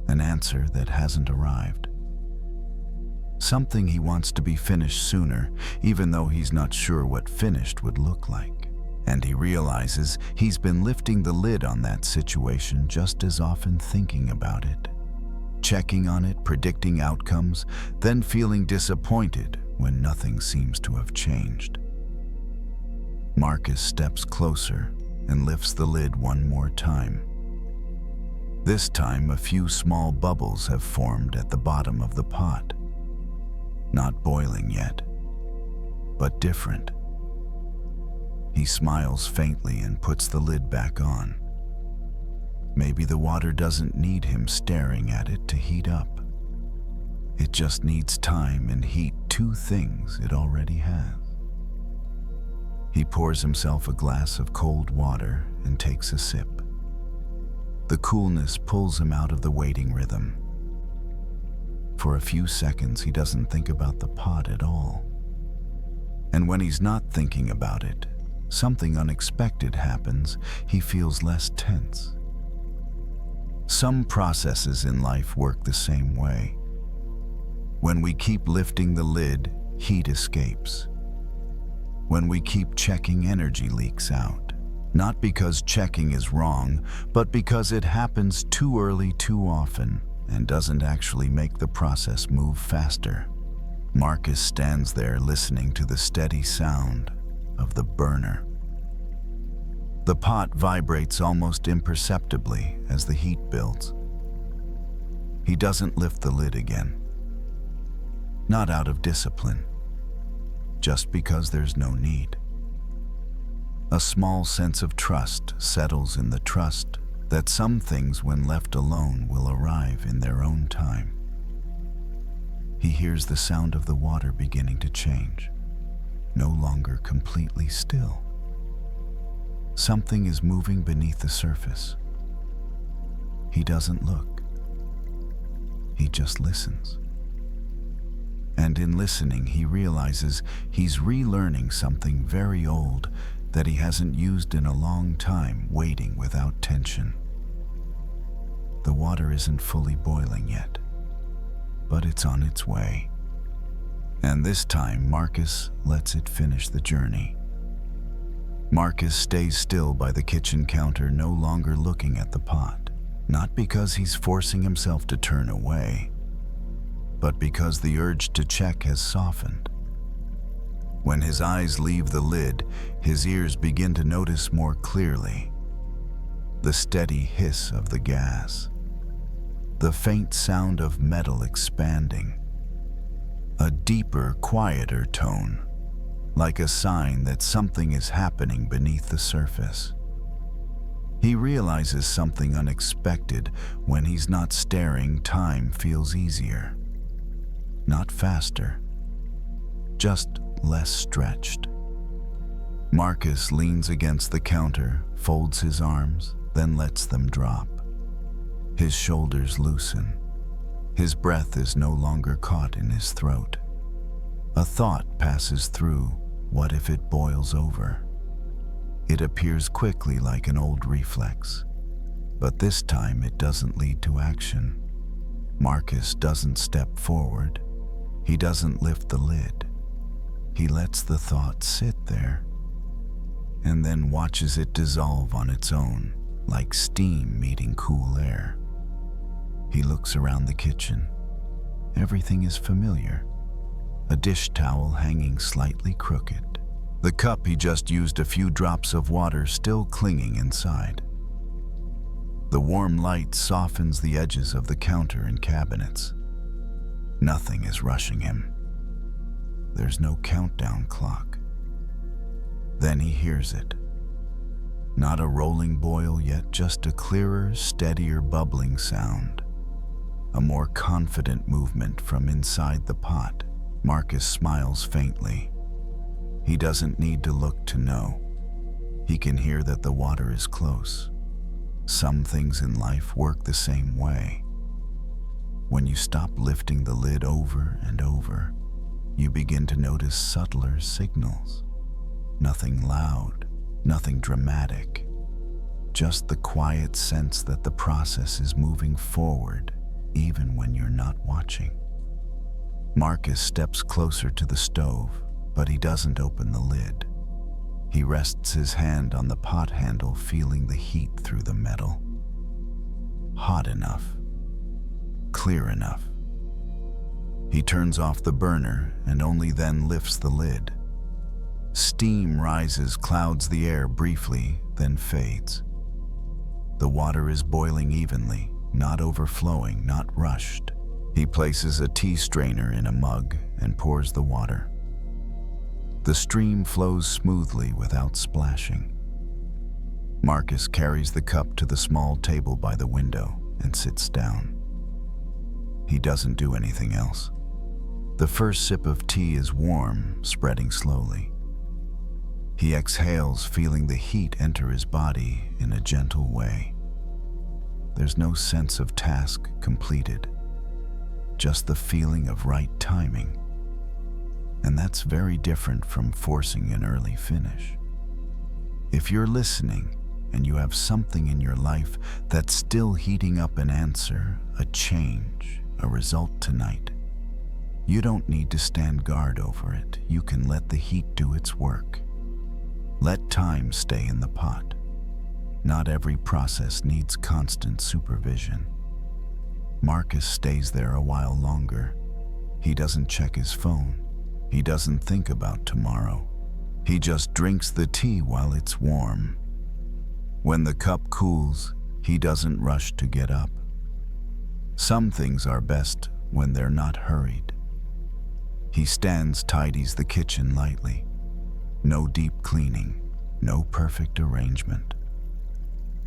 an answer that hasn't arrived. Something he wants to be finished sooner, even though he's not sure what finished would look like. And he realizes he's been lifting the lid on that situation just as often, thinking about it, checking on it, predicting outcomes, then feeling disappointed when nothing seems to have changed. Marcus steps closer and lifts the lid one more time. This time, a few small bubbles have formed at the bottom of the pot. Not boiling yet, but different. He smiles faintly and puts the lid back on. Maybe the water doesn't need him staring at it to heat up. It just needs time and heat, two things it already has. He pours himself a glass of cold water and takes a sip. The coolness pulls him out of the waiting rhythm. For a few seconds, he doesn't think about the pot at all. And when he's not thinking about it, something unexpected happens. He feels less tense. Some processes in life work the same way. When we keep lifting the lid, heat escapes. When we keep checking, energy leaks out. Not because checking is wrong, but because it happens too early too often and doesn't actually make the process move faster. Marcus stands there listening to the steady sound of the burner. The pot vibrates almost imperceptibly as the heat builds. He doesn't lift the lid again. Not out of discipline, just because there's no need. A small sense of trust settles in, the trust that some things, when left alone, will arrive in their own time. He hears the sound of the water beginning to change, no longer completely still. Something is moving beneath the surface. He doesn't look. He just listens. And in listening, he realizes he's relearning something very old that he hasn't used in a long time, waiting without tension. The water isn't fully boiling yet, but it's on its way. And this time, Marcus lets it finish the journey. Marcus stays still by the kitchen counter, no longer looking at the pot, not because he's forcing himself to turn away, but because the urge to check has softened. When his eyes leave the lid, his ears begin to notice more clearly the steady hiss of the gas, the faint sound of metal expanding, a deeper, quieter tone, like a sign that something is happening beneath the surface. He realizes something unexpected. When he's not staring, time feels easier. Not faster, just less stretched. Marcus leans against the counter, folds his arms, then lets them drop. His shoulders loosen. His breath is no longer caught in his throat. A thought passes through. What if it boils over? It appears quickly, like an old reflex, but this time it doesn't lead to action. Marcus doesn't step forward. He doesn't lift the lid. He lets the thought sit there, and then watches it dissolve on its own, like steam meeting cool air. He looks around the kitchen. Everything is familiar. A dish towel hanging slightly crooked. The cup he just used, a few drops of water still clinging inside. The warm light softens the edges of the counter and cabinets. Nothing is rushing him. There's no countdown clock. Then he hears it. Not a rolling boil yet, just a clearer, steadier bubbling sound. A more confident movement from inside the pot. Marcus smiles faintly. He doesn't need to look to know. He can hear that the water is close. Some things in life work the same way. When you stop lifting the lid over and over, you begin to notice subtler signals. Nothing loud, nothing dramatic, just the quiet sense that the process is moving forward even when you're not watching. Marcus steps closer to the stove, but he doesn't open the lid. He rests his hand on the pot handle, feeling the heat through the metal. Hot enough. Clear enough. He turns off the burner and only then lifts the lid. Steam rises, clouds the air briefly, then fades. The water is boiling evenly, not overflowing, not rushed. He places a tea strainer in a mug and pours the water. The stream flows smoothly without splashing. Marcus carries the cup to the small table by the window and sits down. He doesn't do anything else. The first sip of tea is warm, spreading slowly. He exhales, feeling the heat enter his body in a gentle way. There's no sense of task completed, just the feeling of right timing. And that's very different from forcing an early finish. If you're listening and you have something in your life that's still heating up an answer, a change, a result tonight, you don't need to stand guard over it. You can let the heat do its work. Let time stay in the pot. Not every process needs constant supervision. Marcus stays there a while longer. He doesn't check his phone. He doesn't think about tomorrow. He just drinks the tea while it's warm. When the cup cools, he doesn't rush to get up. Some things are best when they're not hurried. He stands, tidies the kitchen lightly. No deep cleaning, no perfect arrangement.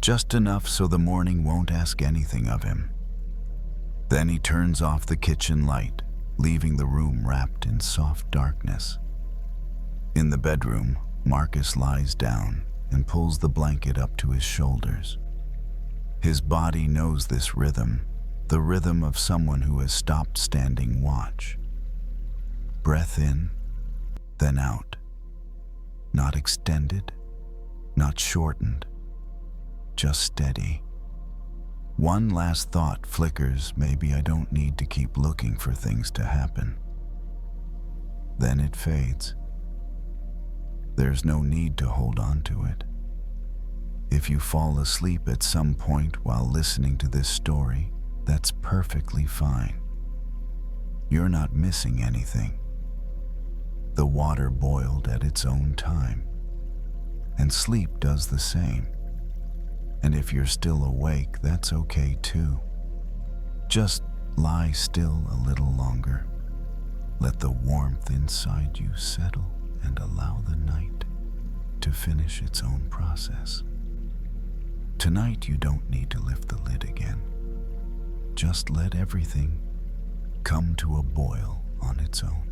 Just enough so the morning won't ask anything of him. Then he turns off the kitchen light, leaving the room wrapped in soft darkness. In the bedroom, Marcus lies down and pulls the blanket up to his shoulders. His body knows this rhythm, the rhythm of someone who has stopped standing watch. Breath in, then out. Not extended, not shortened, just steady. One last thought flickers, maybe I don't need to keep looking for things to happen. Then it fades. There's no need to hold on to it. If you fall asleep at some point while listening to this story, that's perfectly fine. You're not missing anything. The water boiled at its own time, and sleep does the same. And if you're still awake, that's okay too. Just lie still a little longer. Let the warmth inside you settle and allow the night to finish its own process. Tonight you don't need to lift the lid again. Just let everything come to a boil on its own.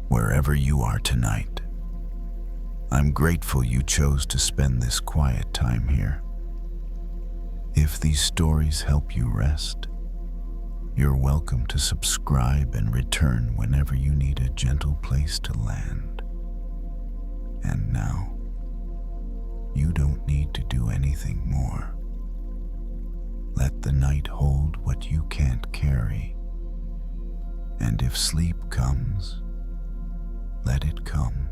Wherever you are tonight, I'm grateful you chose to spend this quiet time here. If these stories help you rest, you're welcome to subscribe and return whenever you need a gentle place to land. And now, you don't need to do anything more. Let the night hold what you can't carry. And if sleep comes, let it come.